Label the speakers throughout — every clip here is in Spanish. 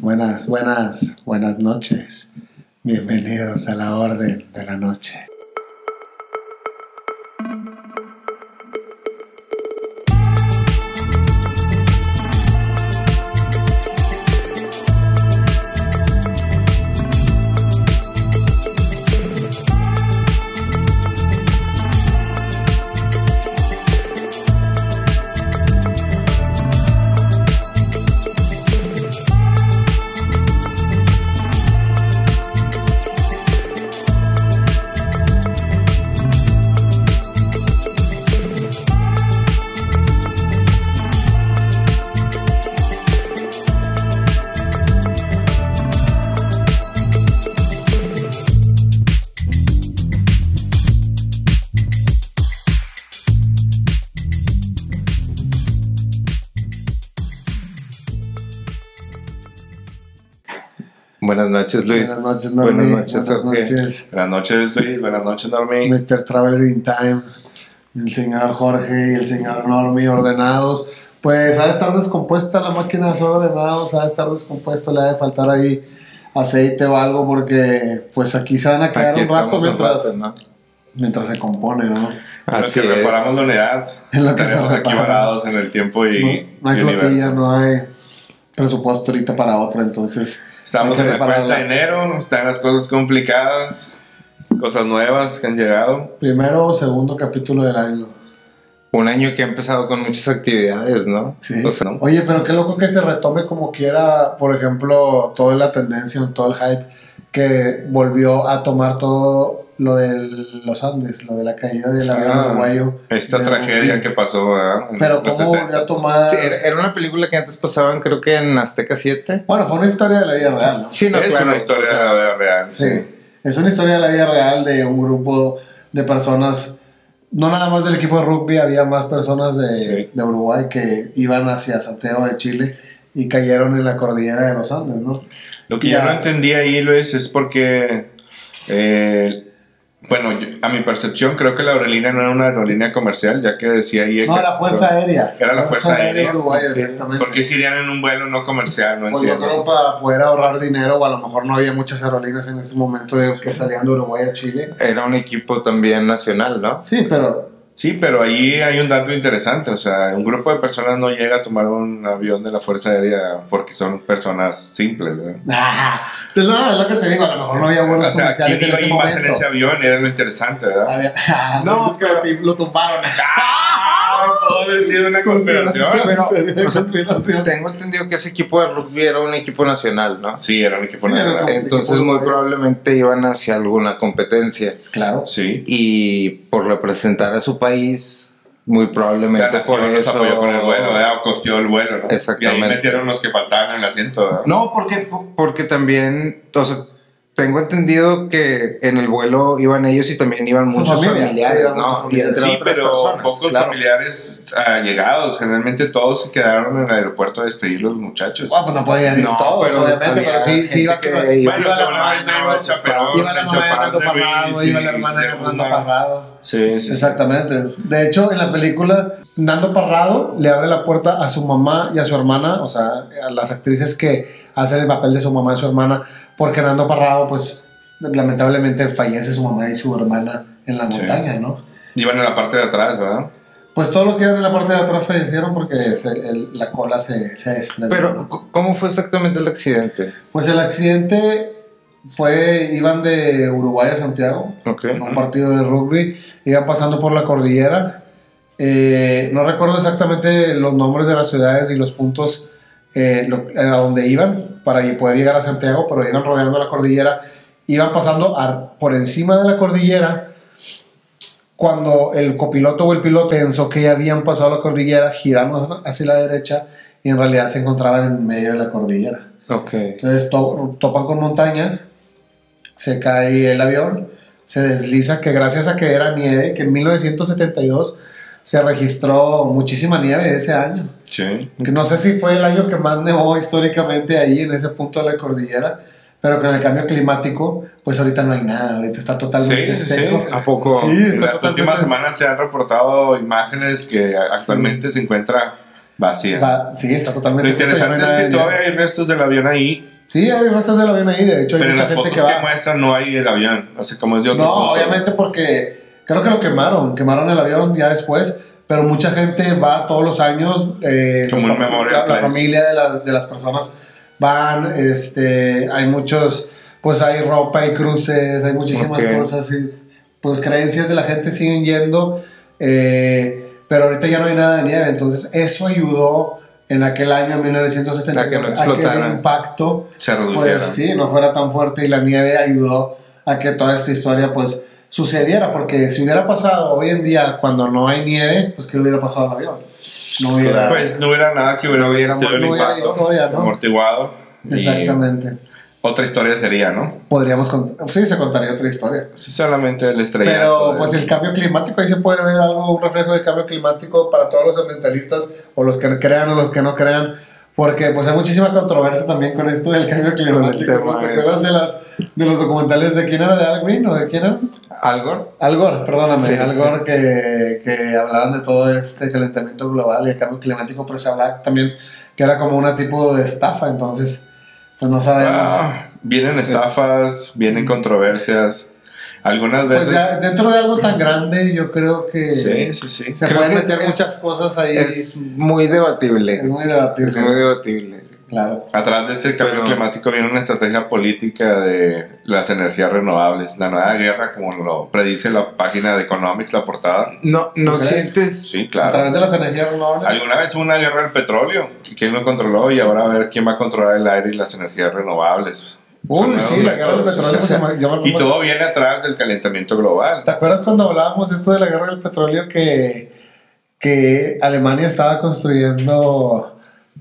Speaker 1: Buenas noches. Bienvenidos a la Orden de la Noche.
Speaker 2: Buenas noches, Luis.
Speaker 1: Buenas noches, Normi.
Speaker 2: Buenas noches, Jorge.
Speaker 3: Buenas noches, Luis. Buenas noches, Normi.
Speaker 1: Mr. Traveler in Time, el señor Jorge y el señor Normi ordenados. Pues ha de estar descompuesta la máquina de hacer ordenados, ha de estar descompuesto, le ha de faltar ahí aceite o algo, porque pues aquí se van a quedar un rato mientras se compone, ¿no?
Speaker 3: En lo que reparamos la unidad, estaremos aquí varados en el tiempo y
Speaker 1: no hay flotilla, no hay presupuesto ahorita para otra, entonces
Speaker 3: estamos en la cuesta de enero, están las cosas complicadas, cosas nuevas que han llegado.
Speaker 1: Primero o segundo capítulo del año.
Speaker 2: Un año que ha empezado con muchas actividades, ¿no?
Speaker 1: Sí.
Speaker 2: O sea, ¿no?
Speaker 1: Oye, pero qué loco que se retome como quiera, por ejemplo, toda la tendencia, todo el hype que volvió a tomar todo lo de los Andes, lo de la caída del avión uruguayo.
Speaker 3: Esta tragedia que pasó, ¿verdad?
Speaker 1: Pero cómo volvió a tomar...
Speaker 2: Sí, era una película que antes pasaban, creo que en Azteca 7.
Speaker 1: Bueno, fue una historia de la vida real, ¿no?
Speaker 2: Sí, no,
Speaker 3: es
Speaker 2: claro,
Speaker 3: una historia de la vida real.
Speaker 1: Sí, es una historia de la vida real de un grupo de personas, no nada más del equipo de rugby, había más personas de Uruguay que iban hacia Santiago de Chile y cayeron en la cordillera de los Andes, ¿no?
Speaker 3: Lo que yo no entendí ahí, Luis, es porque... bueno, a mi percepción creo que la aerolínea no era una aerolínea comercial, ya que decía ahí...
Speaker 1: No, la Fuerza Aérea.
Speaker 3: Era la Fuerza Aérea
Speaker 1: Uruguaya, exactamente.
Speaker 3: ¿Por qué se irían en un vuelo no comercial? No
Speaker 1: pues
Speaker 3: entiendo.
Speaker 1: yo creo para poder ahorrar dinero, o a lo mejor no había muchas aerolíneas en ese momento que salían de Uruguay a Chile.
Speaker 2: Era un equipo también nacional, ¿no?
Speaker 1: Sí, pero...
Speaker 3: Sí, pero ahí hay un dato interesante, o sea, un grupo de personas no llega a tomar un avión de la Fuerza Aérea porque son personas simples, ¿verdad?
Speaker 1: No, es lo que te digo, a lo mejor no había vuelos comerciales en ese momento.
Speaker 3: En ese avión era lo interesante, ¿verdad?
Speaker 1: No, es que lo tumbaron.
Speaker 3: Pudo haber sido una conspiración.
Speaker 2: Pero tengo entendido que ese equipo de rugby era un equipo nacional, ¿no?
Speaker 3: Sí, era un equipo nacional.
Speaker 2: Entonces muy probablemente iban hacia alguna competencia.
Speaker 1: Claro.
Speaker 3: Sí.
Speaker 2: Y por representar a su país, muy probablemente por eso
Speaker 3: apoyó con el vuelo, ¿verdad? O costeó el vuelo, ¿no?
Speaker 2: Exactamente.
Speaker 3: Y ahí metieron los que faltaban en el asiento, ¿verdad?
Speaker 2: No, porque también, o sea, tengo entendido que en el vuelo iban ellos y también iban muchos familiares, ¿no? Y entre otras
Speaker 3: pero
Speaker 2: personas,
Speaker 3: pocos familiares allegados. Generalmente todos se quedaron en el aeropuerto a despedir los muchachos.
Speaker 1: Pues no podían ir todos, obviamente, pero sí iba la mamá Hernando Parrado, iba la hermana Hernando Parrado.
Speaker 3: Sí.
Speaker 1: Exactamente. De hecho, en la película, Nando Parrado le abre la puerta a su mamá y a su hermana, o sea, a las actrices que hacen el papel de su mamá y su hermana, porque Nando Parrado, pues, lamentablemente fallece su mamá y su hermana en la montaña, ¿no?
Speaker 3: Iban en la parte de atrás, ¿verdad?
Speaker 1: Pues todos los que iban en la parte de atrás fallecieron porque la cola se desprendió.
Speaker 2: Pero, ¿cómo fue exactamente el accidente?
Speaker 1: Pues el accidente iban de Uruguay a Santiago, un partido de rugby, iban pasando por la cordillera. No recuerdo exactamente los nombres de las ciudades y los puntos a donde iban para poder llegar a Santiago, pero iban rodeando la cordillera, iban pasando por encima de la cordillera. Cuando el copiloto o el piloto pensó que ya habían pasado la cordillera, giraron hacia la derecha y en realidad se encontraban en medio de la cordillera. Entonces topan con montañas, se cae el avión, se desliza, que gracias a que era nieve, que en 1972 se registró muchísima nieve ese año.
Speaker 3: Sí.
Speaker 1: Que no sé si fue el año que más nevó históricamente ahí en ese punto de la cordillera, pero con el cambio climático, pues ahorita no hay nada, ahorita está totalmente seco.
Speaker 3: Sí. ¿A poco?
Speaker 1: Sí,
Speaker 3: en las últimas semanas se han reportado imágenes que actualmente se encuentra vacía.
Speaker 1: Sí, está totalmente
Speaker 3: seco. Lo interesante es que todavía hay restos del avión ahí
Speaker 1: Sí, hay restos del avión ahí, de hecho hay mucha gente que va.
Speaker 3: Pero en las fotos que muestran no hay el avión, o sea, como es de otro
Speaker 1: No,
Speaker 3: punto.
Speaker 1: obviamente porque creo que lo quemaron el avión ya después, pero mucha gente va todos los años,
Speaker 3: como un memorial
Speaker 1: la familia de las personas van, hay muchos, pues hay ropa, hay cruces, hay muchísimas cosas, y, pues creencias de la gente siguen yendo, pero ahorita ya no hay nada de nieve, entonces eso ayudó en aquel año 1972 a que el impacto
Speaker 3: se redujera,
Speaker 1: pues sí, no fuera tan fuerte, y la nieve ayudó a que toda esta historia pues sucediera, porque si hubiera pasado hoy en día cuando no hay nieve, pues ¿qué le hubiera pasado al avión?
Speaker 3: No hubiera, pues no hubiera nada que hubiera
Speaker 1: el impacto, historia, ¿no?
Speaker 3: Amortiguado.
Speaker 1: Exactamente.
Speaker 3: Otra historia sería, ¿no?
Speaker 1: Podríamos sí, se contaría otra historia.
Speaker 3: Sí, solamente el estrellato.
Speaker 1: Pero pues el cambio climático, ahí se puede ver algo, un reflejo del cambio climático para todos los ambientalistas, o los que crean o los que no crean, porque pues hay muchísima controversia también con esto del cambio climático, ¿no? ¿Te acuerdas de los documentales de quién era, de Al Green o de quién era?
Speaker 2: Al Gore.
Speaker 1: Al Gore, perdóname,
Speaker 2: sí,
Speaker 1: Al Gore, que hablaban de todo este calentamiento global y el cambio climático, pero se hablaba también que era como una tipo de estafa, entonces pues no sabemos.
Speaker 3: Vienen estafas, vienen controversias. Algunas veces.
Speaker 1: Pues ya, dentro de algo tan grande, yo creo que.
Speaker 3: Sí.
Speaker 1: Se pueden meter muchas cosas ahí.
Speaker 2: Es muy debatible.
Speaker 1: Es muy debatible. Claro.
Speaker 3: Atrás de este cambio climático viene una estrategia política de las energías renovables. La nueva guerra, como lo predice la página de Economics, la portada.
Speaker 2: No sientes.
Speaker 3: Sí, claro.
Speaker 1: A través de las energías renovables.
Speaker 3: Alguna vez hubo una guerra del petróleo. ¿Quién lo controló? Y ahora a ver quién va a controlar el aire y las energías renovables.
Speaker 1: Sí, la guerra del petróleo.
Speaker 3: Y todo viene atrás del calentamiento global.
Speaker 1: ¿Te acuerdas cuando hablábamos esto de la guerra del petróleo que Alemania estaba construyendo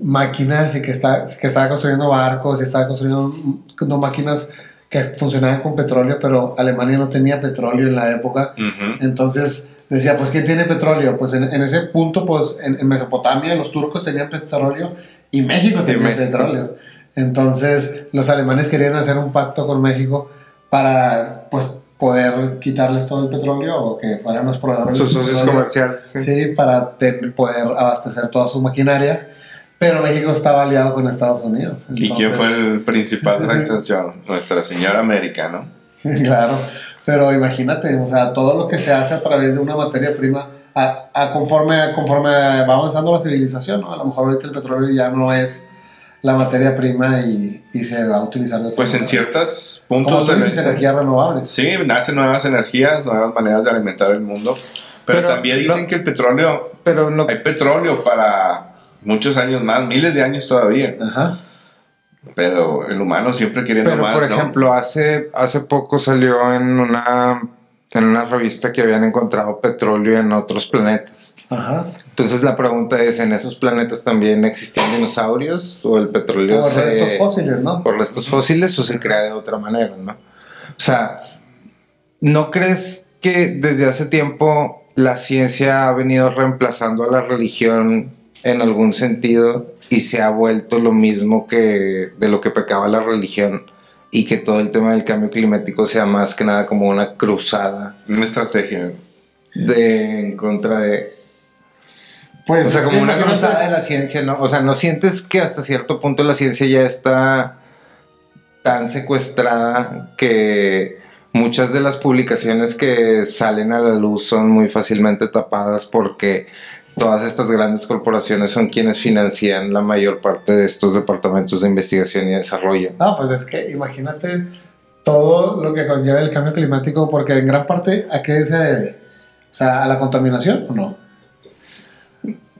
Speaker 1: máquinas y que estaba construyendo barcos y estaba construyendo máquinas que funcionaban con petróleo, pero Alemania no tenía petróleo en la época? Entonces decía, pues ¿quién tiene petróleo? Pues en ese punto, pues en Mesopotamia los turcos tenían petróleo y México tenía petróleo. Entonces los alemanes querían hacer un pacto con México para pues poder quitarles todo el petróleo, o que fueran los proveedores
Speaker 2: sus socios comerciales.
Speaker 1: Sí, para poder abastecer toda su maquinaria. Pero México estaba aliado con Estados Unidos.
Speaker 3: Entonces, ¿y quién fue el principal de la extensión? Nuestra señora América, ¿no?
Speaker 1: Claro, pero imagínate, o sea, todo lo que se hace a través de una materia prima, conforme va avanzando la civilización, ¿no? A lo mejor ahorita el petróleo ya no es la materia prima y se va a utilizar de otra
Speaker 3: pues
Speaker 1: manera.
Speaker 3: En ciertos puntos
Speaker 1: como tú dices, energías renovables.
Speaker 3: Sí, nacen nuevas energías, nuevas maneras de alimentar el mundo, pero también dicen que el petróleo, hay petróleo para muchos años más, miles de años todavía.
Speaker 1: Ajá.
Speaker 3: Pero el humano siempre queriendo más,
Speaker 2: por ejemplo, hace poco salió en una revista que habían encontrado petróleo en otros planetas.
Speaker 1: Ajá.
Speaker 2: Entonces la pregunta es, ¿en esos planetas también existían dinosaurios? ¿O el petróleo
Speaker 1: por restos fósiles, ¿no?
Speaker 2: Por restos fósiles, o se crea de otra manera, ¿no? O sea, ¿no crees que desde hace tiempo la ciencia ha venido reemplazando a la religión en algún sentido y se ha vuelto lo mismo que de lo que pecaba la religión, y que todo el tema del cambio climático sea más que nada como una cruzada,
Speaker 3: una estrategia
Speaker 2: en contra de... Pues, o sea, como una cruzada de la ciencia, ¿no? O sea, ¿no sientes que hasta cierto punto la ciencia ya está tan secuestrada que muchas de las publicaciones que salen a la luz son muy fácilmente tapadas porque todas estas grandes corporaciones son quienes financian la mayor parte de estos departamentos de investigación y desarrollo?
Speaker 1: No, pues es que imagínate todo lo que conlleva el cambio climático, porque en gran parte, ¿a qué se debe? O sea, ¿a la contaminación o no?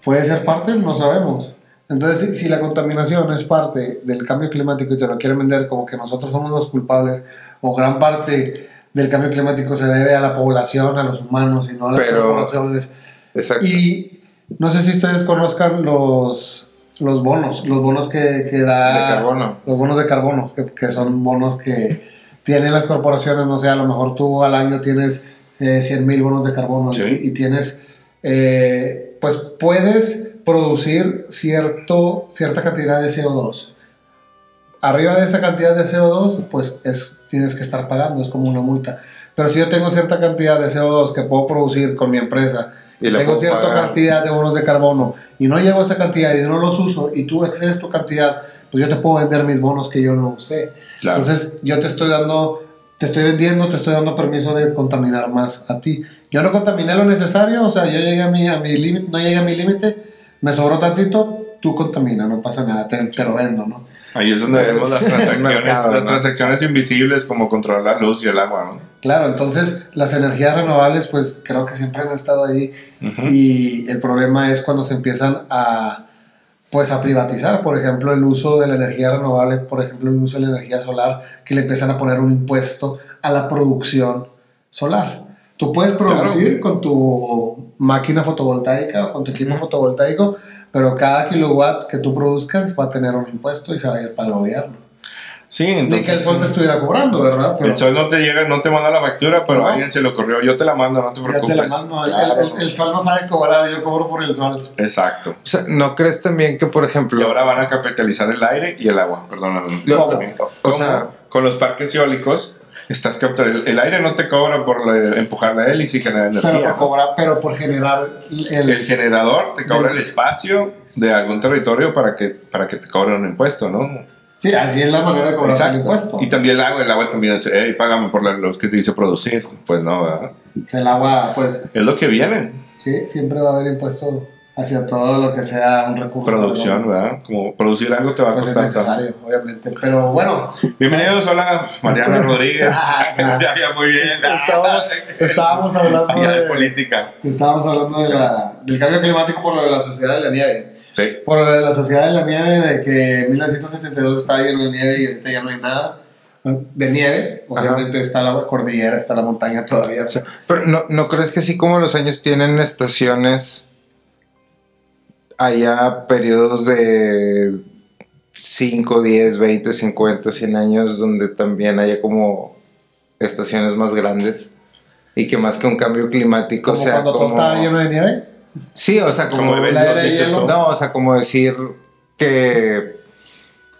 Speaker 1: ¿Puede ser parte? No sabemos. Entonces, si la contaminación es parte del cambio climático y te lo quieren vender como que nosotros somos los culpables, o gran parte del cambio climático se debe a la población, a los humanos y no a las corporaciones.
Speaker 2: Exacto.
Speaker 1: Y no sé si ustedes conozcan los bonos que da...
Speaker 2: De carbono.
Speaker 1: Los bonos de carbono, que son bonos que tienen las corporaciones, no sé, a lo mejor tú al año tienes 100,000 bonos de carbono. Sí. Y tienes... pues puedes producir cierta cantidad de CO2. Arriba de esa cantidad de CO2, pues tienes que estar pagando, es como una multa. Pero si yo tengo cierta cantidad de CO2 que puedo producir con mi empresa, y tengo cierta cantidad de bonos de carbono, y no llego a esa cantidad y no los uso, y tú excedes tu cantidad, pues yo te puedo vender mis bonos que yo no usé. Claro. Entonces yo te estoy vendiendo, te estoy dando permiso de contaminar más a ti. Yo no contaminé lo necesario, o sea, yo llegué a mi límite, no llegué a mi límite, me sobró tantito, tú contamina, no pasa nada, te lo vendo, ¿no?
Speaker 3: Ahí es donde vemos las transacciones invisibles, como controlar la luz y el agua, ¿no?
Speaker 1: Claro, entonces las energías renovables pues creo que siempre han estado ahí, y el problema es cuando se empiezan a privatizar, por ejemplo, el uso de la energía renovable, por ejemplo, el uso de la energía solar, que le empiezan a poner un impuesto a la producción solar. Tú puedes producir con tu máquina fotovoltaica o con tu equipo fotovoltaico, pero cada kilowatt que tú produzcas va a tener un impuesto y se va a ir para el gobierno.
Speaker 3: Sí, entonces,
Speaker 1: ni que el sol te estuviera cobrando, ¿verdad?
Speaker 3: Pero el sol no te llega, no te manda la factura, pero a alguien se le ocurrió, yo te la mando, no te preocupes.
Speaker 1: Ya te la mando, claro. el sol no sabe cobrar, yo cobro por el sol.
Speaker 3: Exacto.
Speaker 2: O sea, ¿no crees también que, por ejemplo...
Speaker 3: Y ahora van a capitalizar el aire y el agua, perdóname.
Speaker 2: O sea,
Speaker 3: con los parques eólicos, estás captando... El aire no te cobra por empujar la hélice y generar energía.
Speaker 1: Pero por generar...
Speaker 3: El generador te cobra el espacio de algún territorio para que te cobren un impuesto, ¿no?
Speaker 1: Sí, así es la manera de cobrar el impuesto.
Speaker 3: Y también el agua también dice, hey, págame por los que te dice producir. Pues no, ¿verdad?
Speaker 1: El agua, pues...
Speaker 3: Es lo que viene.
Speaker 1: Sí, siempre va a haber impuesto hacia todo lo que sea un recurso.
Speaker 3: Producción, ¿verdad? Como producir algo te va a costar.
Speaker 1: Es necesario, obviamente. Pero bueno...
Speaker 3: Bienvenidos, hola, Mariana Rodríguez. Muy bien.
Speaker 1: Estábamos hablando
Speaker 3: de política.
Speaker 1: Estábamos hablando del cambio climático por lo de la sociedad de la nieve.
Speaker 3: Sí.
Speaker 1: Por lo de la sociedad de la nieve, de que en 1972 estaba lleno de nieve y ahorita ya no hay nada de nieve. Obviamente está la cordillera, está la montaña todavía.
Speaker 2: Sí. Pero ¿no crees que así como los años tienen estaciones, haya periodos de 5, 10, 20, 50, 100 años donde también haya como estaciones más grandes? Y que más que un cambio climático
Speaker 1: ¿Como
Speaker 2: sea
Speaker 1: cuando todo estaba lleno de nieve?
Speaker 2: Sí, o sea, como o sea, como decir que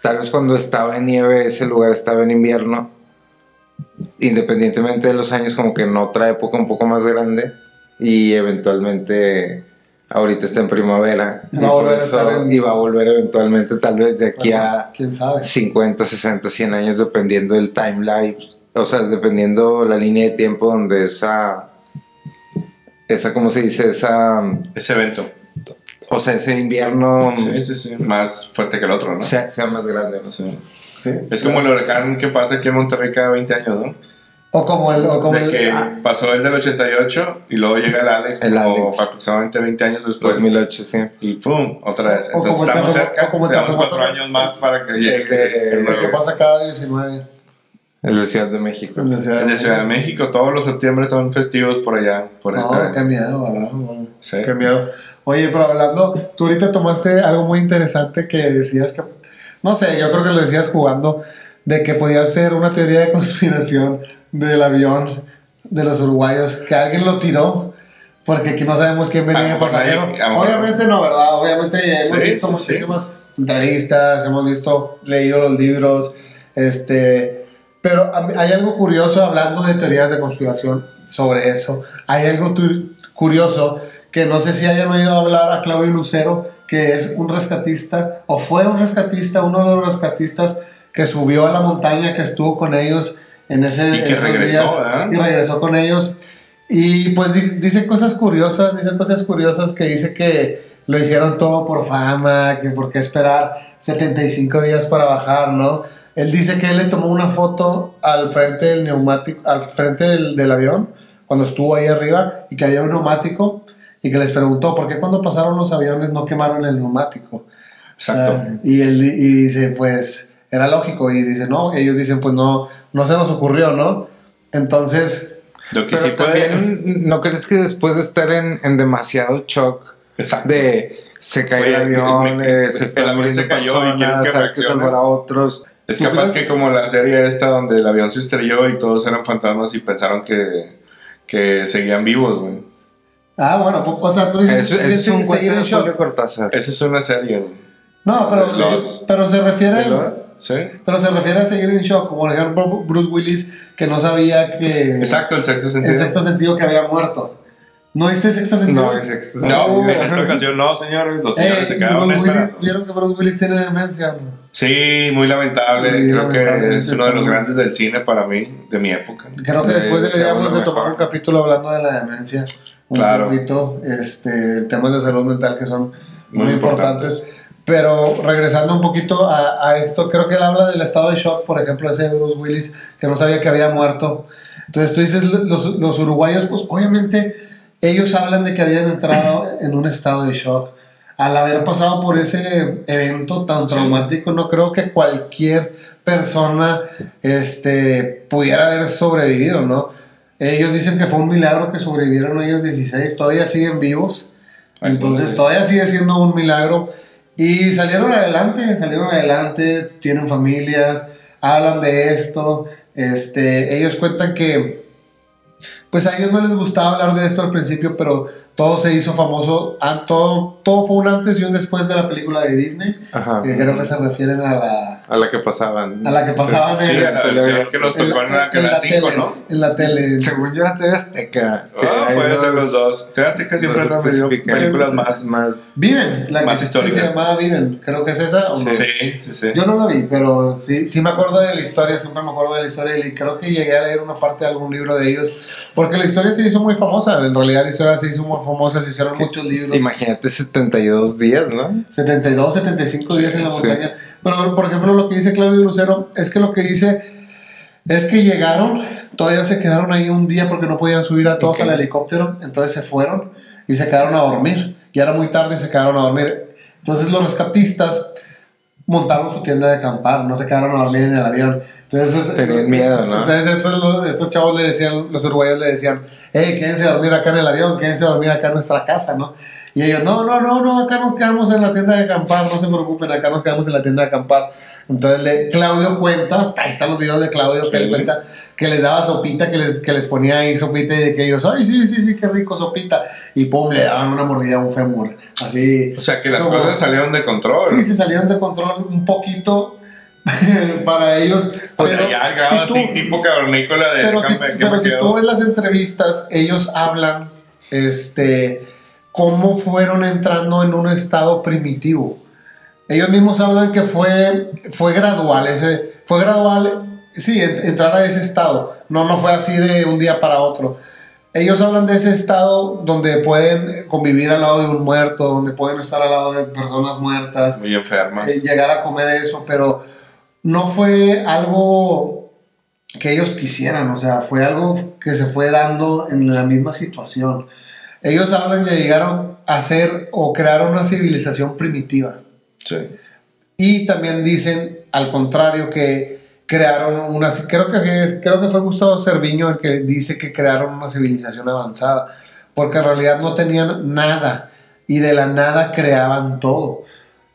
Speaker 2: tal vez cuando estaba en nieve ese lugar estaba en invierno, independientemente de los años, como que en otra época un poco más grande, y eventualmente ahorita está en primavera y va a volver eventualmente, tal vez de aquí a
Speaker 1: ¿quién sabe?
Speaker 2: 50, 60, 100 años, dependiendo del timeline, o sea, dependiendo la línea de tiempo donde esa ¿cómo se dice?
Speaker 3: Ese evento.
Speaker 2: O sea, ese invierno...
Speaker 3: Sí. Más fuerte que el otro, ¿no?
Speaker 2: Sea más grande, ¿no?
Speaker 3: Sí. Es como el huracán que pasa aquí en Monterrey cada 20 años, ¿no?
Speaker 1: O como
Speaker 3: pasó el del 88 y luego llega el Alex aproximadamente 20 años después.
Speaker 2: 2008, sí.
Speaker 3: Y ¡pum! Otra vez. Entonces estamos cerca, tenemos 4 años más para que llegue
Speaker 1: el que pasa cada 19.
Speaker 2: El de Ciudad de México.
Speaker 3: El de Ciudad de México. Todos los septiembre son festivos por allá.
Speaker 1: Qué miedo, ¿verdad?
Speaker 3: Sí.
Speaker 1: Qué miedo. Oye, pero hablando, tú ahorita tomaste algo muy interesante que decías que... No sé, yo creo que lo decías jugando, de que podía ser una teoría de conspiración del avión de los uruguayos, que alguien lo tiró, porque aquí no sabemos quién venía de pasajero. Obviamente no, ¿verdad? Obviamente hemos visto muchísimas entrevistas, hemos leído los libros, pero hay algo curioso hablando de teorías de conspiración sobre eso. Hay algo curioso que no sé si hayan oído hablar a Claudio Lucero, que es un rescatista, o fue un rescatista, uno de los rescatistas que subió a la montaña, que estuvo con ellos en ese
Speaker 3: y que regresó, ¿verdad?
Speaker 1: Y regresó con ellos. Y pues dice cosas curiosas que dice que lo hicieron todo por fama, que por qué esperar 75 días para bajar, ¿no? Él dice que él le tomó una foto al frente del neumático, al frente del avión, cuando estuvo ahí arriba, y que había un neumático, y que les preguntó, ¿por qué cuando pasaron los aviones no quemaron el neumático?
Speaker 3: Exacto.
Speaker 1: O sea, y dice, pues, era lógico, y dice, no, ellos dicen, pues no se nos ocurrió, ¿no? Entonces...
Speaker 2: Lo que sí también, ¿no crees que después de estar en demasiado shock,
Speaker 3: exacto,
Speaker 2: de se cayó el avión,
Speaker 3: el avión se cayó y quieres que
Speaker 2: hay que salvar a otros?
Speaker 3: Es capaz que como la serie esta donde el avión se estrelló y todos eran fantasmas y pensaron que seguían vivos, güey.
Speaker 1: Ah, bueno, o sea, tú dices
Speaker 2: es un
Speaker 1: seguir en shock.
Speaker 2: Cortázar.
Speaker 3: Eso es una serie, güey.
Speaker 1: No, pero se refiere
Speaker 3: ¿sí?
Speaker 1: Pero se refiere a seguir en shock, como por ejemplo Bruce Willis, que no sabía que...
Speaker 3: Exacto, el sexto sentido.
Speaker 1: El sexto sentido, que había muerto. ¿No viste Sexta Sentido?
Speaker 3: No, en esta ocasión no, señores. Los señores se quedaron esperando.
Speaker 1: ¿Vieron que Bruce Willis tiene demencia?
Speaker 3: Sí, muy lamentable. Creo que es uno de los grandes del cine para mí, de mi época.
Speaker 1: Creo que después deberíamos de tomar un capítulo hablando de la demencia. Un poquito, temas de salud mental que son muy importantes. Pero regresando un poquito a esto, creo que él habla del estado de shock, por ejemplo, ese de Bruce Willis, que no sabía que había muerto. Entonces tú dices, los uruguayos, pues obviamente ellos hablan de que habían entrado en un estado de shock. Al haber pasado por ese evento tan traumático, no creo que cualquier persona pudiera haber sobrevivido, ¿no? Ellos dicen que fue un milagro que sobrevivieron ellos 16, todavía siguen vivos, entonces todavía sigue siendo un milagro. Y salieron adelante, tienen familias, hablan de esto, ellos cuentan que pues a ellos no les gustaba hablar de esto al principio, pero todo se hizo famoso, todo fue un antes y un después de la película de Disney. Ajá. Que creo que se refieren a la
Speaker 2: que pasaban.
Speaker 1: A la que pasaban
Speaker 3: en la televisión que nos tocó en Canal 5, ¿no?
Speaker 1: En la tele.
Speaker 2: Según yo era TV Azteca.
Speaker 3: Puede ser los dos. TV Azteca siempre ha tenido películas más
Speaker 1: Viven,
Speaker 3: más históricas.
Speaker 1: Sí, se llamaba Viven, creo que es esa. ¿O no?
Speaker 3: Sí.
Speaker 1: Yo no la vi, pero sí me acuerdo de la historia, siempre me acuerdo de la historia y creo que llegué a leer una parte de algún libro de ellos, porque la historia se hizo muy famosa, en realidad la historia se hizo muy famosa, se hicieron muchos libros.
Speaker 2: Imagínate 72 días, ¿no?
Speaker 1: 72, 75 días en la montaña. Pero, por ejemplo, lo que dice Claudio Lucero es que lo que dice es que llegaron, todavía se quedaron ahí un día porque no podían subir a todos al helicóptero, entonces se fueron y se quedaron a dormir. Ya era muy tarde y se quedaron a dormir. Entonces los rescatistas montaron su tienda de acampar, no se quedaron a dormir en el avión. Entonces,
Speaker 2: tenían miedo, ¿no?
Speaker 1: Entonces estos chavos le decían, los uruguayos le decían, quédense a dormir acá en el avión, quédense a dormir acá en nuestra casa, ¿no? Y ellos, no, acá nos quedamos en la tienda de acampar, no se preocupen, acá nos quedamos en la tienda de acampar. Entonces Claudio cuenta, ahí están los videos de Claudio, que él cuenta que les daba sopita, que les ponía ahí sopita y de que ellos, ay, sí, qué rico sopita. Y pum, le daban una mordida a un fémur. Así.
Speaker 3: O sea, que las cosas salieron de control.
Speaker 1: Sí, salieron de control un poquito para ellos.
Speaker 3: O sea, ya grababa así, tipo cavernícola de...
Speaker 1: Pero si tú ves las entrevistas, ellos hablan, cómo fueron entrando en un estado primitivo. Ellos mismos hablan que fue gradual, sí, entrar a ese estado. No fue así de un día para otro. Ellos hablan de ese estado donde pueden convivir al lado de un muerto, donde pueden estar al lado de personas muertas.
Speaker 3: Muy enfermas.
Speaker 1: Llegar a comer eso, pero no fue algo que ellos quisieran, o sea, fue algo que se fue dando en la misma situación. Ellos hablan que llegaron a hacer o crear una civilización primitiva.
Speaker 3: Sí.
Speaker 1: Y también dicen, al contrario, que crearon creo que fue Gustavo Cerviño el que dice que crearon una civilización avanzada, porque en realidad no tenían nada y de la nada creaban todo.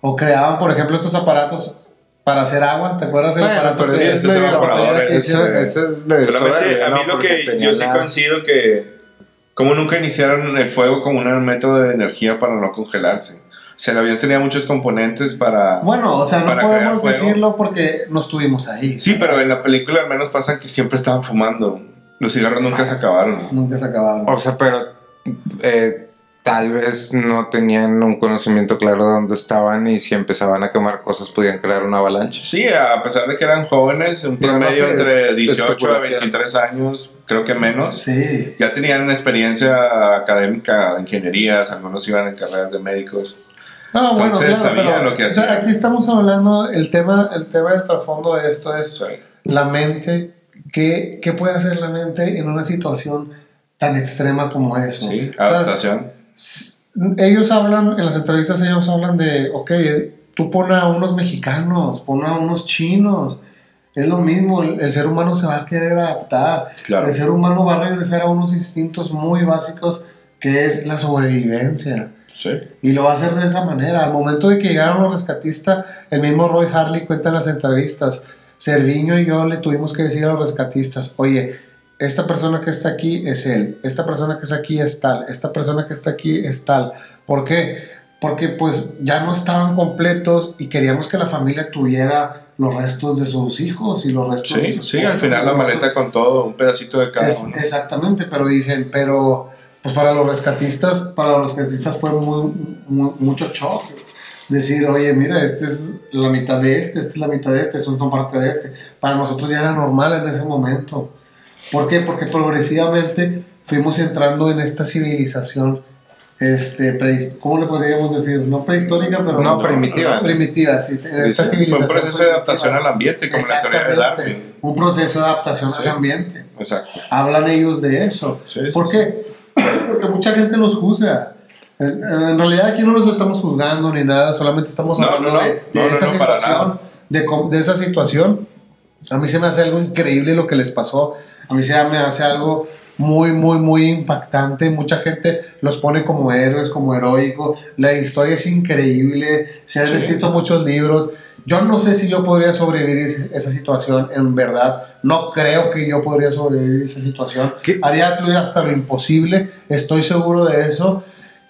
Speaker 1: O creaban, por ejemplo, estos aparatos para hacer agua, ¿te acuerdas del aparato?
Speaker 3: Pero sí, estos son evaporadores.
Speaker 2: Eso es
Speaker 3: solamente a mí lo que yo sí considero que como nunca iniciaron el fuego como un método de energía para no congelarse. O sea, el avión tenía muchos componentes para...
Speaker 1: Bueno, o sea, no podemos decirlo porque no estuvimos ahí.
Speaker 3: Sí, pero en la película al menos pasan que siempre estaban fumando. Los cigarros nunca se acabaron.
Speaker 1: Nunca se acabaron.
Speaker 2: O sea, pero tal vez no tenían un conocimiento claro de dónde estaban y si empezaban a quemar cosas podían crear una avalancha.
Speaker 3: Sí, a pesar de que eran jóvenes, un promedio entre 18 a 23 años, creo que menos.
Speaker 1: Sí.
Speaker 3: Ya tenían experiencia académica de ingenierías, algunos iban en carreras de médicos.
Speaker 1: No,
Speaker 3: entonces,
Speaker 1: bueno, claro, pero
Speaker 3: lo que
Speaker 1: o sea, aquí estamos hablando, el tema del trasfondo de esto es la mente. ¿Qué puede hacer la mente en una situación tan extrema como eso?
Speaker 3: Sí, adaptación.
Speaker 1: Ellos hablan, en las entrevistas ellos hablan de, ok, tú pon a unos mexicanos, pon a unos chinos, es lo mismo, el ser humano se va a querer adaptar.
Speaker 3: Claro.
Speaker 1: El ser humano va a regresar a unos instintos muy básicos que es la sobrevivencia.
Speaker 3: Sí.
Speaker 1: Y lo va a hacer de esa manera. Al momento de que llegaron los rescatistas, el mismo Roy Harley cuenta en las entrevistas, Cerviño y yo le tuvimos que decir a los rescatistas, oye, esta persona que está aquí es él, esta persona que está aquí es tal, esta persona que está aquí es tal. ¿Por qué? Porque pues ya no estaban completos y queríamos que la familia tuviera los restos de sus hijos y los restos de sus
Speaker 3: al final la maleta con todo, un pedacito de cada uno.
Speaker 1: Exactamente, pero dicen, pero pues para los rescatistas fue mucho shock. Decir, oye, mira, esta es la mitad de esta es la mitad de este, es una parte de este. Para nosotros ya era normal en ese momento. ¿Por qué? Porque progresivamente fuimos entrando en esta civilización, ¿cómo le podríamos decir? No prehistórica, pero...
Speaker 2: No, primitiva.
Speaker 1: Primitiva, sí. Esta civilización
Speaker 3: fue un proceso de adaptación al ambiente, como la teoría de Darwin.
Speaker 1: Un proceso de adaptación al ambiente.
Speaker 3: Exacto.
Speaker 1: Hablan ellos de eso. ¿Por qué? Porque mucha gente los juzga. En realidad aquí no los estamos juzgando ni nada, solamente estamos hablando de esa situación, de esa situación. A mí se me hace algo increíble lo que les pasó. A mí se me hace algo muy, muy, muy impactante. Mucha gente los pone como héroes, como heroicos. La historia es increíble. Se han escrito muchos libros. Yo no sé si yo podría sobrevivir esa situación, en verdad. No creo que yo podría sobrevivir esa situación. Haría hasta lo imposible, estoy seguro de eso.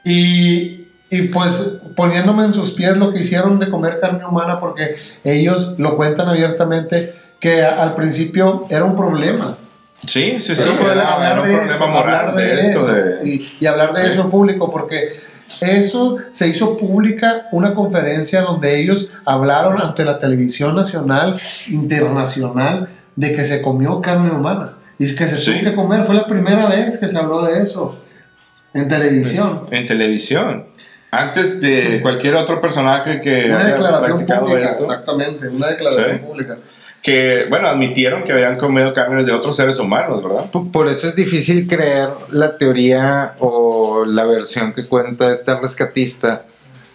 Speaker 1: Y pues poniéndome en sus pies lo que hicieron de comer carne humana, porque ellos lo cuentan abiertamente, que al principio era un problema.
Speaker 3: Sí.
Speaker 1: Hablar de eso y hablar de eso en público, porque eso se hizo pública, una conferencia donde ellos hablaron ante la televisión nacional, internacional, de que se comió carne humana y es que se tuvo que comer. Fue la primera vez que se habló de eso en televisión.
Speaker 3: En televisión. Antes de cualquier otro personaje que
Speaker 1: una
Speaker 3: haya
Speaker 1: declaración
Speaker 3: practicado
Speaker 1: pública,
Speaker 3: esto.
Speaker 1: exactamente, una declaración pública.
Speaker 3: Que, bueno, admitieron que habían comido carnes de otros seres humanos, ¿verdad?
Speaker 2: Por eso es difícil creer la teoría o la versión que cuenta este rescatista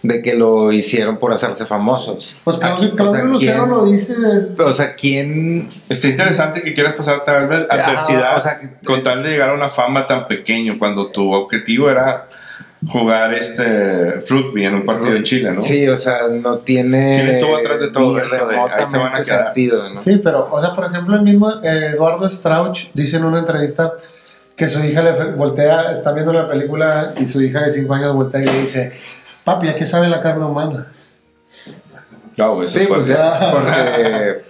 Speaker 2: de que lo hicieron por hacerse famosos.
Speaker 1: Pues Claudio Lucero lo dice.
Speaker 2: O sea, ¿quién?
Speaker 3: Está interesante que quieras pasar tal vez adversidad con tal de llegar a una fama tan pequeño, cuando tu objetivo era jugar rugby en un partido en Chile, ¿no?
Speaker 2: Sí, o sea, no tiene...
Speaker 3: ¿Quién estuvo atrás de todo eso? Ahí se van a quedar.
Speaker 2: Sentido, ¿no?
Speaker 1: Sí, pero, o sea, por ejemplo, el mismo Eduardo Strauch dice en una entrevista que su hija le voltea, está viendo la película y su hija de 5 años voltea y le dice: papi, ¿a qué sabe la carne humana?
Speaker 3: No, eso
Speaker 2: sí,
Speaker 3: fue
Speaker 2: pues ya, porque...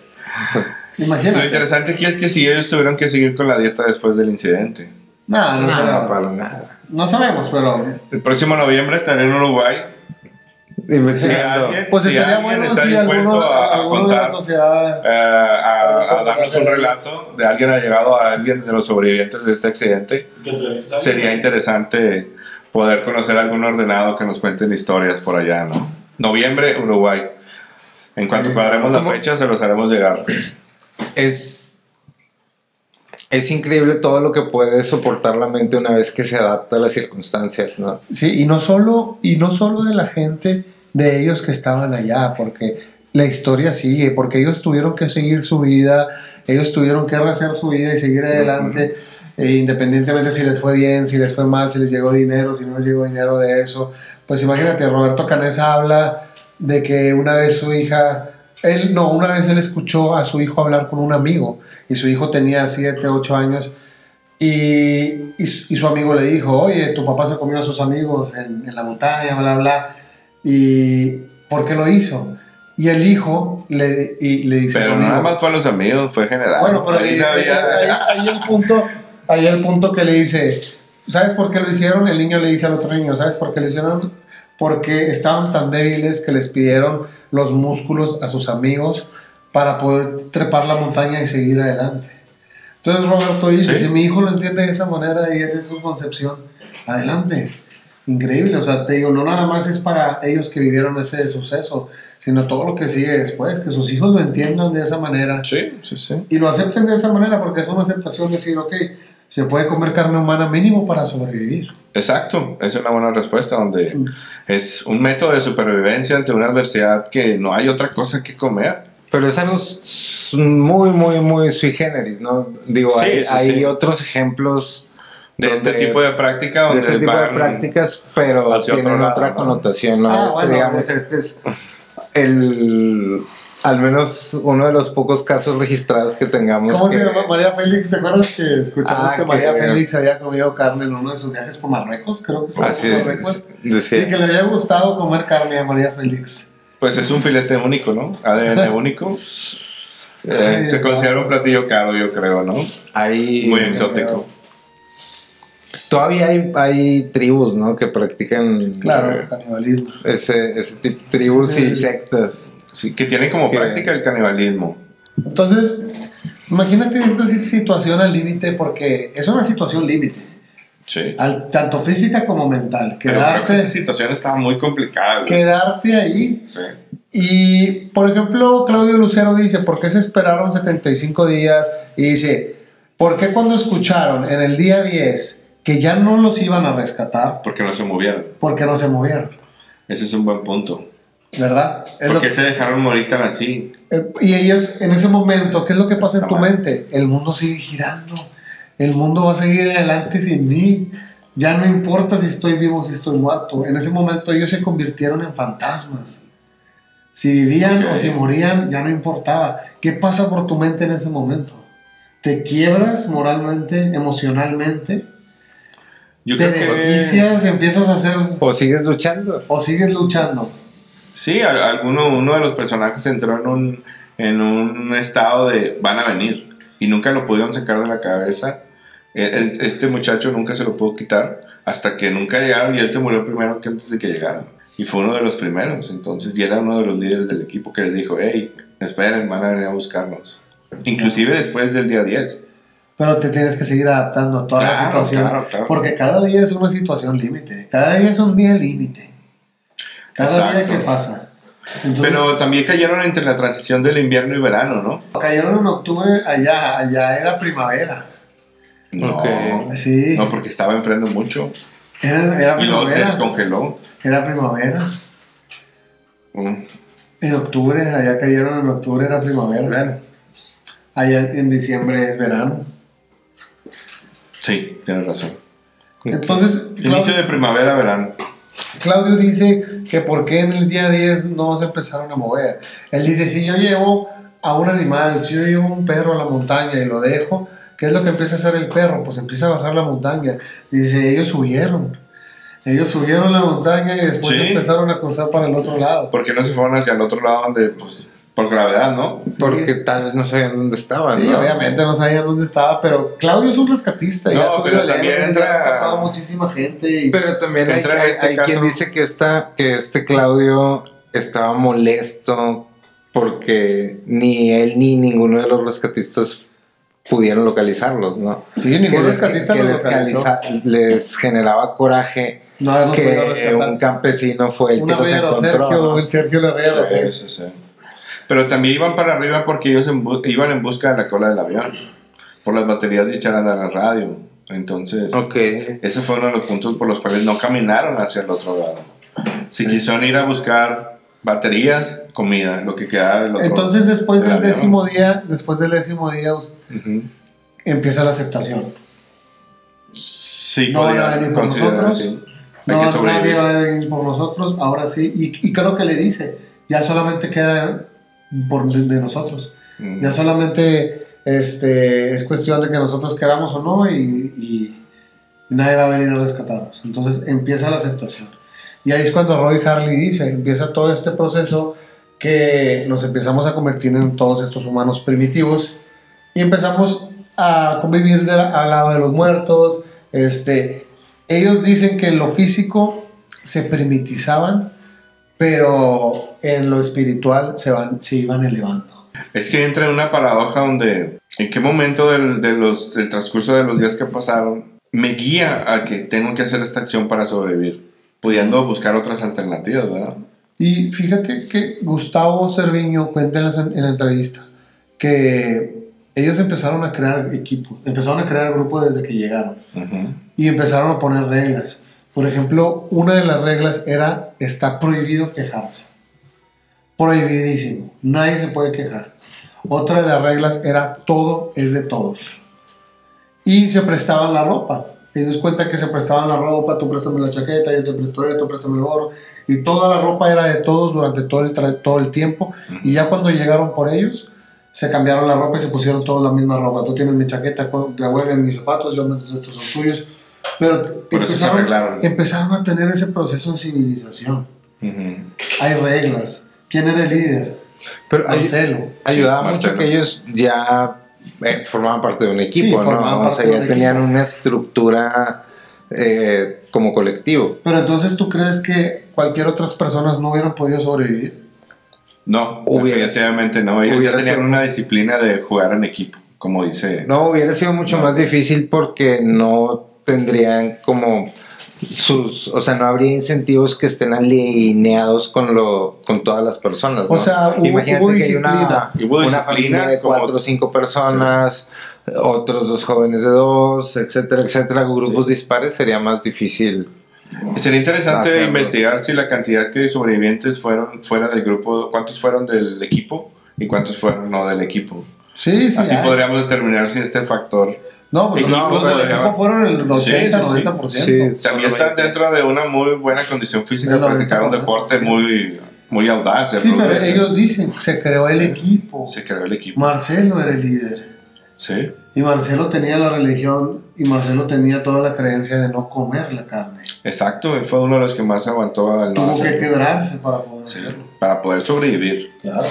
Speaker 2: pues,
Speaker 1: imagínate.
Speaker 3: Lo interesante aquí es que si ellos tuvieron que seguir con la dieta después del incidente.
Speaker 1: No,
Speaker 2: para nada.
Speaker 1: No sabemos, pero...
Speaker 3: El próximo noviembre estaré en Uruguay.
Speaker 1: Pues estaría bueno si alguno de la sociedad
Speaker 3: a darnos un relato de alguien ha llegado a alguien de los sobrevivientes de este accidente. Sería interesante poder conocer a algún ordenado que nos cuenten historias por allá, ¿no? Noviembre, Uruguay. En cuanto cuadremos la fecha, se los haremos llegar.
Speaker 2: Es increíble todo lo que puede soportar la mente una vez que se adapta a las circunstancias, ¿no?
Speaker 1: Sí, y no solo de la gente de ellos que estaban allá, porque la historia sigue, porque ellos tuvieron que seguir su vida, ellos tuvieron que rehacer su vida y seguir adelante, independientemente si les fue bien, si les fue mal, si les llegó dinero, si no les llegó dinero de eso. Pues imagínate, Roberto Canessa habla de que una vez su hija... una vez él escuchó a su hijo hablar con un amigo y su hijo tenía 7, 8 años y su amigo le dijo: oye, tu papá se comió a sus amigos en la montaña, bla, bla, y ¿por qué lo hizo? Y el hijo le dice:
Speaker 3: pero nada más fue a los amigos, fue general.
Speaker 1: Bueno, pero ahí el punto que le dice: ¿sabes por qué lo hicieron? El niño le dice al otro niño: ¿sabes por qué lo hicieron? Porque estaban tan débiles que les pidieron los músculos a sus amigos para poder trepar la montaña y seguir adelante. Entonces Roberto dice: si mi hijo lo entiende de esa manera y esa es su concepción, adelante. Increíble, o sea, te digo, no nada más es para ellos que vivieron ese suceso, sino todo lo que sigue después, que sus hijos lo entiendan de esa manera.
Speaker 3: Sí.
Speaker 1: Y lo acepten de esa manera, porque es una aceptación de decir: ok, se puede comer carne humana mínimo para sobrevivir.
Speaker 3: Exacto, es una buena respuesta, donde es un método de supervivencia ante una adversidad que no hay otra cosa que comer.
Speaker 2: Pero es algo muy, muy, muy sui generis, ¿no? Digo, hay otros ejemplos
Speaker 3: de este tipo de práctica, donde
Speaker 2: de prácticas, pero tienen otra connotación, ¿no? Digamos, este es al menos uno de los pocos casos registrados que tengamos.
Speaker 1: ¿Cómo se llama? María Félix. ¿Te acuerdas que escuchamos que María Félix había comido carne en uno de sus viajes por Marruecos? Creo que sí.
Speaker 2: Así
Speaker 1: Marruecos. Y que le había gustado comer carne a María Félix.
Speaker 3: Pues es un filete único, ¿no? ADN único. Se considera un platillo caro, yo creo, ¿no?
Speaker 2: Ahí
Speaker 3: muy exótico.
Speaker 2: Todavía hay tribus, ¿no? Que practican...
Speaker 1: Claro, canibalismo.
Speaker 2: Ese tipo de tribus y sectas.
Speaker 3: Sí, que tienen como práctica el canibalismo.
Speaker 1: Entonces, imagínate esta situación al límite, porque es una situación límite.
Speaker 3: Sí.
Speaker 1: Tanto física como mental.
Speaker 3: Pero creo que esa situación estaba muy complicada. ¿Güey?
Speaker 1: Quedarte ahí.
Speaker 3: Sí.
Speaker 1: Y, por ejemplo, Claudio Lucero dice, ¿por qué se esperaron 75 días? Y dice, ¿por qué cuando escucharon en el día 10 que ya no los iban a rescatar?
Speaker 3: Porque no se movieron.
Speaker 1: Porque no se movieron.
Speaker 3: Ese es un buen punto.
Speaker 1: ¿Verdad?
Speaker 3: ¿Por qué se dejaron morir tan así?
Speaker 1: Y ellos, en ese momento, ¿qué es lo que pasa en tu mente? El mundo sigue girando. El mundo va a seguir adelante sin mí. Ya no importa si estoy vivo o si estoy muerto. En ese momento ellos se convirtieron en fantasmas. Si vivían o si morían, ya no importaba. ¿Qué pasa por tu mente en ese momento? ¿Te quiebras moralmente, emocionalmente? ¿Te desquicias, empiezas a hacer...
Speaker 2: ¿O sigues luchando?
Speaker 1: ¿O sigues luchando?
Speaker 3: Sí, uno de los personajes entró en un estado de van a venir y nunca lo pudieron sacar de la cabeza. Este muchacho nunca se lo pudo quitar hasta que nunca llegaron y él se murió primero que antes de que llegaran. Y fue uno de los primeros, entonces, y era uno de los líderes del equipo que les dijo, hey, esperen, van a venir a buscarnos. Inclusive después del día 10.
Speaker 1: Pero te tienes que seguir adaptando a toda la situación. Claro. Porque cada día es una situación límite. Cada día es un día límite. Cada día que pasa. Entonces,
Speaker 3: pero también cayeron entre la transición del invierno y verano, ¿no?
Speaker 1: Cayeron en octubre, allá era primavera.
Speaker 3: No,
Speaker 1: sí.
Speaker 3: No, porque estaba enfriando mucho.
Speaker 1: Era primavera.
Speaker 3: Y luego se descongeló.
Speaker 1: Era primavera. En octubre, allá cayeron en octubre, era primavera.
Speaker 3: Claro.
Speaker 1: Allá en diciembre es verano.
Speaker 3: Sí, tienes razón.
Speaker 1: Entonces,
Speaker 3: inicio de primavera, verano.
Speaker 1: Claudio dice que por qué en el día 10 no se empezaron a mover. Él dice, si yo llevo a un animal, si yo llevo un perro a la montaña y lo dejo, ¿qué es lo que empieza a hacer el perro? Pues empieza a bajar la montaña. Dice, ellos subieron la montaña y después empezaron a cruzar para el otro lado.
Speaker 3: ¿Por qué no se fueron hacia el otro lado donde, pues, por gravedad, ¿no?
Speaker 2: Sí. Porque tal vez no sabían dónde estaban,
Speaker 1: sí,
Speaker 2: ¿no?
Speaker 1: Obviamente no sabían dónde estaba, pero Claudio es un rescatista.
Speaker 3: No,
Speaker 1: ya ha subido el
Speaker 3: también
Speaker 1: ha rescatado muchísima gente.
Speaker 2: Pero también hay quien dice que este Claudio estaba molesto porque ni él ni ninguno de los rescatistas pudieron localizarlos, ¿no?
Speaker 1: Sí, ningún rescatista los localizó.
Speaker 2: Les generaba coraje que un campesino fue el que los encontró.
Speaker 1: Sergio Herrera.
Speaker 3: Sí. Pero también iban para arriba porque ellos iban en busca de la cola del avión por las baterías de echar a andar la radio. Entonces, ese fue uno de los puntos por los cuales no caminaron hacia el otro lado. Si quisieron ir a buscar baterías, comida, lo que quedaba del otro.
Speaker 1: Entonces, después del décimo día, empieza la aceptación.
Speaker 3: Sí,
Speaker 1: no van a venir por nosotros.
Speaker 3: Sí.
Speaker 1: Nadie va a venir por nosotros. Ahora sí. Y creo que le dice, ya solamente queda de nosotros. Ya solamente es cuestión de que nosotros queramos o no y nadie va a venir a rescatarnos. Entonces empieza la aceptación. Y ahí es cuando Roy Harley dice, empieza todo este proceso que nos empezamos a convertir en todos estos humanos primitivos y empezamos a convivir al lado de los muertos. Ellos dicen que en lo físico se primitizaban, pero en lo espiritual se iban elevando.
Speaker 3: Es que entra en una paradoja donde en qué momento del transcurso de los días que pasaron me guía a que tengo que hacer esta acción para sobrevivir, pudiendo buscar otras alternativas, ¿verdad?
Speaker 1: Y fíjate que Gustavo Cerviño cuenta en la entrevista que ellos empezaron a crear equipo, empezaron a crear grupo desde que llegaron. Y empezaron a poner reglas. Por ejemplo, una de las reglas era, está prohibido quejarse. Prohibidísimo. Nadie se puede quejar. Otra de las reglas era, todo es de todos. Y se prestaban la ropa. Ellos cuentan que se prestaban la ropa, tú préstame la chaqueta, yo te presto esto, préstame el gorro. Y toda la ropa era de todos durante todo el tiempo. Y ya cuando llegaron por ellos, se cambiaron la ropa y se pusieron todos la misma ropa. Tú tienes mi chaqueta, devuelven mis zapatos, yo meto estos son tuyos. Pero empezaron a tener ese proceso de civilización. Hay reglas. ¿Quién era el líder?
Speaker 2: Pero Marcelo. Ayudaba mucho que ellos ya formaban parte de un equipo, ¿no? O sea, ya tenían una estructura como colectivo.
Speaker 1: Pero entonces, ¿tú crees que cualquier otras personas no hubieran podido sobrevivir?
Speaker 3: No, definitivamente no. Ellos ya tenían una disciplina de jugar en equipo, como dice.
Speaker 2: No, hubiera sido mucho más difícil porque no tendrían como o sea, no habría incentivos que estén alineados con todas las personas, ¿no?
Speaker 1: O sea,
Speaker 2: imagínate
Speaker 1: hubo
Speaker 2: que hay una familia de 4 o 5 personas, otros 2 jóvenes de 2, etcétera, grupos dispares, sería más difícil.
Speaker 3: Sería interesante investigar si la cantidad de sobrevivientes fueron fuera del grupo, cuántos fueron del equipo y cuántos fueron no del equipo.
Speaker 1: Sí,
Speaker 3: así podríamos determinar si este factor.
Speaker 1: No, pues los del equipo fueron el 80-90%.
Speaker 3: Sí, también están dentro de una muy buena condición física, practicaron un deporte muy audaz.
Speaker 1: Sí, pero ellos dicen que se creó el equipo. Marcelo era el líder.
Speaker 3: Sí.
Speaker 1: Y Marcelo tenía la religión y Marcelo tenía toda la creencia de no comer la carne.
Speaker 3: Exacto, él fue uno de los que más aguantó.
Speaker 1: Tuvo que quebrarse para poder hacerlo.
Speaker 3: Para poder sobrevivir.
Speaker 1: Claro.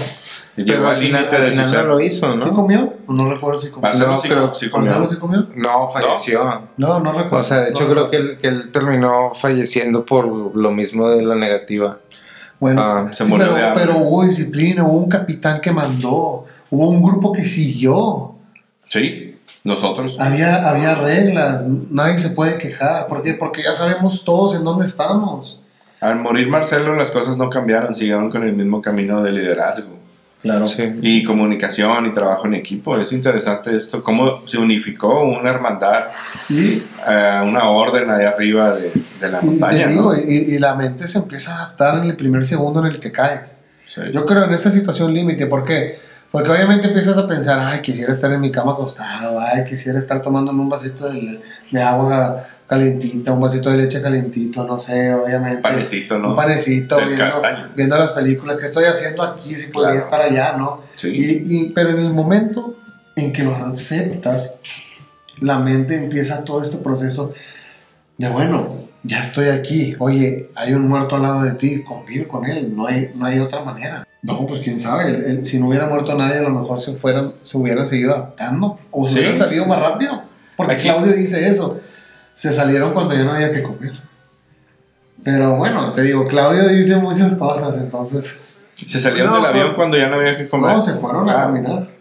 Speaker 2: Y pero al final no lo hizo, ¿no?
Speaker 1: ¿Sí comió? No recuerdo si comió.
Speaker 3: ¿Marcelo
Speaker 1: sí comió?
Speaker 2: No, falleció.
Speaker 1: No recuerdo.
Speaker 2: O sea, de hecho creo que él terminó falleciendo por lo mismo de la negativa.
Speaker 1: Bueno, pero hubo disciplina, hubo un capitán que mandó, hubo un grupo que siguió.
Speaker 3: Sí, nosotros.
Speaker 1: Había reglas, nadie se puede quejar. ¿Por qué? Porque ya sabemos todos en dónde estamos.
Speaker 3: Al morir Marcelo, las cosas no cambiaron, siguieron con el mismo camino de liderazgo.
Speaker 1: Claro.
Speaker 3: Sí. Y comunicación y trabajo en equipo. Es interesante esto, cómo se unificó una hermandad, una orden ahí arriba de la montaña.
Speaker 1: Te digo, ¿no? y la mente se empieza a adaptar en el primer segundo en el que caes.
Speaker 3: Sí.
Speaker 1: Yo creo en esta situación límite, ¿por qué? Porque obviamente empiezas a pensar, ay, quisiera estar en mi cama acostado, ay, quisiera estar tomándome un vasito de agua calentita, un vasito de leche calentito, no sé, obviamente.
Speaker 3: Panecito, ¿no?
Speaker 1: Un panecito, viendo las películas. ¿Qué estoy haciendo aquí si podría estar allá, no?
Speaker 3: Sí.
Speaker 1: Pero en el momento en que los aceptas, la mente empieza todo este proceso de, bueno, ya estoy aquí, oye, hay un muerto al lado de ti, convive con él, no hay otra manera. No, pues quién sabe, si no hubiera muerto nadie, a lo mejor se hubieran seguido adaptando, o se hubieran salido más rápido, porque Claudio dice eso, se salieron cuando ya no había que comer. Pero bueno, te digo, Claudio dice muchas cosas, entonces...
Speaker 3: ¿Se salieron del avión cuando ya no había que comer?
Speaker 1: No, se fueron a caminar.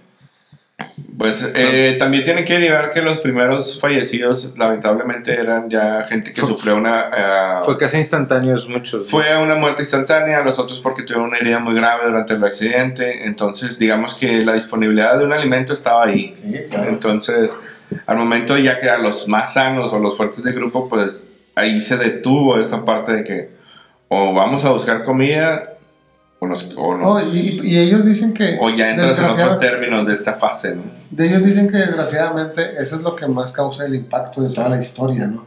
Speaker 3: Pues también tienen que derivar que los primeros fallecidos lamentablemente eran ya gente que sufrió una...
Speaker 2: fue casi instantáneos muchos.
Speaker 3: Fue una muerte instantánea, los otros porque tuvieron una herida muy grave durante el accidente, entonces digamos que la disponibilidad de un alimento estaba ahí.
Speaker 1: Sí, claro.
Speaker 3: Entonces, al momento ya que a los más sanos o los fuertes del grupo, pues ahí se detuvo esta parte de que o vamos a buscar comida...
Speaker 1: y ellos dicen que...
Speaker 3: O ya entras en otros términos de esta fase, ¿no?
Speaker 1: Ellos dicen que desgraciadamente eso es lo que más causa el impacto de toda la historia, ¿no?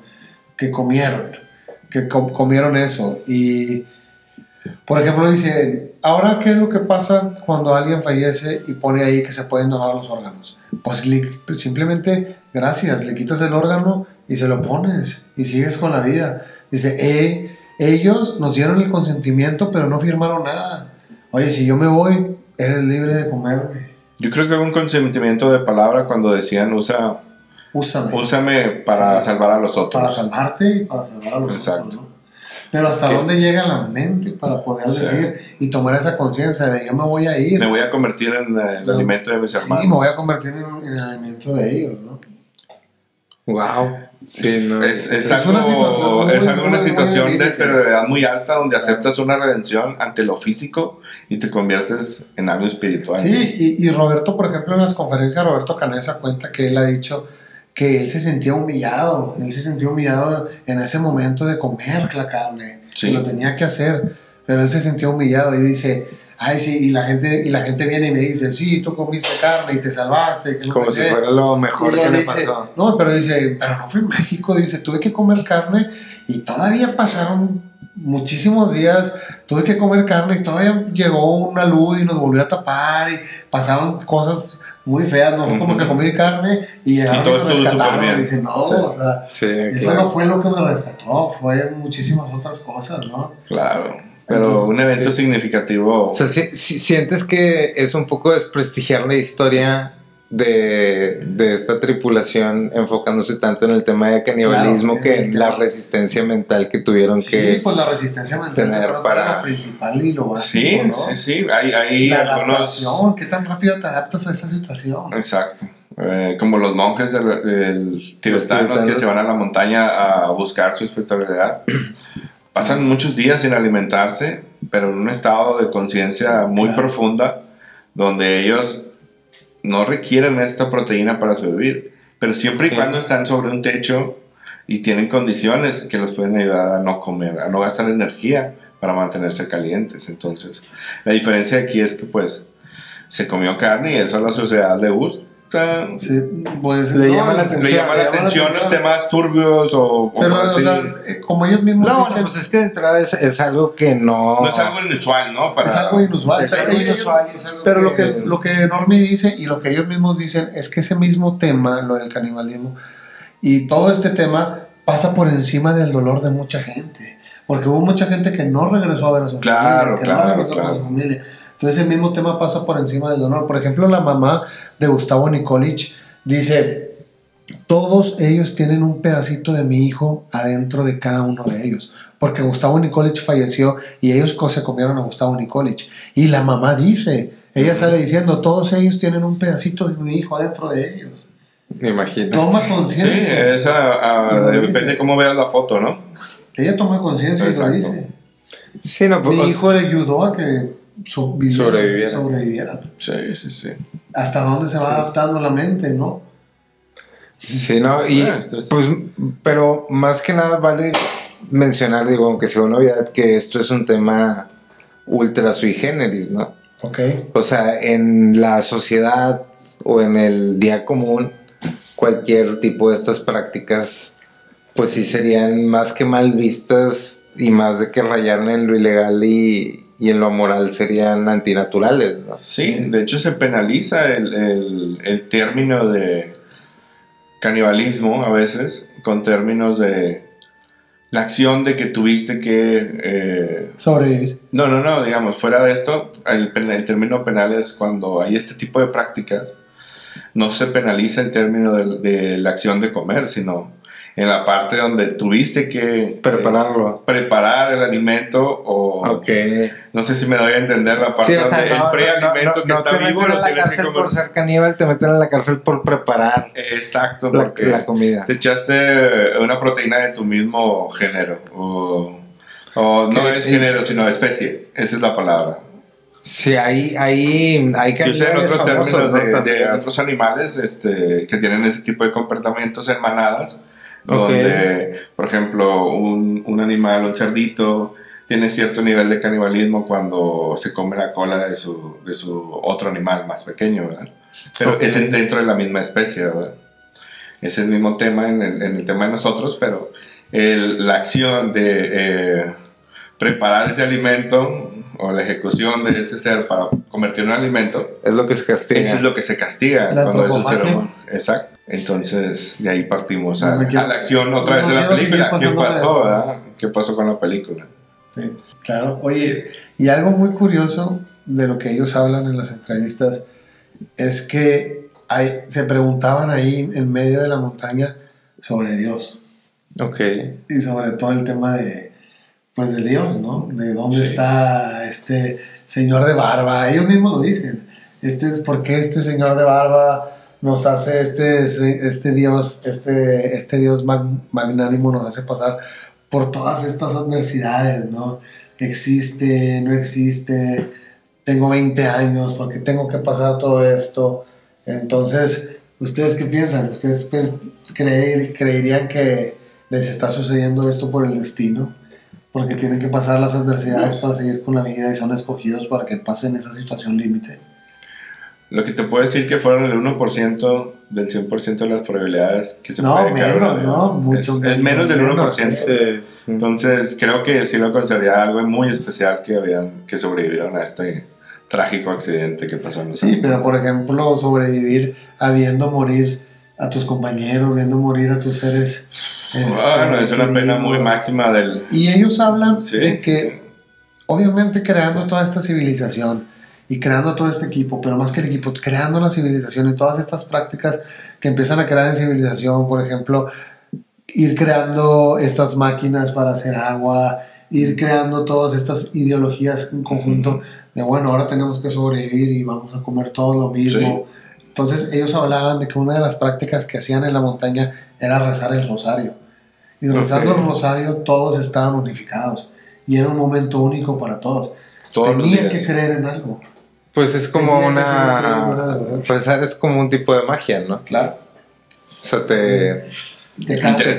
Speaker 1: Que comieron eso. Y, por ejemplo, dicen, ¿ahora qué es lo que pasa cuando alguien fallece y pone ahí que se pueden donar los órganos? Pues simplemente, gracias, le quitas el órgano y se lo pones y sigues con la vida. Dice, ellos nos dieron el consentimiento, pero no firmaron nada. Oye, si yo me voy, eres libre de comerme.
Speaker 3: Yo creo que hubo un consentimiento de palabra cuando decían, úsame para salvar a los otros.
Speaker 1: Para salvarte y para salvar a los otros, ¿no? Pero ¿hasta dónde llega la mente para poder decir y tomar esa conciencia de yo me voy a ir?
Speaker 3: Me voy a convertir en el alimento de mis hermanos.
Speaker 1: Sí, me voy a convertir en el alimento de ellos, ¿no?
Speaker 2: Wow. Sí, no,
Speaker 3: es una situación de enfermedad muy alta donde aceptas una redención ante lo físico y te conviertes en algo espiritual.
Speaker 1: Sí, y Roberto, por ejemplo, en las conferencias, Roberto Canesa cuenta que él ha dicho que él se sentía humillado en ese momento de comer la carne, que lo tenía que hacer, pero él se sentía humillado y dice, ay sí, y la gente viene y me dice, sí, tú comiste carne y te salvaste, que no
Speaker 2: como
Speaker 1: sé
Speaker 2: si fuera lo mejor que le pasó.
Speaker 1: No, pero dice, pero no fue en México, dice, tuve que comer carne y todavía pasaron muchísimos días, tuve que comer carne y todavía llegó una luz y nos volvió a tapar y pasaban cosas muy feas, no fue como que comí carne y llegaron y me rescataron. Dice, no, o sea, eso no fue lo que me rescató, fue muchísimas otras cosas, ¿no?
Speaker 3: Claro. Pero entonces, un evento significativo.
Speaker 2: O sea, si sientes que es un poco desprestigiar la historia de esta tripulación enfocándose tanto en el tema de canibalismo que en la resistencia mental que tuvieron que
Speaker 1: pues la resistencia mental
Speaker 2: tener para
Speaker 1: lo principal y lo básico, ¿no?
Speaker 3: Sí, hay
Speaker 1: la
Speaker 3: algunos...
Speaker 1: adaptación, ¿qué tan rápido te adaptas a esa situación?
Speaker 3: Exacto. Como los monjes del tibetanos que se van a la montaña a buscar su espiritualidad. Pasan muchos días sin alimentarse, pero en un estado de conciencia muy profunda, donde ellos no requieren esta proteína para sobrevivir, pero siempre y cuando están sobre un techo y tienen condiciones que los pueden ayudar a no comer, a no gastar energía para mantenerse calientes. Entonces, la diferencia aquí es que pues se comió carne y eso a la sociedad le gusta.
Speaker 1: Sí, pues,
Speaker 2: le llama la atención
Speaker 3: los temas turbios o
Speaker 1: pero,
Speaker 3: así.
Speaker 1: o sea, como ellos mismos dicen,
Speaker 2: pues es que de entrada es algo que no
Speaker 3: es algo inusual, ¿no?
Speaker 1: Es algo inusual. Pero lo que Normie dice y lo que ellos mismos dicen es que ese mismo tema, lo del canibalismo y todo este tema pasa por encima del dolor de mucha gente, porque hubo mucha gente que no regresó a ver a su familia, que no regresó a su familia. Entonces el mismo tema pasa por encima del dolor. Por ejemplo, la mamá de Gustavo Nikolic dice: todos ellos tienen un pedacito de mi hijo adentro de cada uno de ellos, porque Gustavo Nikolic falleció y ellos se comieron a Gustavo Nikolic. Y la mamá dice, ella sale diciendo: todos ellos tienen un pedacito de mi hijo adentro de ellos.
Speaker 2: Me imagino.
Speaker 1: Toma conciencia.
Speaker 3: Sí, depende de cómo veas la foto, ¿no?
Speaker 1: Ella toma conciencia y lo dice.
Speaker 2: Sí, no,
Speaker 1: mi hijo le ayudó a que sobrevivieran.
Speaker 3: Sí.
Speaker 1: ¿Hasta dónde se va adaptando la mente, no?
Speaker 2: Sí, no, y pues, pero más que nada vale mencionar, digo, aunque sea una obviedad, que esto es un tema ultra sui generis, ¿no?
Speaker 1: Okay.
Speaker 2: O sea, en la sociedad o en el día común, cualquier tipo de estas prácticas, pues sí serían más que mal vistas y más de que rayaran en lo ilegal y en lo moral serían antinaturales, ¿no?
Speaker 3: Sí, de hecho se penaliza el término de canibalismo a veces con términos de la acción de que tuviste que
Speaker 1: sobrevivir.
Speaker 3: No, digamos, fuera de esto, el término penal es cuando hay este tipo de prácticas, no se penaliza el término de la acción de comer, sino en la parte donde tuviste que preparar el alimento o no sé si me doy a entender la parte donde el prealimento que está vivo lo tienes que comer.
Speaker 2: Por ser caníbal te meten a la cárcel por preparar la comida.
Speaker 3: Te echaste una proteína de tu mismo género o no es género sino especie, esa es la palabra.
Speaker 2: Sí, hay
Speaker 3: si usan otros términos de otros animales que tienen ese tipo de comportamientos en manadas. Donde, por ejemplo, un animal, un cerdito, tiene cierto nivel de canibalismo cuando se come la cola de su otro animal más pequeño, ¿verdad? Pero es dentro de la misma especie, ¿verdad? Es el mismo tema en el tema de nosotros, pero la acción de preparar ese alimento o la ejecución de ese ser para convertirlo en alimento
Speaker 2: es lo que se castiga.
Speaker 3: Eso es lo que se castiga cuando es un ser humano. Exacto. Entonces, de ahí partimos a la acción otra vez de la película. ¿Qué pasó, verdad? ¿Qué pasó con la película?
Speaker 1: Sí, claro. Oye, y algo muy curioso de lo que ellos hablan en las entrevistas es que se preguntaban ahí en medio de la montaña sobre Dios. Y sobre todo el tema de Dios, ¿no? De dónde está este señor de barba. Ellos mismos lo dicen. ¿Por qué este señor de barba nos hace este Dios magnánimo nos hace pasar por todas estas adversidades, ¿no? Existe, no existe, tengo 20 años, ¿por qué tengo que pasar todo esto? Entonces, ¿ustedes qué piensan? ¿Ustedes creerían que les está sucediendo esto por el destino? Porque tienen que pasar las adversidades para seguir con la vida y son escogidos para que pasen esa situación límite.
Speaker 3: Lo que te puedo decir que fueron el 1% del 100% de las probabilidades que se puede caer. Es menos del 1%. Sí. Entonces creo que sí lo consideraría algo muy especial que sobrevivieron a este trágico accidente que pasó en los
Speaker 1: Sí, pero por ejemplo sobrevivir viendo morir a tus compañeros, viendo morir a tus seres.
Speaker 3: Bueno, es una pena muy máxima del...
Speaker 1: Y ellos hablan de que obviamente creando toda esta civilización y creando todo este equipo, pero más que el equipo, creando la civilización y todas estas prácticas que empiezan a crear en civilización, por ejemplo, ir creando estas máquinas para hacer agua, ir creando todas estas ideologías en conjunto de, bueno, ahora tenemos que sobrevivir y vamos a comer todo lo mismo. Sí. Entonces ellos hablaban de que una de las prácticas que hacían en la montaña era rezar el rosario. Y rezando el rosario todos estaban unificados. Y era un momento único para todos. Tenían que creer en algo.
Speaker 2: Pues es como rezar es como un tipo de magia, ¿no?
Speaker 1: Claro.
Speaker 2: O sea, te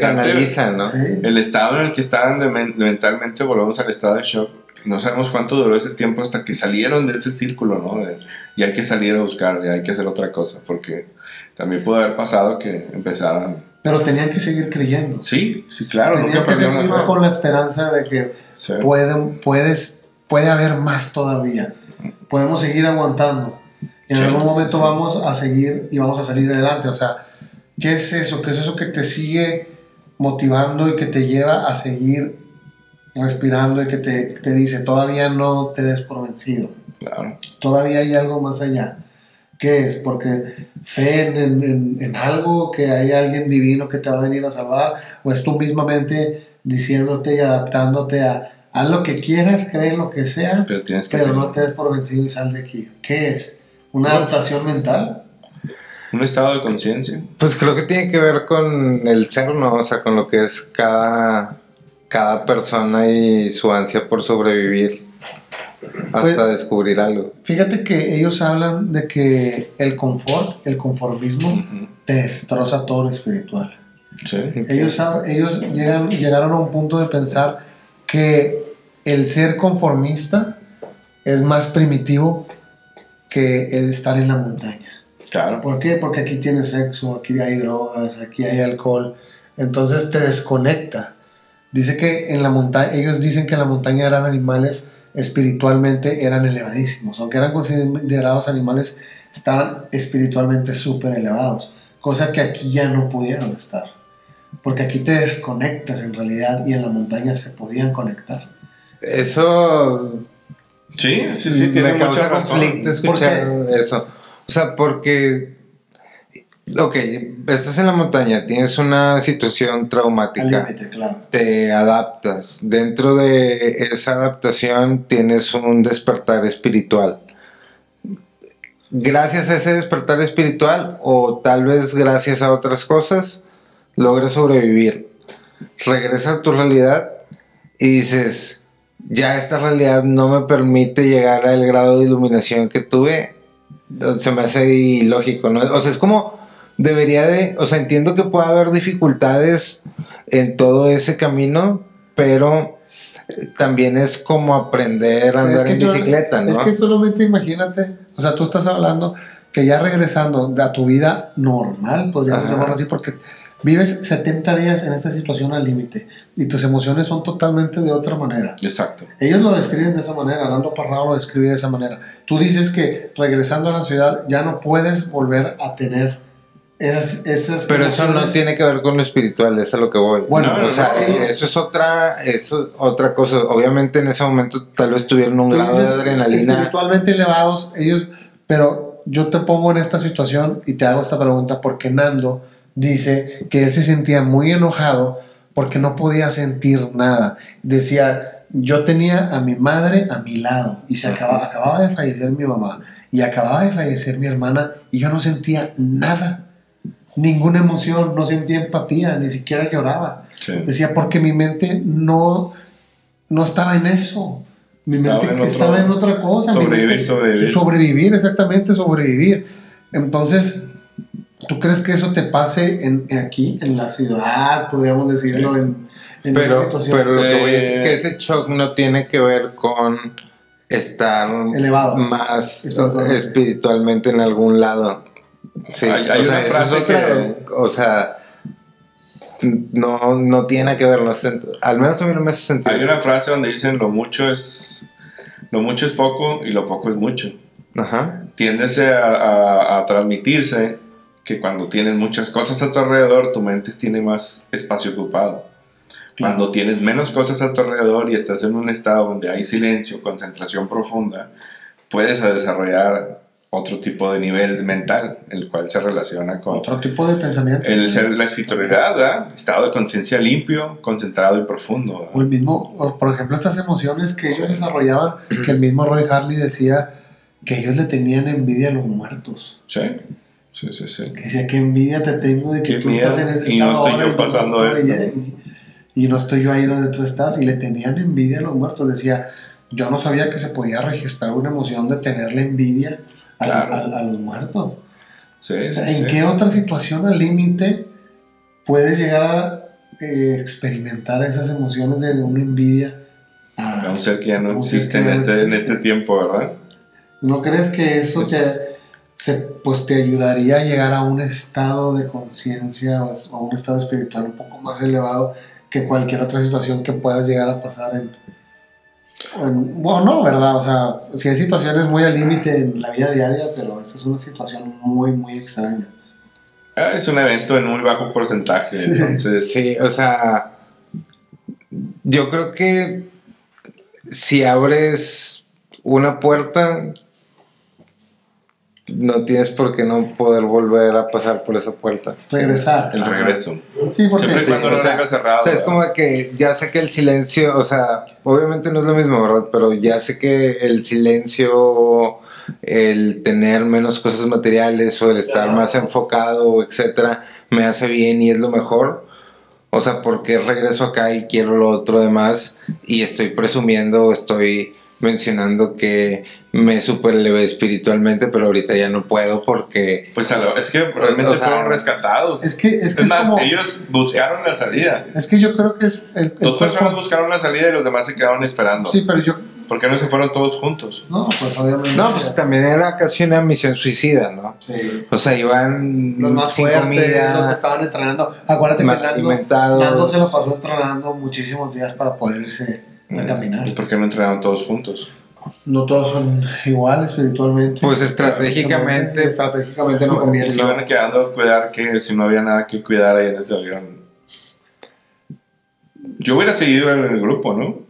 Speaker 2: canaliza, ¿no?
Speaker 3: Sí. El estado en el que estaban mentalmente, volvemos al estado de shock. No sabemos cuánto duró ese tiempo hasta que salieron de ese círculo, ¿no? Y hay que salir a buscar, y hay que hacer otra cosa, porque también pudo haber pasado que empezaran.
Speaker 1: Pero tenían que seguir creyendo.
Speaker 3: Sí, claro.
Speaker 1: Tenían que seguir con la esperanza de que puede haber más todavía. Podemos seguir aguantando. En algún momento vamos a seguir y vamos a salir adelante. O sea, ¿qué es eso? ¿Qué es eso que te sigue motivando y que te lleva a seguir respirando y que te dice, todavía no te des por vencido?
Speaker 3: Claro.
Speaker 1: Todavía hay algo más allá. ¿Qué es? Porque fe en algo, que hay alguien divino que te va a venir a salvar, o es tú mismamente diciéndote y adaptándote a haz lo que quieras, cree en lo que sea, pero no te des por vencido y sal de aquí. ¿Qué es? ¿Una adaptación mental?
Speaker 3: Un estado de conciencia.
Speaker 2: Pues creo que tiene que ver con el ser, ¿no? O sea, con lo que es cada persona y su ansia por sobrevivir hasta descubrir algo.
Speaker 1: Fíjate que ellos hablan de que el conformismo te destroza todo lo espiritual.
Speaker 3: Sí.
Speaker 1: Ellos llegaron a un punto de pensar que el ser conformista es más primitivo que el estar en la montaña.
Speaker 3: Claro.
Speaker 1: ¿Por qué? Porque aquí tienes sexo, aquí hay drogas, aquí hay alcohol. Entonces te desconecta. Dice que en la montaña, ellos dicen que en la montaña eran animales espiritualmente, eran elevadísimos. Aunque eran considerados animales, estaban espiritualmente súper elevados. Cosa que aquí ya no pudieron estar. Porque aquí te desconectas en realidad y en la montaña se podían conectar.
Speaker 2: Eso...
Speaker 3: Sí, tiene mucho
Speaker 2: conflicto escuchar eso. O sea, porque... Ok, estás en la montaña, tienes una situación traumática.
Speaker 1: Al límite, claro.
Speaker 2: Te adaptas. Dentro de esa adaptación tienes un despertar espiritual. Gracias a ese despertar espiritual, o tal vez gracias a otras cosas, logras sobrevivir. Regresas a tu realidad y dices, ya esta realidad no me permite llegar al grado de iluminación que tuve. Se me hace ilógico, ¿no? O sea, es como o sea, entiendo que puede haber dificultades en todo ese camino, pero también es como aprender a andar en bicicleta, ¿no?
Speaker 1: Es que solamente imagínate, o sea, tú estás hablando que ya regresando a tu vida normal, podríamos llamarlo así, porque vives 70 días en esta situación al límite y tus emociones son totalmente de otra manera.
Speaker 3: Exacto.
Speaker 1: Ellos lo describen de esa manera, Nando Parrado lo describe de esa manera. Tú dices que regresando a la ciudad ya no puedes volver a tener esas
Speaker 2: pero eso no tiene que ver con lo espiritual, es a lo que voy.
Speaker 1: Bueno,
Speaker 2: o sea, eso es otra cosa. Obviamente en ese momento tal vez tuvieron un grado de adrenalina
Speaker 1: espiritualmente elevados ellos, pero yo te pongo en esta situación y te hago esta pregunta porque Nando dice que él se sentía muy enojado porque no podía sentir nada. Decía, yo tenía a mi madre a mi lado y acababa de fallecer mi mamá y acababa de fallecer mi hermana y yo no sentía nada. Ninguna emoción, no sentía empatía, ni siquiera lloraba. Sí. Decía, porque mi mente no estaba en eso. Mi mente estaba en otra cosa. Sobrevivir, exactamente, sobrevivir. Entonces, ¿tú crees que eso te pase aquí, en la ciudad, podríamos decirlo,
Speaker 2: sí. en una situación? Pero lo que voy a decir es que ese shock no tiene que ver con estar
Speaker 1: elevado
Speaker 2: más espiritualmente en algún lado. Sí,
Speaker 3: hay una frase
Speaker 2: o sea, no tiene que ver, al menos a mí no me hace sentido.
Speaker 3: Hay una frase donde dicen lo mucho es poco y lo poco es mucho.
Speaker 2: Ajá.
Speaker 3: Tiéndese a transmitirse que cuando tienes muchas cosas a tu alrededor, tu mente tiene más espacio ocupado. Cuando tienes menos cosas a tu alrededor y estás en un estado donde hay silencio, concentración profunda, puedes desarrollar otro tipo de nivel mental, el cual se relaciona con
Speaker 1: otro tipo de pensamiento.
Speaker 3: La espiritualidad, ¿verdad? Estado de conciencia limpio, concentrado y profundo, ¿verdad?
Speaker 1: O el mismo, por ejemplo, estas emociones que ellos desarrollaban, que el mismo Roy Harley decía que ellos le tenían envidia a los muertos.
Speaker 3: Sí. Que
Speaker 1: decía, qué envidia te tengo de que tú
Speaker 3: miedo,
Speaker 1: estás en ese
Speaker 3: y
Speaker 1: estado
Speaker 3: no estoy
Speaker 1: ahora,
Speaker 3: yo pasando esto.
Speaker 1: Y no estoy yo ahí donde tú estás. Y le tenían envidia a los muertos. Decía, yo no sabía que se podía registrar una emoción de tenerle envidia a los muertos. ¿En qué otra situación al límite puedes llegar a experimentar esas emociones de una envidia
Speaker 3: a un ser que ya no existe en este tiempo, ¿verdad?
Speaker 1: ¿No crees que eso te ayudaría a llegar a un estado de conciencia o a un estado espiritual un poco más elevado que cualquier otra situación que puedas llegar a pasar bueno, no, ¿verdad? O sea, sí hay situaciones muy al límite en la vida diaria, pero esta es una situación muy, muy extraña.
Speaker 3: Es un evento en muy bajo porcentaje, entonces...
Speaker 2: Sí, o sea, yo creo que si abres una puerta, no tienes por qué no poder volver a pasar por esa puerta.
Speaker 1: Regresar.
Speaker 3: El regreso.
Speaker 1: Sí, porque
Speaker 3: siempre y cuando no tenga cerrado.
Speaker 2: O sea, es como que ya sé que el silencio, o sea, obviamente no es lo mismo, ¿verdad? Pero ya sé que el silencio, el tener menos cosas materiales o el estar más enfocado, etcétera, me hace bien y es lo mejor. O sea, porque regreso acá y quiero lo otro demás y estoy presumiendo, estoy mencionando que me superelevé espiritualmente, pero ahorita ya no puedo porque...
Speaker 3: Pues es que realmente fueron rescatados.
Speaker 1: Es
Speaker 3: más,
Speaker 1: como,
Speaker 3: ellos buscaron la salida.
Speaker 1: Es que yo creo que es...
Speaker 3: Dos personas buscaron la salida y los demás se quedaron esperando.
Speaker 1: Sí, pero yo...
Speaker 3: ¿Por qué no se fueron todos juntos?
Speaker 1: No, pues obviamente...
Speaker 2: No, pues también era casi una misión suicida, ¿no?
Speaker 1: Sí.
Speaker 2: O sea, iban
Speaker 1: los más
Speaker 2: sin
Speaker 1: fuertes,
Speaker 2: comida,
Speaker 1: los que estaban entrenando. Acuérdate que Nando se lo pasó entrenando muchísimos días para poder irse a caminar.
Speaker 3: ¿Y por qué no entrenaron todos juntos?
Speaker 1: No todos son iguales espiritualmente.
Speaker 2: Pues estratégicamente
Speaker 1: no conviene.
Speaker 3: Se iban quedando a cuidar que si no había nada que cuidar ahí en ese avión. Yo hubiera seguido en el grupo, ¿no?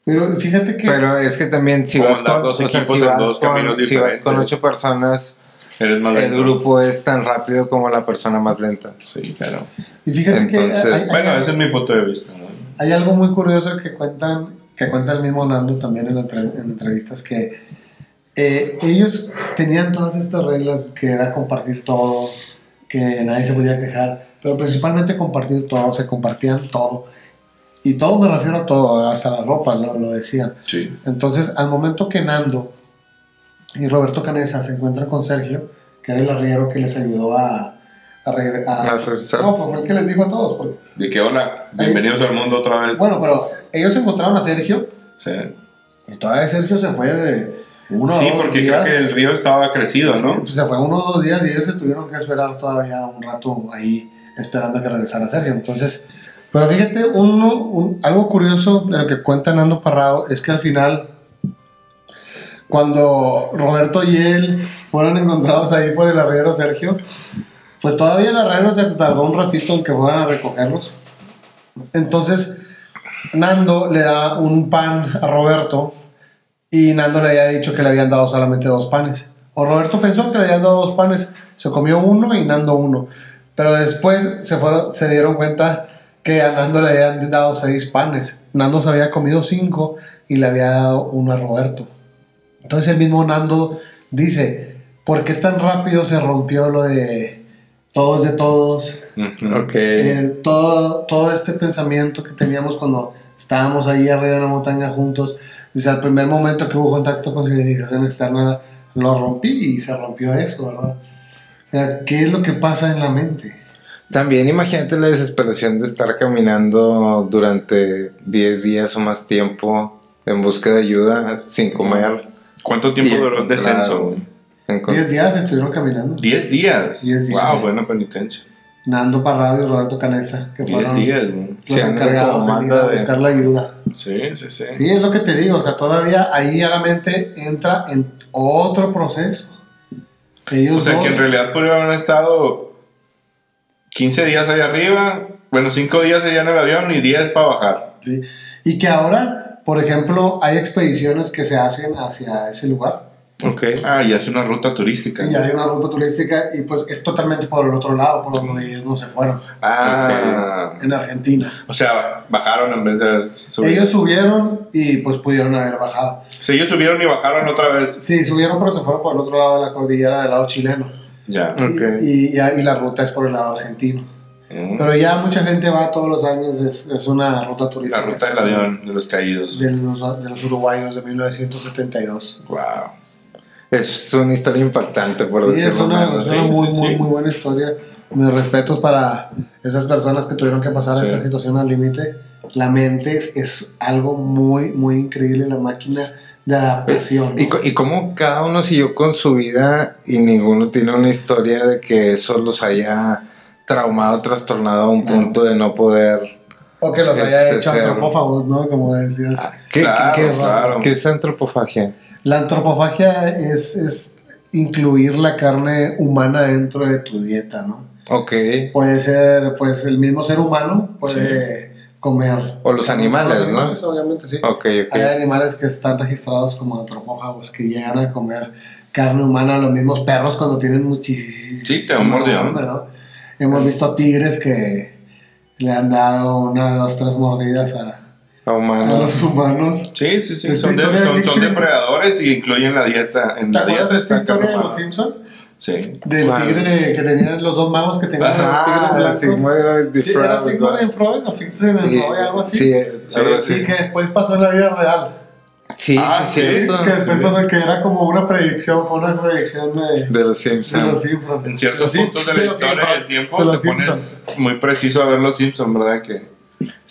Speaker 1: Pero fíjate que...
Speaker 2: Pero es que también si vas con 8 personas, el grupo es tan rápido como la persona más lenta.
Speaker 3: Sí, claro.
Speaker 1: Y fíjate
Speaker 3: bueno, ese es mi punto de vista, ¿no?
Speaker 1: Hay algo muy curioso que cuenta el mismo Nando también en entrevistas, que ellos tenían todas estas reglas, que era compartir todo, que nadie se podía quejar, pero principalmente compartir todo, se compartían todo. Y todo me refiero a todo, hasta la ropa, lo decían.
Speaker 3: Sí.
Speaker 1: Entonces, al momento que Nando y Roberto Canessa se encuentran con Sergio, que era el arriero que les ayudó a regresar. No, fue el que les dijo a todos.
Speaker 3: ¿De qué hola? Bienvenidos al mundo otra vez.
Speaker 1: Bueno, pero ellos encontraron a Sergio.
Speaker 3: Sí.
Speaker 1: Y todavía Sergio se fue de 1 o 2 días.
Speaker 3: Sí, porque creo que el río estaba crecido, ¿no?
Speaker 1: Sí, pues se fue 1 o 2 días y ellos se tuvieron que esperar todavía un rato ahí esperando a que regresara Sergio. Entonces... Pero fíjate, algo curioso de lo que cuenta Nando Parrado es que al final, cuando Roberto y él fueron encontrados ahí por el arriero Sergio, pues todavía el arriero se tardó un ratito en que fueran a recogerlos. Entonces, Nando le da un pan a Roberto y Nando le había dicho que le habían dado solamente 2 panes. O Roberto pensó que le habían dado 2 panes, se comió 1 y Nando 1. Pero después se dieron cuenta que a Nando le habían dado 6 panes. Nando se había comido 5 y le había dado 1 a Roberto. Entonces el mismo Nando dice, ¿por qué tan rápido se rompió lo de todos de todos?
Speaker 2: Okay.
Speaker 1: Todo este pensamiento que teníamos cuando estábamos ahí arriba en la montaña juntos. Dice, al primer momento que hubo contacto con civilización externa, lo rompí y se rompió eso, ¿verdad? O sea, ¿qué es lo que pasa en la mente?
Speaker 2: También imagínate la desesperación de estar caminando durante 10 días o más tiempo en busca de ayuda, sin comer.
Speaker 3: ¿Cuánto tiempo duró el descenso?
Speaker 1: 10 días estuvieron caminando.
Speaker 3: 10 días.
Speaker 1: 10 días.
Speaker 3: Wow, buena penitencia.
Speaker 1: Nando Parrado y Roberto Canessa, que fueron
Speaker 3: 10 días,
Speaker 1: los encargados de ir a buscar la ayuda.
Speaker 3: Sí.
Speaker 1: Sí, es lo que te digo, o sea, todavía ahí a la mente entra en otro proceso. Ellos
Speaker 3: que en realidad pudieron haber estado 15 días allá arriba, 5 días allá en el avión y 10 para bajar.
Speaker 1: Sí. Y que ahora, por ejemplo, hay expediciones que se hacen hacia ese lugar
Speaker 3: Okay. Y es una ruta turística.
Speaker 1: Y hay una ruta turística y pues es totalmente por el otro lado, por donde ellos no se fueron.
Speaker 3: Okay.
Speaker 1: En Argentina.
Speaker 3: O sea, bajaron en vez de subir.
Speaker 1: Ellos subieron y pues pudieron haber bajado.
Speaker 3: Sí, ellos subieron y bajaron otra vez.
Speaker 1: Sí, subieron pero se fueron por el otro lado de la cordillera, del lado chileno.
Speaker 3: Ya.
Speaker 1: Y la ruta es por el lado argentino. Pero ya mucha gente va todos los años, es una ruta turística.
Speaker 3: La ruta del avión de los caídos.
Speaker 1: De los uruguayos de 1972.
Speaker 2: Wow. Es una historia impactante, por
Speaker 1: decirlo. Sí, es una muy buena historia. Mis respetos para esas personas que tuvieron que pasar esta situación al límite. La mente es algo muy, muy increíble, la máquina de adaptación, ¿no?
Speaker 2: Y cómo cada uno siguió con su vida y ninguno tiene una historia de que eso los haya traumado, trastornado a un punto de no poder...
Speaker 1: O que los haya hecho antropófagos, ¿no? Como decías.
Speaker 2: ¿Qué es antropofagia?
Speaker 1: La antropofagia es incluir la carne humana dentro de tu dieta, ¿no?
Speaker 2: Ok.
Speaker 1: Puede ser, pues, el mismo ser humano puede comer.
Speaker 2: O los animales, ¿no?
Speaker 1: Obviamente, sí.
Speaker 2: Okay.
Speaker 1: Hay animales que están registrados como antropófagos, que llegan a comer carne humana. Los mismos perros cuando tienen muchísimo...
Speaker 3: Sí, te han mordido, ¿no?
Speaker 1: Hemos visto tigres que le han dado 1, 2, 3 mordidas a los humanos.
Speaker 3: Sí. Son depredadores y incluyen la dieta.
Speaker 1: ¿Te acuerdas de esta historia de los Simpsons?
Speaker 3: Sí.
Speaker 1: Del tigre que tenían los 2 magos que tenían los tigres blancos. Sí, era Sigmund and Freud o Siegfried and Roy, algo así. Sí, que después pasó en la vida real.
Speaker 2: Sí, cierto.
Speaker 1: Que después pasó que era como una predicción, fue una predicción de
Speaker 2: los Simpsons.
Speaker 3: En ciertos puntos de la historia del tiempo te pones muy preciso a ver los Simpsons, ¿verdad?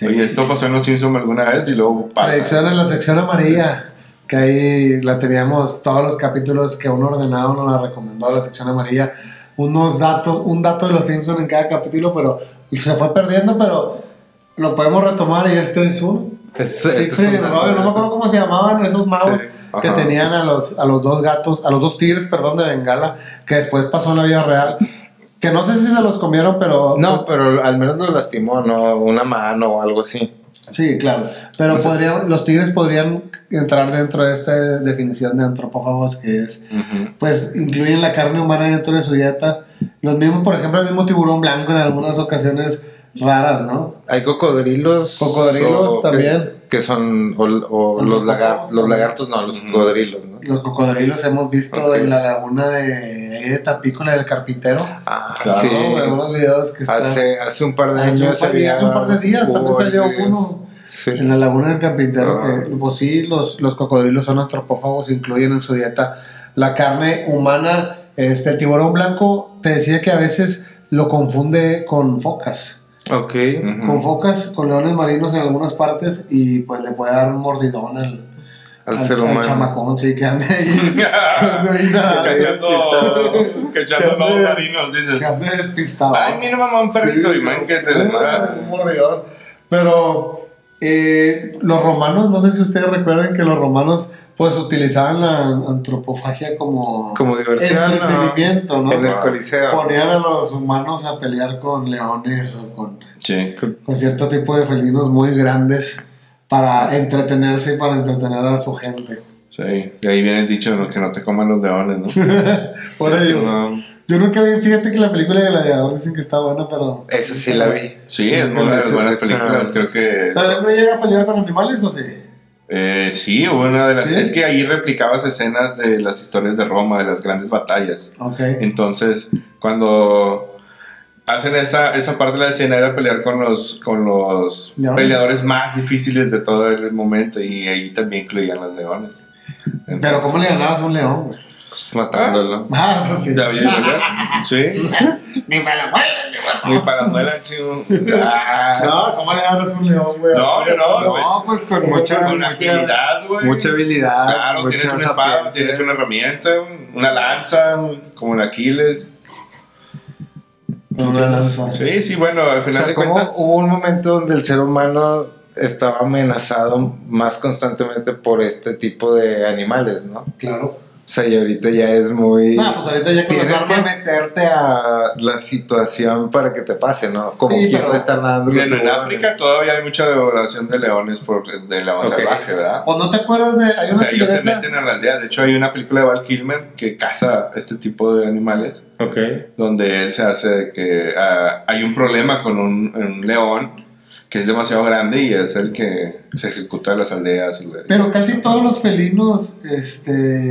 Speaker 3: Oye, esto pasó en los Simpsons alguna vez y luego pasa.
Speaker 1: Predicción en la sección amarilla, que ahí la teníamos todos los capítulos que un ordenado nos la recomendó, la sección amarilla. Un dato de los Simpsons en cada capítulo, pero se fue perdiendo, pero lo podemos retomar y este es uno. Siegfried y Roy, no me acuerdo cómo se llamaban esos magos que tenían a los 2 gatos, a los 2 tigres, de Bengala, que después pasó en la vida real. Que no sé si se los comieron, pero...
Speaker 2: No, pues, pero al menos los lastimó, ¿no? Una mano o algo así.
Speaker 1: Sí, claro. Pero los tigres podrían entrar dentro de esta definición de antropófagos, que es, pues, incluyen la carne humana dentro de su dieta. Los mismos, por ejemplo, el mismo tiburón blanco en algunas ocasiones raras, ¿no?
Speaker 2: Hay cocodrilos.
Speaker 1: Cocodrilos también.
Speaker 2: Que son, los lagartos, no, los cocodrilos, ¿no?
Speaker 1: Los cocodrilos hemos visto en la laguna de Tampico, la del Carpintero.
Speaker 2: Claro, sí.
Speaker 1: Unos videos que están...
Speaker 2: Hace un par de años.
Speaker 1: Hace un par de días también salió uno. Sí. En la laguna del Carpintero, que pues sí, los cocodrilos son antropófagos, incluyen en su dieta la carne humana. El tiburón blanco, te decía que a veces lo confunde con focas.
Speaker 2: Ok.
Speaker 1: Con focas, con leones marinos en algunas partes, y pues le puede dar un mordidón al ser humano. Al chamacón, sí, que ande ahí.
Speaker 3: Cachando lobos marinos, dices.
Speaker 1: Que ande despistado.
Speaker 3: Ay, mira, mamá, un perrito, y man, que te le manda
Speaker 1: un mordidón. Pero los romanos, no sé si ustedes recuerdan que los romanos pues utilizaban la antropofagia como
Speaker 2: diversión,
Speaker 1: entretenimiento, ¿no?
Speaker 2: En el Coliseo.
Speaker 1: Ponían a los humanos a pelear con leones o con cierto tipo de felinos muy grandes para entretenerse y para entretener a su gente.
Speaker 3: Sí, y ahí viene el dicho de que no te coman los leones, ¿no?
Speaker 1: Por ellos. Yo nunca vi, fíjate que la película de Gladiador dicen que está buena, pero...
Speaker 2: Esa sí la vi.
Speaker 3: Sí, es una de las buenas películas, creo que...
Speaker 1: ¿Pero él no llega a pelear con animales o sí?
Speaker 3: Sí, una de las... ¿Sí? Es que ahí replicabas escenas de las historias de Roma, de las grandes batallas. Entonces, cuando hacen esa parte de la escena, era pelear con los peleadores más difíciles de todo el momento, y ahí también incluían los leones. Entonces,
Speaker 1: pero ¿cómo le ganabas a un león, güey?
Speaker 2: Matándolo.
Speaker 1: Pues sí.
Speaker 3: ¿Ya viste, verdad? Sí.
Speaker 1: Ni para la muela,
Speaker 3: ni para la muela, chido.
Speaker 1: No, ¿cómo le ganas a un león, güey?
Speaker 2: No, pues con mucha
Speaker 3: habilidad, güey.
Speaker 2: Mucha habilidad.
Speaker 3: Claro, tienes una espada, tienes una herramienta, una lanza, como en Aquiles.
Speaker 1: Una lanza.
Speaker 3: Sí, bueno, al final de cuentas.
Speaker 2: Hubo un momento donde el ser humano estaba amenazado más constantemente por este tipo de animales, ¿no?
Speaker 1: Claro.
Speaker 2: O sea, y ahorita ya es muy...
Speaker 1: pues ahorita ya con
Speaker 2: tienes
Speaker 1: las armas...
Speaker 2: que meterte a la situación para que te pase, ¿no? Como sí, quien no está nadando.
Speaker 3: En África todavía hay mucha devoración de leones de león salvaje, ¿verdad?
Speaker 1: ¿O no te acuerdas de...? Hay una
Speaker 3: ellos se meten a la aldea. De hecho, hay una película de Val Kilmer que caza este tipo de animales. Donde él se hace de que hay un problema con un león que es demasiado grande y es el que se ejecuta en las aldeas.
Speaker 1: Pero casi todos los felinos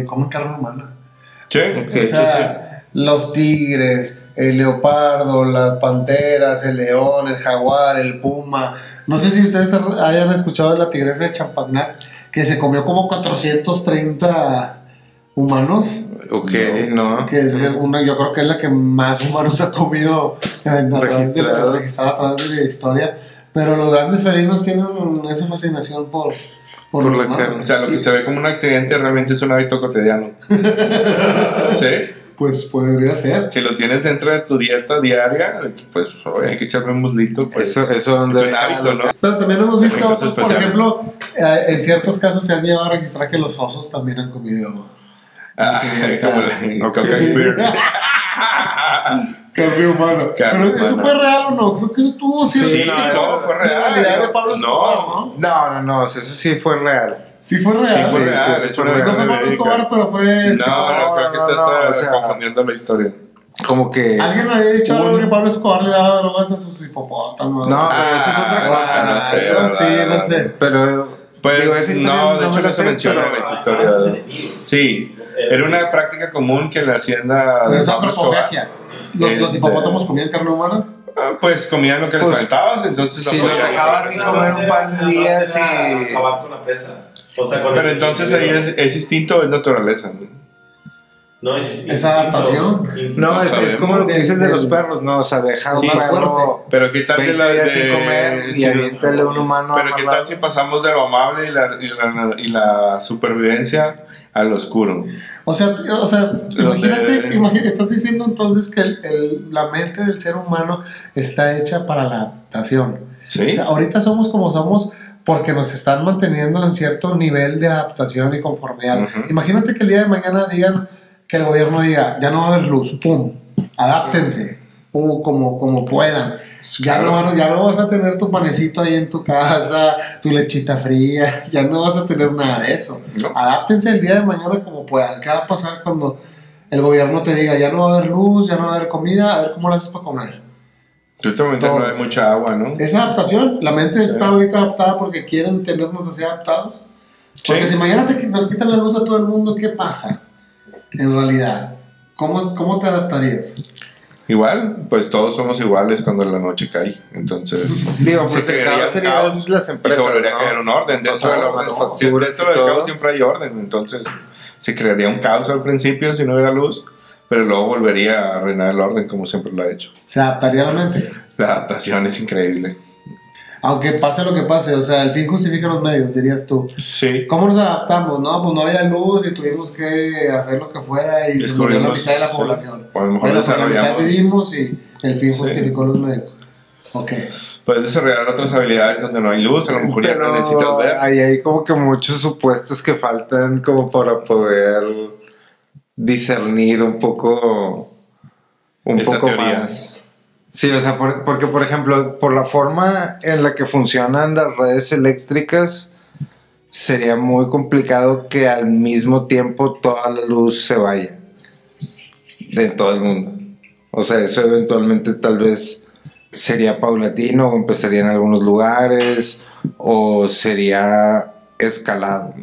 Speaker 1: comen carne humana.
Speaker 3: Sí,
Speaker 1: o sea, los tigres, el leopardo, las panteras, el león, el jaguar, el puma. No sé si ustedes hayan escuchado de la tigresa de Champagnat, que se comió como 430 humanos.
Speaker 2: No.
Speaker 1: Que es yo creo que es la que más humanos ha comido registrada a través de la historia. Pero los grandes felinos tienen esa fascinación por los
Speaker 3: la carne. O sea, lo que se ve como un accidente realmente es un hábito cotidiano. ¿Sí?
Speaker 1: Pues podría ser.
Speaker 3: Si lo tienes dentro de tu dieta diaria, pues hay que echarle un muslito. Pues,
Speaker 2: eso
Speaker 3: es un hábito, ¿no?
Speaker 1: Pero también hemos visto otros, por ejemplo, en ciertos casos se han llegado a registrar que los osos también han comido. Carne humana. Pero eso fue real o no? Creo que eso tuvo
Speaker 3: no, fue real.
Speaker 1: De Pablo Escobar,
Speaker 2: no, eso sí fue real.
Speaker 1: Sí fue real.
Speaker 3: Sí fue real.
Speaker 1: No fue Pablo Escobar, pero fue...
Speaker 3: No, creo que estás confundiendo la historia.
Speaker 2: Como que...
Speaker 1: Alguien había dicho que Pablo Escobar le daba drogas a sus hipopótamos.
Speaker 2: No, eso es otra
Speaker 1: cosa. No sé.
Speaker 2: Pero...
Speaker 3: Pues, de hecho no se menciona en esa historia. Sí. Era una práctica común que en la hacienda
Speaker 1: de Pablo Escobar. ¿Los hipopótamos comían carne humana?
Speaker 3: Pues comían lo que les aventabas, entonces
Speaker 2: si lo dejabas sin comer un par de días y
Speaker 4: acabar con la presa.
Speaker 3: Pero entonces ahí es instinto o es naturaleza,
Speaker 4: No, es
Speaker 1: adaptación.
Speaker 2: No, es como lo que dices de los perros, ¿no? O sea, dejar un perro.
Speaker 3: Pero qué tal
Speaker 2: sin comer y aviéntale un humano.
Speaker 3: Pero qué tal si pasamos de lo amable y la supervivencia al oscuro.
Speaker 1: O sea, imagínate, estás diciendo entonces que la mente del ser humano está hecha para la adaptación.
Speaker 3: Sí.
Speaker 1: O sea, ahorita somos como somos porque nos están manteniendo en cierto nivel de adaptación y conformidad. Uh-huh. Imagínate que el día de mañana digan, que el gobierno diga, ya no va a haber luz, pum, adáptense, como puedan. Ya no vas a tener tu panecito ahí en tu casa, tu lechita fría, ya no vas a tener nada de eso. No. Adáptense el día de mañana como puedan. ¿Qué va a pasar cuando el gobierno te diga, ya no va a haber luz, ya no va a haber comida? A ver cómo lo haces para comer.
Speaker 3: Justamente no hay mucha agua, ¿no?
Speaker 1: Es adaptación. La mente está ahorita adaptada porque quieren tenernos así adaptados. Porque si mañana nos quitan la luz a todo el mundo, ¿qué pasa? En realidad, ¿cómo te adaptarías?
Speaker 3: Igual, pues todos somos iguales cuando la noche cae. Entonces,
Speaker 2: digo, pues se crearía un caos, las empresas,
Speaker 3: se volvería a crear un orden. Dentro del caos siempre hay orden. Entonces, se crearía un caos al principio si no hubiera luz, pero luego volvería a reinar el orden como siempre lo ha hecho.
Speaker 1: ¿Se adaptaría a la mente?
Speaker 3: La adaptación es increíble.
Speaker 1: Aunque pase lo que pase, o sea, el fin justifica los medios, dirías tú.
Speaker 3: Sí.
Speaker 1: ¿Cómo nos adaptamos? No, pues no había luz y tuvimos que hacer lo que fuera y se murió la mitad de la población.
Speaker 3: O a lo mejor
Speaker 1: la mitad vivimos y el fin justificó los medios. Ok.
Speaker 3: Puedes desarrollar otras habilidades donde no hay luz, a lo mejor ya no necesitas ver.
Speaker 2: Ahí hay como que muchos supuestos que faltan como para poder discernir un poco
Speaker 3: teoría.
Speaker 2: Más. Sí, o sea, porque por ejemplo, por la forma en la que funcionan las redes eléctricas, sería muy complicado que al mismo tiempo toda la luz se vaya de todo el mundo. O sea, eso eventualmente tal vez sería paulatino, o empezaría en algunos lugares, o sería escalado.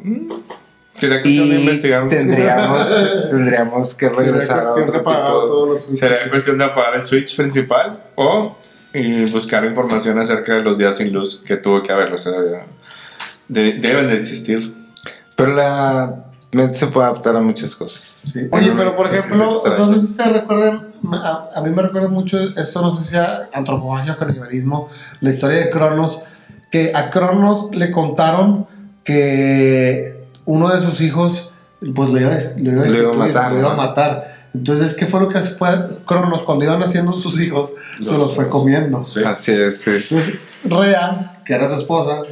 Speaker 3: Y
Speaker 2: tendríamos que regresar a otro tipo.
Speaker 3: Sería cuestión de apagar el switch principal o buscar información acerca de los días sin luz que tuvo que haber. O sea, deben de existir.
Speaker 2: Pero la mente se puede adaptar a muchas cosas.
Speaker 1: Sí. Oye, pero por ejemplo, no sé si ustedes recuerdan, a mí me recuerda mucho esto, no sé si sea antropofagia o canibalismo, la historia de Cronos, que a Cronos le contaron que uno de sus hijos pues lo iba a matar. Entonces, ¿qué fue lo que fue Cronos? Cuando iban naciendo sus hijos, se los fue comiendo.
Speaker 2: Sí. Así es, sí.
Speaker 1: Entonces, Rea, que era su esposa,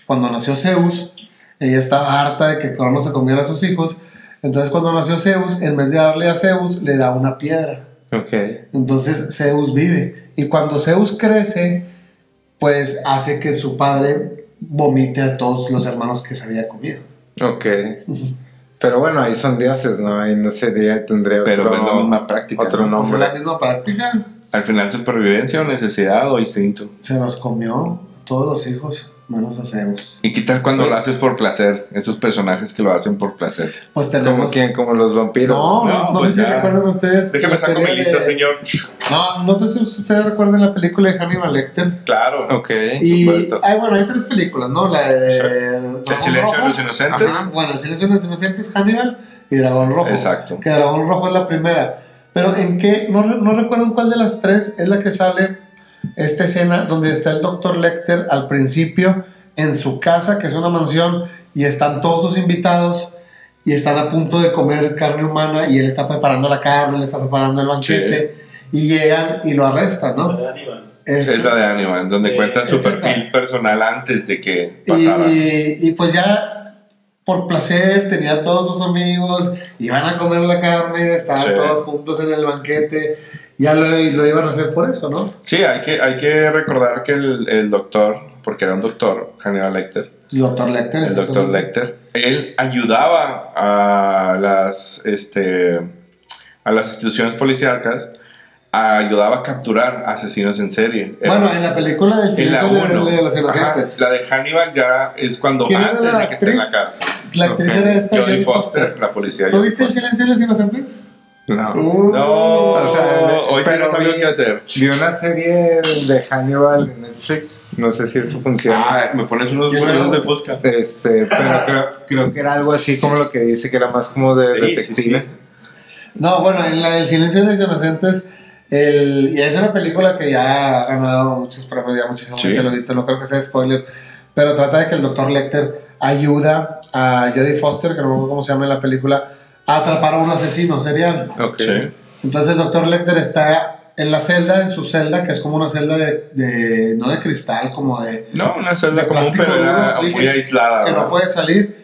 Speaker 1: cuando nació Zeus, ella estaba harta de que Cronos se comiera a sus hijos Entonces cuando nació Zeus, en vez de darle a Zeus, le da una piedra. Entonces Zeus vive. Y cuando Zeus crece, pues hace que su padre vomite a todos los hermanos que se había comido.
Speaker 2: Pero bueno, ahí son dioses, ¿no? Ahí no sería, tendría
Speaker 3: pero
Speaker 2: otro,
Speaker 3: es la misma práctica,
Speaker 2: otro
Speaker 1: ¿no?
Speaker 2: nombre.
Speaker 1: Pues es la misma práctica.
Speaker 3: Al final, supervivencia o necesidad o instinto.
Speaker 1: Se los comió a todos los hijos, menos a Zeus.
Speaker 3: ¿Y qué tal cuando lo haces por placer? Esos personajes que lo hacen por placer.
Speaker 1: Pues tenemos...
Speaker 2: ¿Como quién? ¿Como los vampiros?
Speaker 1: No
Speaker 3: pues
Speaker 1: sé si recuerdan ustedes.
Speaker 3: Déjame sacar mi lista, señor.
Speaker 1: No sé si ustedes recuerdan la película de Hannibal Lecter.
Speaker 3: Claro.
Speaker 1: Y
Speaker 3: supuesto.
Speaker 1: hay 3 películas, ¿no? La de...
Speaker 3: El silencio de los inocentes.
Speaker 1: Bueno, El silencio de los inocentes, Hannibal y Dragón Rojo.
Speaker 3: Exacto.
Speaker 1: Que Dragón Rojo es la primera. Pero en qué, no recuerdo en cuál de las 3 es la que sale esta escena donde está el Dr. Lecter al principio en su casa, que es una mansión, y están todos sus invitados y están a punto de comer carne humana y él está preparando la carne, le está preparando el banquete, y llegan y lo arrestan, ¿no?
Speaker 3: Es la de Hannibal, donde cuentan su perfil personal antes de que pasara.
Speaker 1: Y pues ya por placer tenía todos sus amigos, iban a comer la carne, estaban todos juntos en el banquete, ya lo iban a hacer por eso, ¿no?
Speaker 3: Sí, hay que recordar que el doctor, porque era un doctor, Hannibal Lecter.
Speaker 1: El Dr.
Speaker 3: Lecter, él ayudaba a las instituciones policíacas, ayudaba a capturar asesinos en serie.
Speaker 1: Bueno, en la película del silencio de los inocentes.
Speaker 3: La de Hannibal ya es cuando antes de que esté en la cárcel.
Speaker 1: La actriz era esta.
Speaker 3: Jodie Foster, la policía.
Speaker 1: ¿Tú viste el silencio de los inocentes?
Speaker 2: No.
Speaker 3: No,
Speaker 2: o sea,
Speaker 3: hoy pero no sabía qué hacer.
Speaker 2: Vi una serie de Hannibal en Netflix. No sé si eso funciona.
Speaker 3: Me pones unos buenos de Fusca.
Speaker 2: Pero creo que era algo así como lo que dice, que era más como de detective.
Speaker 3: Sí.
Speaker 1: No, bueno, en la del silencio de los inocentes, y es una película que ya ha ganado muchos premios, ya muchísima gente lo ha visto, no creo que sea spoiler, pero trata de que el Dr. Lecter ayuda a Jodie Foster, que no me acuerdo cómo se llama en la película, a atrapar a un asesino serial. Entonces el Dr. Lecter está en la celda, en su celda, que es como una celda de no de cristal, como de...
Speaker 3: No, una celda como un pedal muy aislada.
Speaker 1: Que no puede salir.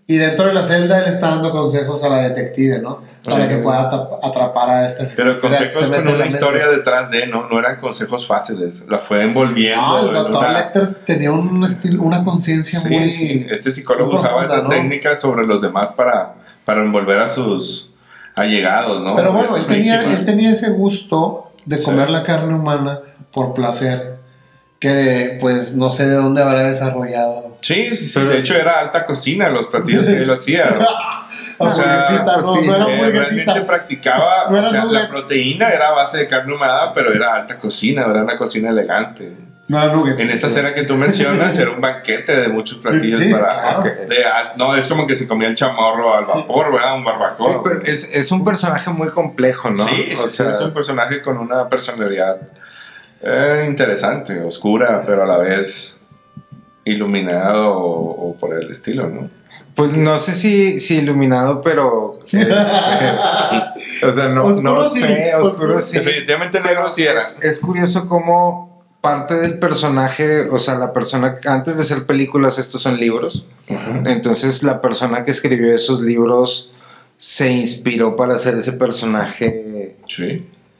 Speaker 1: Y dentro de la celda él está dando consejos a la detective, ¿no? Para que pueda atrapar a este asesino.
Speaker 3: Pero consejos con una historia detrás de, no eran consejos fáciles. La fue envolviendo.
Speaker 1: No, el Dr. Lecter tenía una conciencia muy...
Speaker 3: Sí. Este psicólogo usaba esas técnicas sobre los demás para envolver a sus allegados, ¿no?
Speaker 1: Pero bueno, él tenía ese gusto de comer la carne humana por placer, que pues no sé de dónde habrá desarrollado.
Speaker 3: Sí, pero de hecho era alta cocina los platillos que él hacía, ¿no?
Speaker 1: O sea, no era hamburguesita.
Speaker 3: Realmente practicaba, la proteína era a base de carne humana, pero era alta cocina, era una cocina elegante.
Speaker 1: No era nugget.
Speaker 3: En esa escena que tú mencionas era un banquete de muchos platillos
Speaker 1: claro.
Speaker 3: no, es como que se comía el chamorro al vapor, ¿verdad? Un barbacoa.
Speaker 2: Pero es un personaje muy complejo, ¿no?
Speaker 3: Sí, es un personaje con una personalidad interesante, oscura, pero a la vez iluminado o por el estilo, ¿no?
Speaker 2: Pues no sé si iluminado, pero o sea, no sé, oscuro sí.
Speaker 3: Definitivamente negro sí era.
Speaker 2: Es curioso cómo parte del personaje, o sea, la persona, antes de hacer películas, estos son libros. Entonces la persona que escribió esos libros se inspiró para hacer ese personaje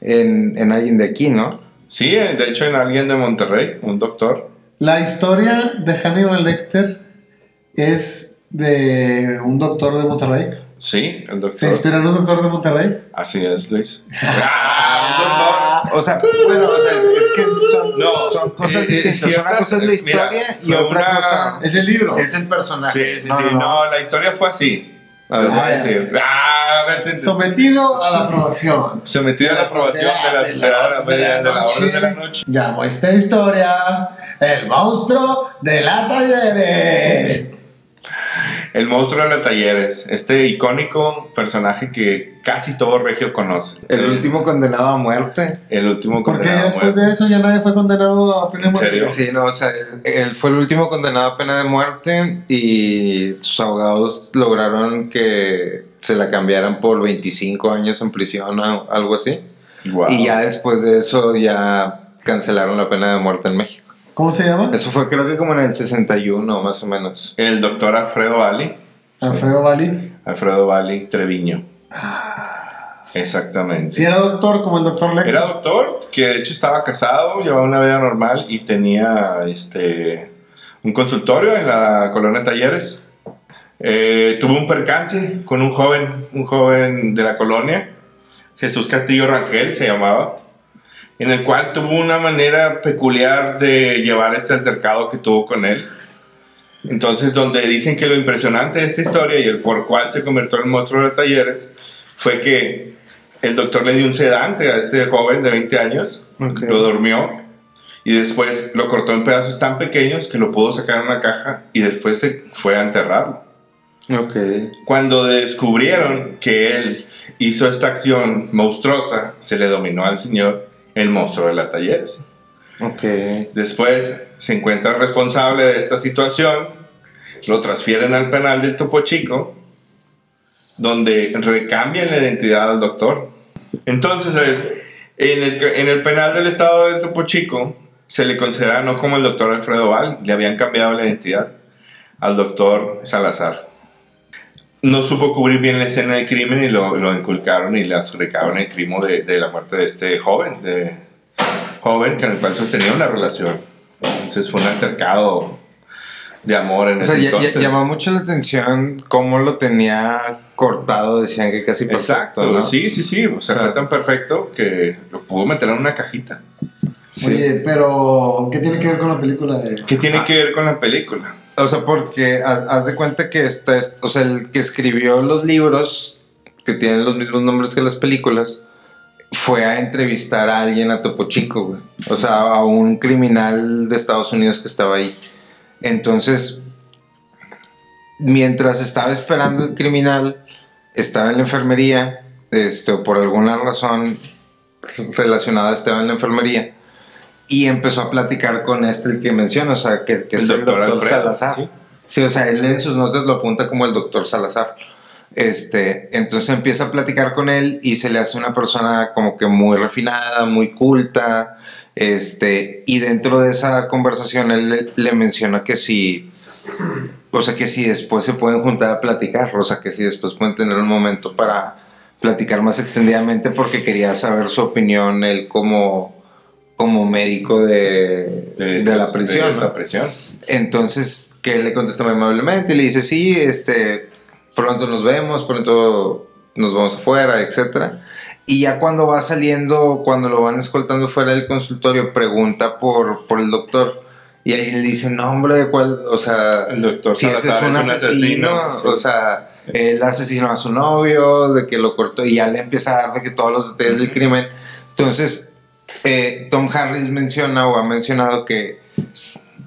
Speaker 2: en alguien de aquí, ¿no?
Speaker 3: Sí, de hecho en alguien de Monterrey, un doctor.
Speaker 1: La historia de Hannibal Lecter es de un doctor de Monterrey.
Speaker 3: Sí, el doctor.
Speaker 1: ¿Se inspiró en un doctor de Monterrey?
Speaker 3: Así es, Luis.
Speaker 2: Un doctor. O sea, bueno, es que son cosas distintas. Una cosa es la historia y otra cosa
Speaker 1: es el libro.
Speaker 2: Es el personaje.
Speaker 3: Sí. No, la historia fue así. A ver,
Speaker 1: sometido a la aprobación.
Speaker 3: Sometido a la aprobación de la sociedad de la orden de la noche.
Speaker 1: Llamo esta historia El monstruo de la Talleres.
Speaker 3: El monstruo de la Talleres, este icónico personaje que casi todo regio conoce.
Speaker 2: El último condenado a muerte.
Speaker 3: El último condenado a muerte.
Speaker 1: Porque después de eso ya nadie fue condenado a pena de muerte.
Speaker 3: ¿En serio?
Speaker 2: Sí, no, o sea, él fue el último condenado a pena de muerte y sus abogados lograron que se la cambiaran por 25 años en prisión o algo así.
Speaker 3: Wow.
Speaker 2: Y ya después de eso ya cancelaron la pena de muerte en México.
Speaker 1: ¿Cómo se llama?
Speaker 2: Eso fue creo que como en el 61 más o menos.
Speaker 3: El doctor Alfredo Ali.
Speaker 1: Alfredo Valli.
Speaker 3: Alfredo Valli Treviño. Exactamente.
Speaker 1: ¿Sí era doctor como el doctor Lecter?
Speaker 3: Era doctor, que de hecho estaba casado, llevaba una vida normal y tenía un consultorio en la colonia Talleres. Tuvo un percance con un joven de la colonia, Jesús Castillo Rangel se llamaba, en el cual tuvo una manera peculiar de llevar este altercado que tuvo con él. Entonces, donde dicen que lo impresionante de esta historia y el por cual se convirtió en el monstruo de Talleres fue que el doctor le dio un sedante a este joven de 20 años, lo durmió y después lo cortó en pedazos tan pequeños que lo pudo sacar en una caja y después se fue a enterrarlo. Cuando descubrieron que él hizo esta acción monstruosa, se le dominó al señor el monstruo de la Talleres. Después se encuentra responsable de esta situación, lo transfieren al penal del Topo Chico, donde recambian la identidad del doctor. Entonces, en el penal del estado del Topo Chico, se le considera no como el doctor Alfredo Valli, le habían cambiado la identidad al doctor Salazar. No supo cubrir bien la escena del crimen y lo inculcaron y le adjudicaron el crimen de la muerte de este joven con el cual sostenía una relación. Entonces fue un altercado de amor en ese entonces.
Speaker 2: Llamó mucho la atención cómo lo tenía cortado, decían que casi perfecto.
Speaker 3: Exacto, ¿no? Sí. O sea, fue tan perfecto que lo pudo meter en una cajita.
Speaker 1: Sí. Oye, pero ¿qué tiene que ver con la película?
Speaker 3: ¿Qué tiene que ver con la película?
Speaker 2: O sea, porque haz de cuenta que el que escribió los libros, que tienen los mismos nombres que las películas, fue a entrevistar a alguien a Topo Chico, güey. O sea, a un criminal de Estados Unidos que estaba ahí. Entonces, mientras estaba esperando el criminal, estaba en la enfermería, o por alguna razón relacionada estaba en la enfermería, y empezó a platicar con el que menciona, o sea, que es el doctor Salazar. Sí, o sea, él en sus notas lo apunta como el doctor Salazar. Entonces empieza a platicar con él y se le hace una persona como que muy refinada, muy culta, y dentro de esa conversación él le menciona que si, o sea, que si después se pueden juntar a platicar, o sea, que si después pueden tener un momento para platicar más extendidamente, porque quería saber su opinión él como médico de la prisión.
Speaker 3: De esta prisión.
Speaker 2: Entonces, que él le contesta muy amablemente y le dice, sí, pronto nos vemos, pronto nos vamos afuera, etcétera. Y ya cuando va saliendo, cuando lo van escoltando fuera del consultorio, pregunta por el doctor. Y ahí le dice, no, hombre, ¿cuál? O sea,
Speaker 3: el doctor
Speaker 2: si ese es un asesino, sí. O sea, él asesinó a su novio, de que lo cortó, y ya le empieza a dar de que todos los detalles del crimen. Entonces, Tom Harris ha mencionado que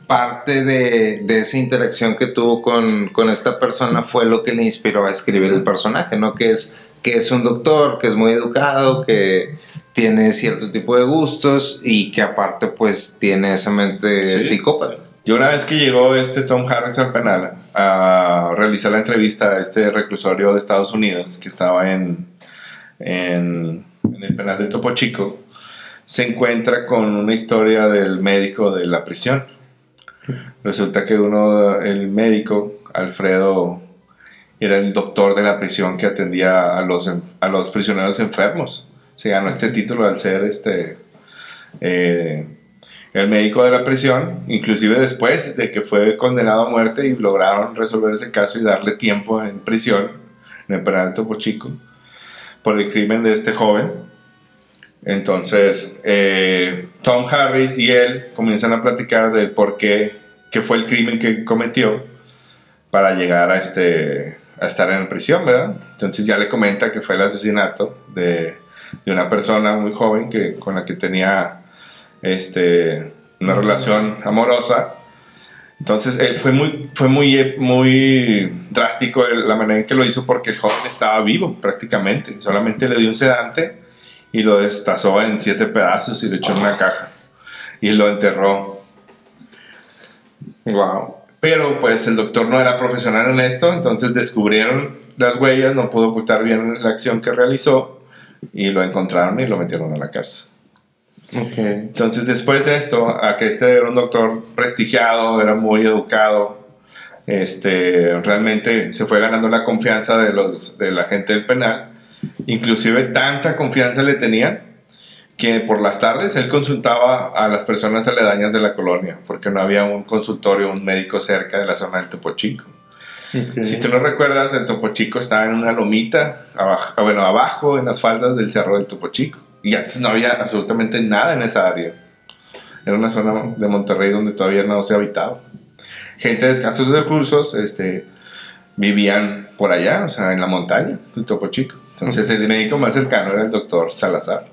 Speaker 2: parte de esa interacción que tuvo con esta persona fue lo que le inspiró a escribir el personaje, ¿no? Que es un doctor, que es muy educado, que tiene cierto tipo de gustos y que aparte pues tiene esa mente psicópata.
Speaker 3: Y una vez que llegó Tom Harris al penal a realizar la entrevista a este reclusorio de Estados Unidos que estaba en el penal del Topo Chico, se encuentra con una historia del médico de la prisión. Resulta que el médico, Alfredo, era el doctor de la prisión que atendía a los prisioneros enfermos. Se ganó este título al ser el médico de la prisión, inclusive después de que fue condenado a muerte y lograron resolver ese caso y darle tiempo en prisión, en el penal de Topo Chico, por el crimen de este joven. Entonces, Tom Harris y él comienzan a platicar del por qué fue el crimen que cometió para llegar a estar en prisión, ¿verdad? Entonces ya le comenta que fue el asesinato de una persona muy joven con la que tenía una relación amorosa. Entonces fue muy drástico la manera en que lo hizo, porque el joven estaba vivo prácticamente, solamente le dio un sedante y lo destazó en 7 pedazos y lo echó en una caja y lo enterró.
Speaker 2: Wow.
Speaker 3: Pero pues el doctor no era profesional en esto, entonces descubrieron las huellas, no pudo ocultar bien la acción que realizó y lo encontraron y lo metieron a la cárcel. Entonces después de esto, a que era un doctor prestigiado, era muy educado, realmente se fue ganando la confianza de la gente del penal. Inclusive tanta confianza le tenían que por las tardes él consultaba a las personas aledañas de la colonia, porque no había un consultorio, un médico cerca de la zona del Topo Chico. Okay. Si tú no recuerdas, el Topo Chico estaba en una lomita, abajo en las faldas del cerro del Topo Chico, y antes no había absolutamente nada en esa área. Era una zona de Monterrey donde todavía no se habitaba. Gente de escasos recursos vivían por allá, o sea, en la montaña del Topo Chico. Entonces el médico más cercano era el doctor Salazar,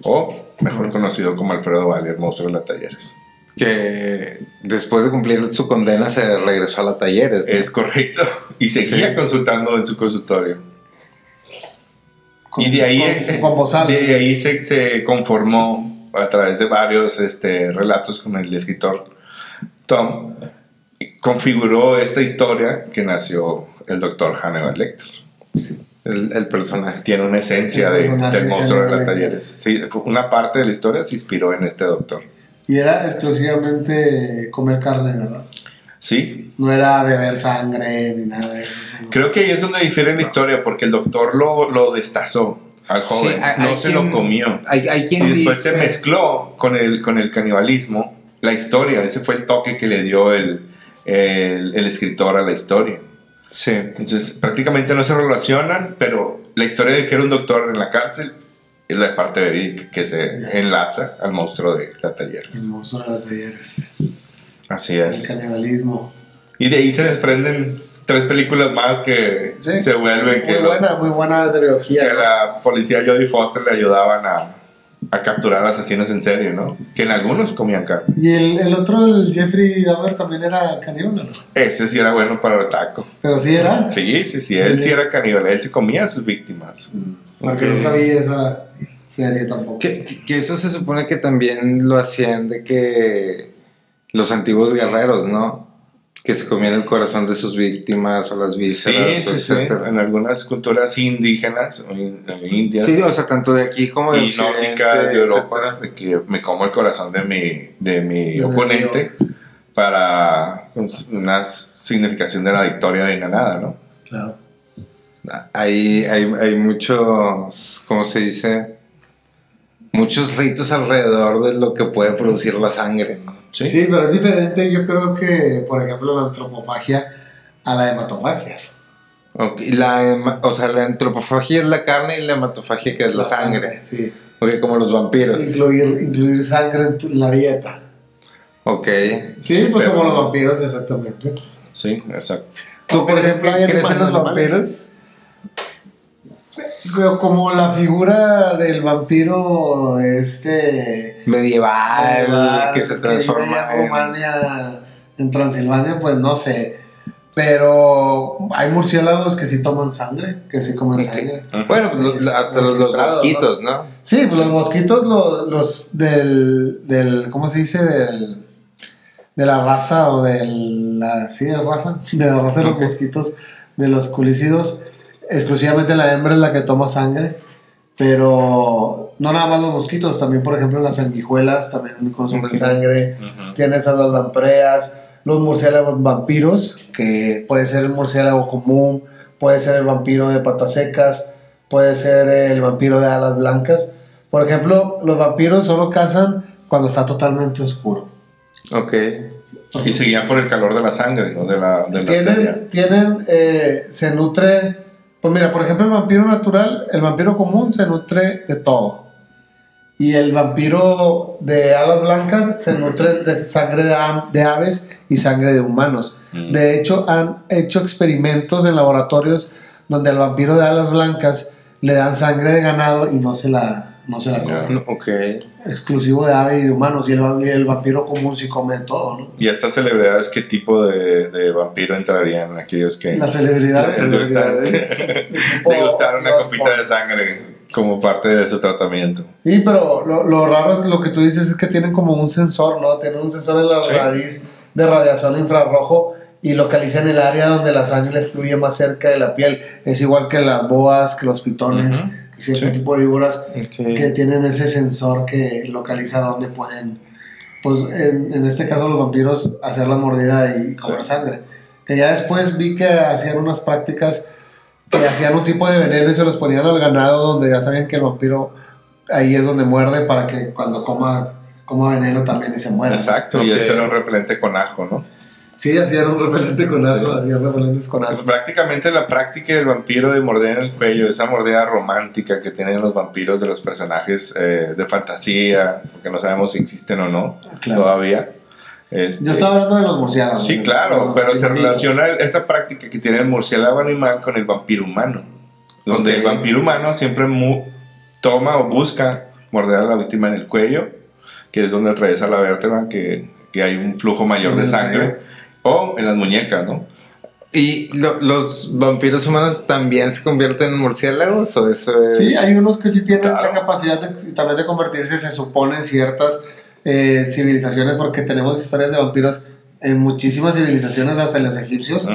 Speaker 3: o mejor conocido como Alfredo Valle, el monstruo de la Talleres.
Speaker 2: Que después de cumplir su condena se regresó a la Talleres, ¿no?
Speaker 3: Es correcto, y seguía consultando en su consultorio. Y de ahí se conformó a través de varios relatos con el escritor Tom, configuró esta historia que nació el doctor Hannibal Lecter. El personaje tiene una esencia del monstruo de las Talleres. Sí, una parte de la historia se inspiró en este doctor.
Speaker 1: Y era exclusivamente comer carne, ¿verdad?
Speaker 3: Sí.
Speaker 1: No era beber sangre ni nada de eso.
Speaker 3: Creo que ahí es donde difiere la historia, porque el doctor lo destazó al joven, no se lo comió.
Speaker 2: Hay quien
Speaker 3: y después
Speaker 2: dice...
Speaker 3: se mezcló con el canibalismo, la historia. Ese fue el toque que le dio el escritor a la historia.
Speaker 2: Sí.
Speaker 3: Entonces prácticamente no se relacionan, pero la historia de que era un doctor en la cárcel es la parte verídica que se enlaza al monstruo de la Talleres.
Speaker 1: El monstruo de la Talleres.
Speaker 3: Así es.
Speaker 1: El canibalismo.
Speaker 3: Y de ahí se desprenden 3 películas más que se vuelven...
Speaker 1: Muy buena trilogía.
Speaker 3: Que la policía Jodie Foster le ayudaban a capturar asesinos en serie, ¿no? Que en algunos comían carne.
Speaker 1: Y el otro, el Jeffrey Dahmer, también era caníbal, ¿no?
Speaker 3: Ese sí era bueno para el taco.
Speaker 1: ¿Pero sí era?
Speaker 3: Sí, él sí era caníbal. Él se comía a sus víctimas.
Speaker 1: Porque nunca vi esa serie tampoco.
Speaker 2: Que eso se supone que también lo hacían de que los antiguos guerreros, ¿no? Que se comían el corazón de sus víctimas o las vísceras, etcétera.
Speaker 3: Sí. En algunas culturas indígenas o indias.
Speaker 2: Sí, o sea, tanto de aquí como de
Speaker 3: Occidente, nórdicas de Europa, de que me como el corazón de mi oponente para una significación de la victoria de nada, ¿no?
Speaker 1: Claro.
Speaker 2: Hay muchos, ¿cómo se dice? Muchos ritos alrededor de lo que puede producir la sangre, ¿no?
Speaker 1: Sí, pero es diferente, yo creo que, por ejemplo, la antropofagia a la hematofagia.
Speaker 2: Okay. O sea, la antropofagia es la carne y la hematofagia que es la sangre.
Speaker 1: Sí.
Speaker 2: Porque como los vampiros.
Speaker 1: Incluir sangre en la dieta.
Speaker 2: Ok.
Speaker 1: Sí, pues como los vampiros, exactamente.
Speaker 3: Sí, exacto.
Speaker 2: ¿Tú, por ejemplo, crees en los vampiros?
Speaker 1: Pero como la figura del vampiro
Speaker 2: medieval que se transforma
Speaker 1: en Rumania, en Transilvania, pues no sé. Pero hay murciélagos que sí toman sangre, que sí comen sangre.
Speaker 2: Bueno, pues hasta los mosquitos, ¿no?
Speaker 1: Sí, pues los mosquitos, los del ¿cómo se dice? De la raza o de la raza de los mosquitos, de los culícidos. Exclusivamente la hembra es la que toma sangre, pero no nada más los mosquitos, también por ejemplo las sanguijuelas también consumen sangre. Tienes a las lampreas, los murciélagos vampiros, que puede ser el murciélago común, puede ser el vampiro de patas secas, puede ser el vampiro de alas blancas. Por ejemplo, los vampiros solo cazan cuando está totalmente oscuro.
Speaker 2: Ok.
Speaker 3: Y se guían por el calor de la sangre, ¿no? de la
Speaker 1: se nutre. Pues mira, por ejemplo, el vampiro natural, el vampiro común se nutre de todo. Y el vampiro de alas blancas se nutre de sangre de aves y sangre de humanos. De hecho, han hecho experimentos en laboratorios donde al vampiro de alas blancas le dan sangre de ganado y no se la comen.
Speaker 2: Okay.
Speaker 1: Exclusivo de ave y de humanos. Y el vampiro común sí come de todo, ¿no?
Speaker 3: ¿Y estas celebridades qué tipo de vampiro entrarían? Aquellos que...
Speaker 1: Las celebridades.
Speaker 3: Degustar una copita de sangre como parte de su tratamiento.
Speaker 1: Sí, pero lo raro es lo que tú dices es que tienen como un sensor, ¿no? Tienen un sensor en la raíz de radiación infrarrojo y localizan el área donde la sangre fluye más cerca de la piel. Es igual que las boas, que los pitones, cierto tipo de víboras que tienen ese sensor que localiza dónde pueden, pues en este caso los vampiros, hacer la mordida y comer sangre. Que ya después vi que hacían unas prácticas que hacían un tipo de veneno y se los ponían al ganado, donde ya sabían que el vampiro ahí es donde muerde, para que cuando coma veneno también y se muera.
Speaker 3: Exacto, y este era un repelente con ajo, ¿no?
Speaker 1: Sí, hacían un repelente con ajo, hacían repelentes con ajo.
Speaker 3: Pues prácticamente la práctica del vampiro de morder en el cuello, esa mordida romántica que tienen los vampiros de los personajes de fantasía, porque no sabemos si existen o no todavía.
Speaker 1: Yo estaba hablando de los murciélagos.
Speaker 3: Sí, claro, pero se relaciona esa práctica que tiene el murciélago animal con el vampiro humano, donde el vampiro humano siempre toma o busca morder a la víctima en el cuello, que es donde atraviesa la vértebra, que hay un flujo mayor de sangre, o en las muñecas, ¿no?
Speaker 2: ¿Y los vampiros humanos también se convierten en murciélagos o eso es...?
Speaker 1: Sí, hay unos que sí tienen la capacidad también de convertirse, se supone, en ciertas civilizaciones, porque tenemos historias de vampiros en muchísimas civilizaciones, hasta en los egipcios,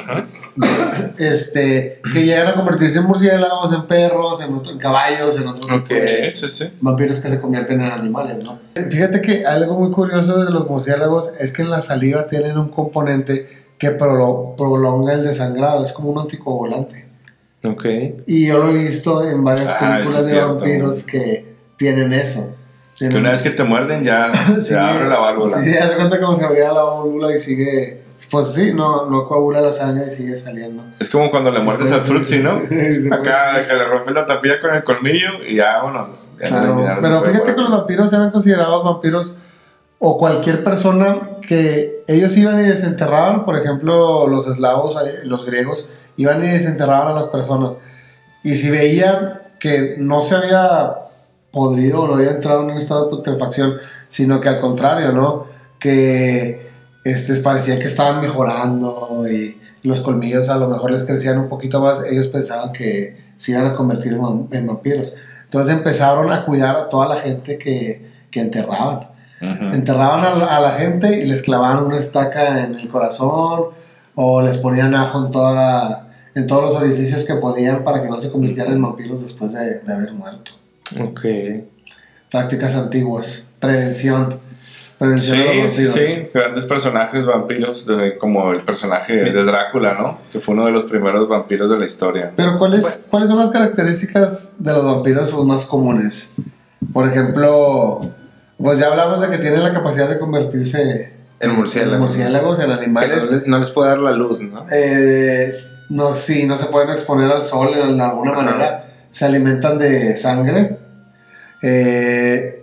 Speaker 1: que llegan a convertirse en murciélagos, en perros, en caballos, en otros vampiros que se convierten en animales, ¿no? Fíjate que algo muy curioso de los murciélagos es que en la saliva tienen un componente que prolonga el desangrado, es como un anticoagulante. Y yo lo he visto en varias películas de vampiros que tienen eso.
Speaker 3: Que una vez que te muerden ya se abre la válvula.
Speaker 1: Sí, haz cuenta como se abría la válvula y sigue. Pues sí, no coagula la sangre y sigue saliendo.
Speaker 3: Es como cuando le muerdes al Fruitsy, ¿no? Acá que le rompes la tapilla con el colmillo y ya vámonos.
Speaker 1: Claro, pero fíjate que los vampiros eran considerados vampiros, o cualquier persona que ellos iban y desenterraban. Por ejemplo, los eslavos, los griegos, iban y desenterraban a las personas. Y si veían que no se había podrido o no había entrado en un estado de putrefacción, sino que al contrario, ¿no? Que parecía que estaban mejorando y los colmillos a lo mejor les crecían un poquito más, ellos pensaban que se iban a convertir en vampiros. Entonces empezaron a cuidar a toda la gente que enterraban. Enterraban a la gente y les clavaban una estaca en el corazón, o les ponían ajo en todos los orificios que podían, para que no se convirtieran en vampiros después de haber muerto. Prácticas antiguas. Prevención de los vampiros.
Speaker 3: Sí, grandes personajes vampiros, como el personaje de Drácula, ¿no? Que fue uno de los primeros vampiros de la historia.
Speaker 1: Pero ¿cuáles son las características de los vampiros más comunes? Por ejemplo, pues ya hablamos de que tienen la capacidad de convertirse
Speaker 2: en
Speaker 1: murciélagos, en animales.
Speaker 2: No les puede dar la luz, ¿no?
Speaker 1: No se pueden exponer al sol en alguna manera. Se alimentan de sangre.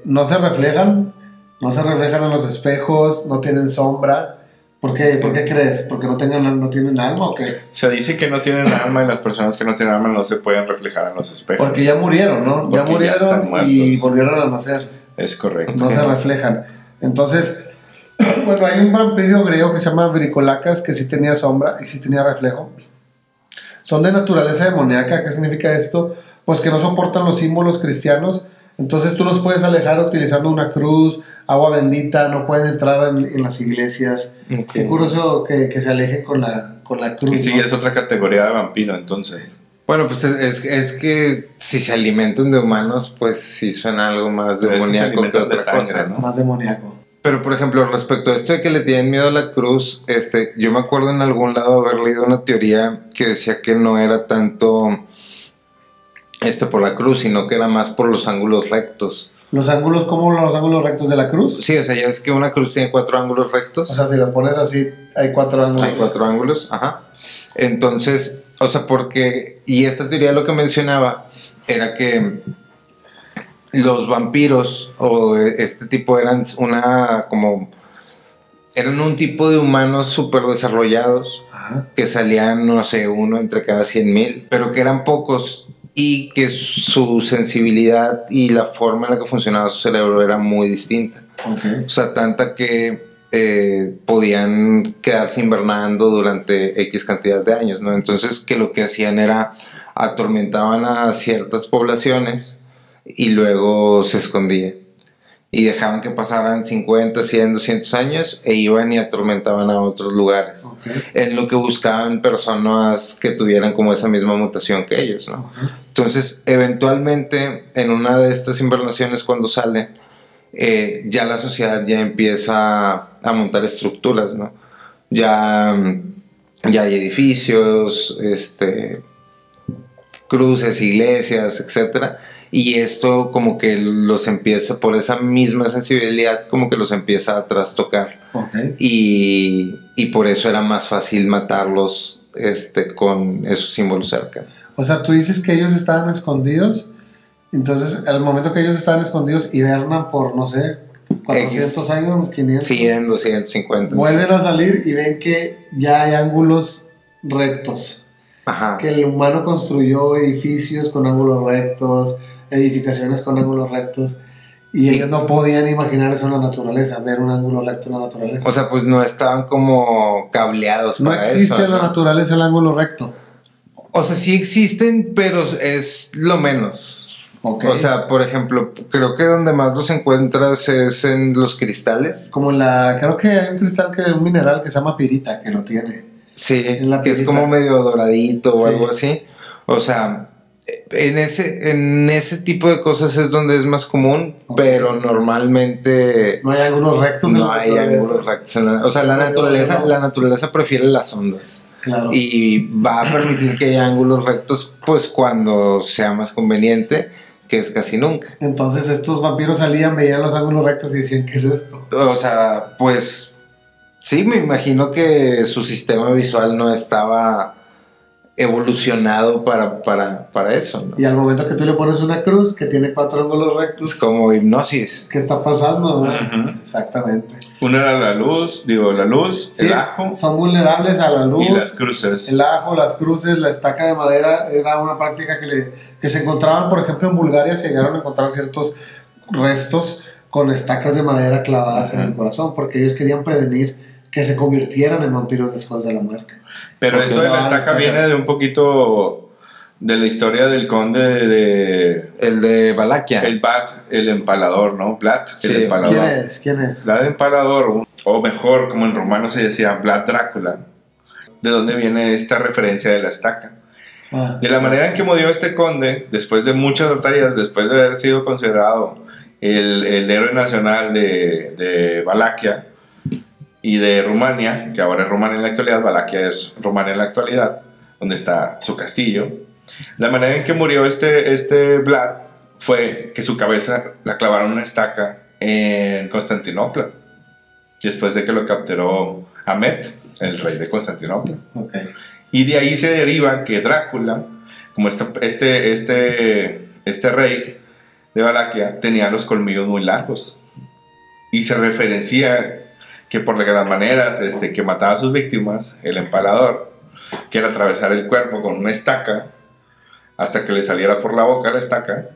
Speaker 1: No se reflejan en los espejos, no tienen sombra. ¿Por qué crees? ¿Porque no tienen alma o qué?
Speaker 3: Se dice que no tienen alma, y las personas que no tienen alma no se pueden reflejar en los espejos.
Speaker 1: Porque ya murieron, ¿no? Ya murieron y volvieron a nacer.
Speaker 3: Es correcto.
Speaker 1: No se reflejan. Entonces, bueno, hay un vampiro griego que se llama Bricolacas, que sí tenía sombra y sí tenía reflejo. Son de naturaleza demoníaca. ¿Qué significa esto? Pues que no soportan los símbolos cristianos. Entonces tú los puedes alejar utilizando una cruz, agua bendita. No pueden entrar en las iglesias. Qué curioso que se alejen con la cruz.
Speaker 3: Y sí, ¿no? Es otra categoría de vampiro, entonces.
Speaker 2: Bueno, pues es que si se alimentan de humanos, pues sí suena algo más demoníaco que otra cosa, ¿no?
Speaker 1: Más demoníaco.
Speaker 2: Pero, por ejemplo, respecto a esto de que le tienen miedo a la cruz, yo me acuerdo en algún lado haber leído una teoría que decía que no era tanto por la cruz, sino que era más por los ángulos rectos.
Speaker 1: ¿Los ángulos, como los ángulos rectos de la cruz?
Speaker 2: Sí, o sea, ya ves que una cruz tiene 4 ángulos rectos.
Speaker 1: O sea, si las pones así, hay 4 ángulos.
Speaker 2: Hay 4 ángulos, ajá. Entonces, o sea, y esta teoría lo que mencionaba era que los vampiros o este tipo eran un tipo de humanos súper desarrollados, que salían, no sé, uno entre cada 100,000, pero que eran pocos, y que su sensibilidad y la forma en la que funcionaba su cerebro era muy distinta. O sea, tanta que podían quedarse invernando durante X cantidad de años, ¿no? Entonces, que lo que hacían era atormentaban a ciertas poblaciones y luego se escondían y dejaban que pasaran 50, 100, 200 años e iban y atormentaban a otros lugares, en lo que buscaban personas que tuvieran como esa misma mutación que ellos, ¿no? Entonces, eventualmente, en una de estas invernaciones, cuando salen, ya la sociedad ya empieza a montar estructuras, ¿no? Ya ya hay edificios, cruces, iglesias, etcétera. Y esto como que los empieza, por esa misma sensibilidad, como que los empieza a trastocar.
Speaker 1: Okay.
Speaker 2: Y por eso era más fácil matarlos con esos símbolos cerca.
Speaker 1: O sea, tú dices que ellos estaban escondidos. Entonces, al momento que ellos estaban escondidos, hibernan por, no sé, 400 años, unos 500.
Speaker 2: 100, 250.
Speaker 1: Vuelven a salir y ven que ya hay ángulos rectos.
Speaker 2: Ajá.
Speaker 1: Que el humano construyó edificios con ángulos rectos, edificaciones con ángulos rectos, y ellos no podían imaginar eso en la naturaleza, ver un ángulo recto en la naturaleza.
Speaker 2: O sea, pues no estaban como cableados
Speaker 1: no
Speaker 2: para
Speaker 1: existe
Speaker 2: eso,
Speaker 1: en la naturaleza el ángulo recto.
Speaker 2: O sea, sí existen, pero es lo menos.
Speaker 1: Okay.
Speaker 2: O sea, por ejemplo, creo que donde más los encuentras es en los cristales.
Speaker 1: Como creo que hay un cristal, un mineral que se llama pirita, que lo tiene.
Speaker 2: Sí,
Speaker 1: en la
Speaker 2: que
Speaker 1: pirita.
Speaker 2: es como medio doradito o
Speaker 1: Sí.
Speaker 2: algo así. O sea, en ese tipo de cosas es donde es más común,
Speaker 1: Okay.
Speaker 2: Pero normalmente
Speaker 1: No hay ángulos rectos en
Speaker 2: no
Speaker 1: la
Speaker 2: hay
Speaker 1: naturaleza.
Speaker 2: ángulos rectos. O sea, la naturaleza prefiere las ondas.
Speaker 1: Claro.
Speaker 2: Y va a permitir que haya ángulos rectos, pues cuando sea más conveniente, que es casi nunca.
Speaker 1: Entonces estos vampiros salían, veían los ángulos rectos y decían, ¿qué es esto?
Speaker 2: O sea, pues sí, me imagino que su sistema visual no estaba evolucionado para eso, ¿no?
Speaker 1: Y al momento que tú le pones una cruz que tiene 4 ángulos rectos,
Speaker 2: Es como hipnosis.
Speaker 1: ¿qué está pasando?
Speaker 3: Uh-huh.
Speaker 1: Exactamente.
Speaker 3: Una era la luz,
Speaker 1: Sí,
Speaker 3: el ajo
Speaker 1: son vulnerables a la luz.
Speaker 3: y las cruces.
Speaker 1: El ajo, las cruces, la estaca de madera era una práctica que se encontraban, por ejemplo, en Bulgaria se llegaron a encontrar ciertos restos con estacas de madera clavadas en el corazón, porque ellos querían prevenir que se convirtieran en vampiros después de la muerte.
Speaker 3: Pero
Speaker 1: Porque
Speaker 3: eso de la estaca viene de un poquito de la historia del conde de
Speaker 2: El de Valaquia.
Speaker 3: el Bat, el empalador, ¿no? Vlad,
Speaker 2: Sí.
Speaker 3: el empalador.
Speaker 1: ¿Quién es?
Speaker 3: Vlad el empalador, o mejor, como en romano se decía, Vlad Drácula. ¿De dónde viene esta referencia de la estaca?
Speaker 1: Ah,
Speaker 3: De la manera en que murió este conde, después de muchas batallas, después de haber sido considerado el héroe nacional de Valaquia y de Rumania, que ahora es Rumania en la actualidad, Valaquia es Rumania en la actualidad, donde está su castillo. La manera en que murió este Vlad fue que su cabeza la clavaron una estaca en Constantinopla, después de que lo capturó Ahmed, el rey de Constantinopla.
Speaker 1: ok.
Speaker 3: Y de ahí se deriva que Drácula, como este rey de Valaquia, tenía los colmillos muy largos. Y se referencia que por las maneras que mataba a sus víctimas, el empalador, que era atravesar el cuerpo con una estaca hasta que le saliera por la boca la estaca,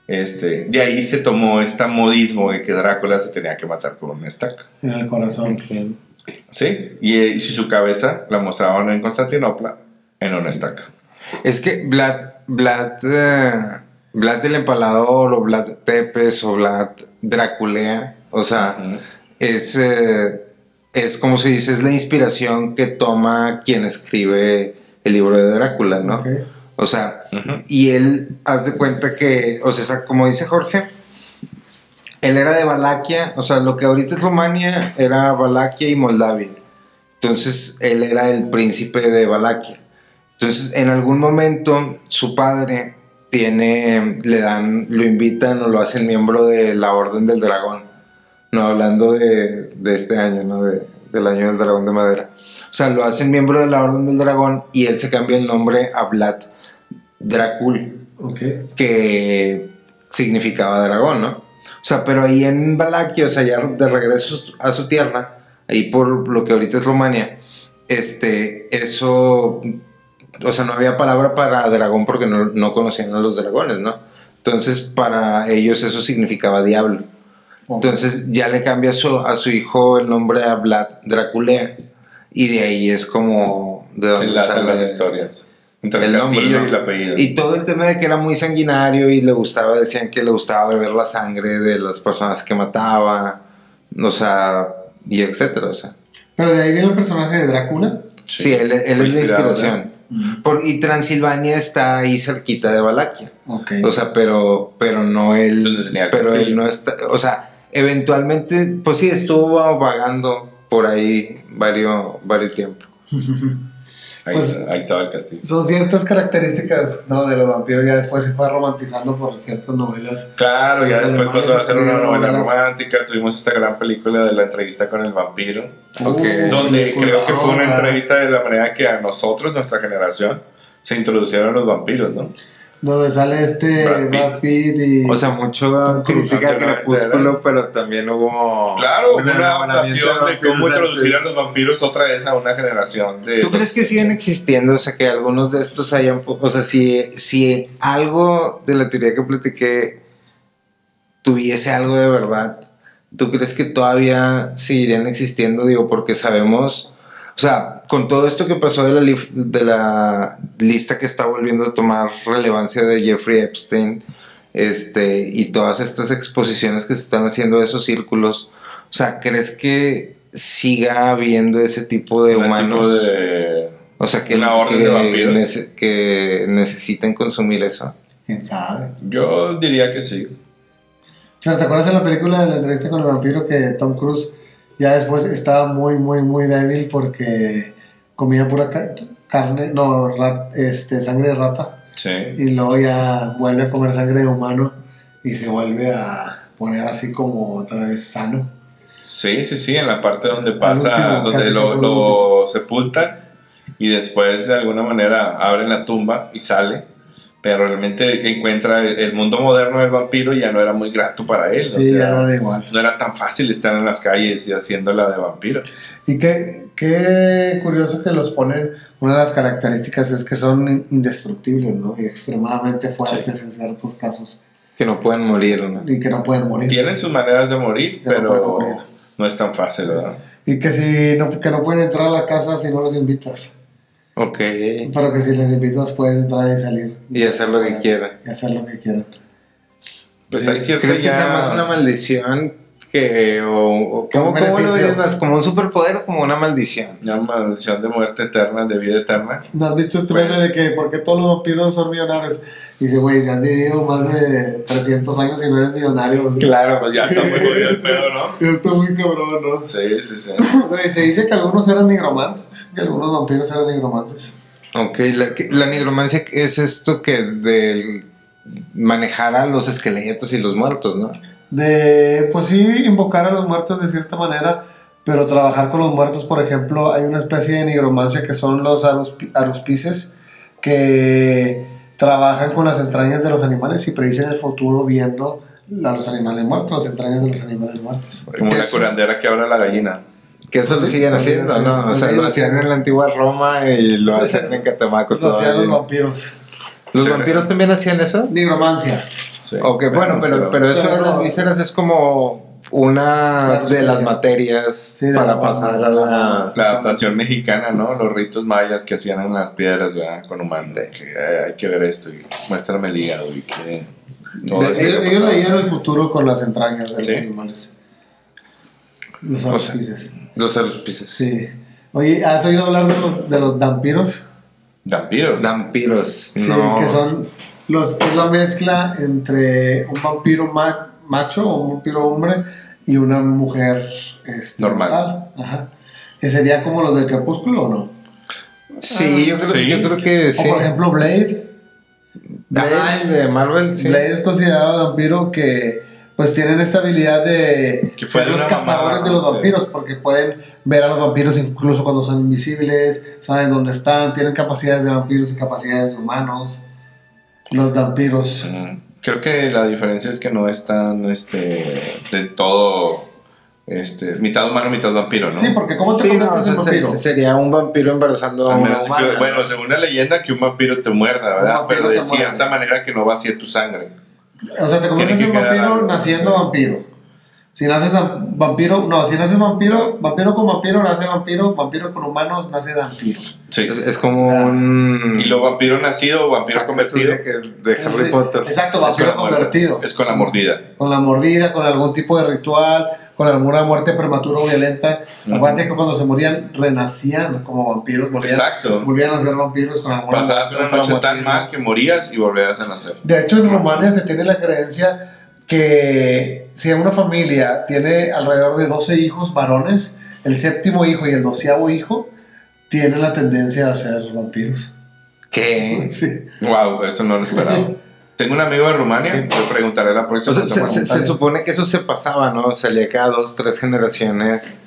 Speaker 3: de ahí se tomó este modismo de que Drácula se tenía que matar con una estaca.
Speaker 1: En el corazón.
Speaker 3: Sí, y si su cabeza la mostraban en Constantinopla en una estaca.
Speaker 2: Es que Vlad el Empalador o Vlad Tepes o Vlad Draculea, o sea, es como se dice, es la inspiración que toma quien escribe el libro de Drácula, ¿no?
Speaker 1: Okay.
Speaker 2: O sea, y él, haz de cuenta que, o sea, como dice Jorge, él era de Valaquia, o sea, lo que ahorita es Rumania era Valaquia y Moldavia. Entonces, él era el príncipe de Valaquia. Entonces, en algún momento, su padre lo invitan o lo hacen miembro de la Orden del Dragón. No, hablando de este año, ¿no? Del año del dragón de madera. O sea, lo hacen miembro de la Orden del Dragón y él se cambia el nombre a Vlad Dracul,
Speaker 1: Okay.
Speaker 2: que significaba dragón, ¿no? O sea, pero ahí en Valaquia, o sea, ya de regreso a su tierra, ahí por lo que ahorita es Rumania, eso, o sea, no había palabra para dragón porque no conocían a los dragones, ¿no? Entonces, para ellos eso significaba diablo. Entonces, ya le cambia a su hijo el nombre a Vlad Draculea, y de ahí es como de donde
Speaker 3: Se enlazan
Speaker 2: sale
Speaker 3: las historias. Entre el
Speaker 2: nombre,
Speaker 3: castillo,
Speaker 2: ¿no?
Speaker 3: y el apellido.
Speaker 2: Y todo el tema de que era muy sanguinario y decían que le gustaba beber la sangre de las personas que mataba, o sea, y etcétera, o sea.
Speaker 1: Pero de ahí viene el personaje de Drácula.
Speaker 2: Sí, él es la inspiración. Y Transilvania está ahí cerquita de Valaquia.
Speaker 1: Okay.
Speaker 2: O sea, pero no él.
Speaker 3: Donde tenía el
Speaker 2: Pero
Speaker 3: castillo.
Speaker 2: él no está. O sea, eventualmente, pues sí, estuvo vagando por ahí varios tiempo.
Speaker 3: Ahí estaba el castillo.
Speaker 1: Son ciertas características, ¿no? De los vampiros. Ya después se fue romantizando por ciertas novelas.
Speaker 3: Claro, ya después pasó a ser una novela romántica. Tuvimos esta gran película de La entrevista con el vampiro. Donde creo que fue una entrevista de la manera que a nosotros, nuestra generación, se introducieron los vampiros, ¿no?
Speaker 1: Donde sale Brad Pitt y...
Speaker 2: O sea, mucho crítica al Crepúsculo, pero también hubo...
Speaker 3: Claro, una adaptación de cómo introducir a los vampiros otra vez a una generación de...
Speaker 2: ¿Tú crees que siguen existiendo? O sea, que algunos de estos hayan... O sea, si algo de la teoría que platiqué tuviese algo de verdad, ¿tú crees que todavía seguirían existiendo? Digo, porque sabemos... O sea, con todo esto que pasó de la lista que está volviendo a tomar relevancia de Jeffrey Epstein, y todas estas exposiciones que se están haciendo de esos círculos, o sea, ¿crees que siga habiendo ese tipo de humanos? O sea, que
Speaker 3: una orden de vampiros
Speaker 2: que necesiten consumir eso.
Speaker 1: ¿Quién sabe?
Speaker 3: Yo diría que sí.
Speaker 1: ¿Te acuerdas de la película de La entrevista con el vampiro que Tom Cruise ya después estaba muy, muy, muy débil porque comía pura carne, sangre de rata?
Speaker 3: Sí.
Speaker 1: Y luego ya vuelve a comer sangre de humano y se vuelve a poner así como otra vez sano.
Speaker 3: Sí, en la parte donde pasa, donde lo sepultan y después de alguna manera abren la tumba y sale. Pero realmente que encuentra el mundo moderno del vampiro ya no era muy grato para él.
Speaker 1: Sí, ya no era igual.
Speaker 3: No era tan fácil estar en las calles y haciéndola de vampiro.
Speaker 1: Y qué curioso que los ponen. Una de las características es que son indestructibles, ¿no? Y extremadamente fuertes en ciertos casos.
Speaker 2: Que no pueden morir, ¿no?
Speaker 1: Y que no pueden morir.
Speaker 3: Tienen sus maneras de morir, pero no es tan fácil, ¿verdad?
Speaker 1: Y que que no pueden entrar a la casa si no los invitas.
Speaker 2: Ok.
Speaker 1: Pero que si les invitas pueden entrar y salir.
Speaker 2: Y hacer lo que quieran.
Speaker 1: Y hacer lo que quieran.
Speaker 3: Pues hay cierto.
Speaker 2: ¿Crees que sea más una maldición que ¿cómo lo ves más? ¿Como un superpoder o como una maldición?
Speaker 3: Una maldición de muerte eterna, de vida eterna.
Speaker 1: ¿No has visto este meme de que por qué todos los vampiros son millonarios? Dice, güey, se han vivido más de 300 años y no eres millonario. O sea,
Speaker 3: claro, pues ya está muy jodido el pedo, ¿no?
Speaker 1: Ya está muy cabrón, ¿no?
Speaker 3: Sí.
Speaker 1: Se dice que algunos eran nigromantes, que algunos vampiros eran nigromantes.
Speaker 2: Ok, la nigromancia es esto que de manejar a los esqueletos y los muertos, ¿no?
Speaker 1: Pues sí, invocar a los muertos de cierta manera, pero trabajar con los muertos, por ejemplo, hay una especie de nigromancia que son los aruspices, que trabajan con las entrañas de los animales y predicen el futuro viendo a los animales muertos, las entrañas de los animales muertos.
Speaker 3: Como una curandera que abra la gallina.
Speaker 2: Que eso lo siguen haciendo, ¿no? O sea, lo hacían en la antigua Roma y lo hacen en Catemaco.
Speaker 1: Lo hacían los vampiros.
Speaker 2: ¿Los vampiros también hacían eso?
Speaker 1: Nigromancia.
Speaker 2: Sí. Ok, bueno, pero eso de las vísceras es como una de las materias para pasar a la
Speaker 3: adaptación mexicana, ¿no? Los ritos mayas que hacían en las piedras, ¿verdad? Con humanos. Que hay que ver esto y muéstrame el hígado y que...
Speaker 1: Ellos leían el futuro con las entrañas de los animales. Los aruspices.
Speaker 2: Los aruspices.
Speaker 1: Sí. Oye, ¿has oído hablar de los vampiros?
Speaker 3: ¿Vampiros?
Speaker 1: Sí, no. Que son es la mezcla entre un vampiro macho o un vampiro hombre y una mujer
Speaker 3: normal.
Speaker 1: Ajá. ¿Que sería como los del Crepúsculo o no?
Speaker 2: Sí, yo creo que sí.
Speaker 1: O por ejemplo Blade,
Speaker 2: el de Marvel, sí.
Speaker 1: Blade es considerado vampiro que pues tienen esta habilidad de ser los cazadores de los vampiros, porque pueden ver a los vampiros incluso cuando son invisibles, saben dónde están, tienen capacidades de vampiros y capacidades de humanos. Los vampiros.
Speaker 3: Creo que la diferencia es que no están de todo mitad humano, mitad vampiro, ¿no?
Speaker 1: Sí, porque ¿cómo te conviertes en vampiro?
Speaker 2: Sería un vampiro embarazando a una humana.
Speaker 3: Bueno, según la leyenda, que un vampiro te muerda, ¿verdad? Pero de cierta manera que no vacíe tu sangre.
Speaker 1: O sea, te conviertes en vampiro naciendo vampiro. Si naces vampiro con vampiro nace vampiro, vampiro con humanos nace vampiro.
Speaker 3: Sí.
Speaker 2: Es como un...
Speaker 3: Y lo vampiro nacido, vampiro convertido.
Speaker 2: De Harry Potter.
Speaker 1: Exacto, vampiro convertido.
Speaker 3: Es con la mordida.
Speaker 1: Con la mordida, con algún tipo de ritual, con alguna muerte prematura o violenta. Aparte que cuando se morían, renacían como vampiros. Volvían a ser vampiros con alguna muerte.
Speaker 3: Pasabas una noche tan mal que morías y volvías a nacer.
Speaker 1: De hecho, en Rumania se tiene la creencia que si una familia tiene alrededor de 12 hijos varones, el séptimo hijo y el 12º hijo tienen la tendencia a ser vampiros.
Speaker 2: ¿Qué?
Speaker 1: Sí.
Speaker 3: Wow, eso no lo esperaba. Tengo un amigo de Rumania, le preguntaré la próxima semana.
Speaker 2: Se supone que eso se pasaba, ¿no? Salía cada 2, 3 generaciones.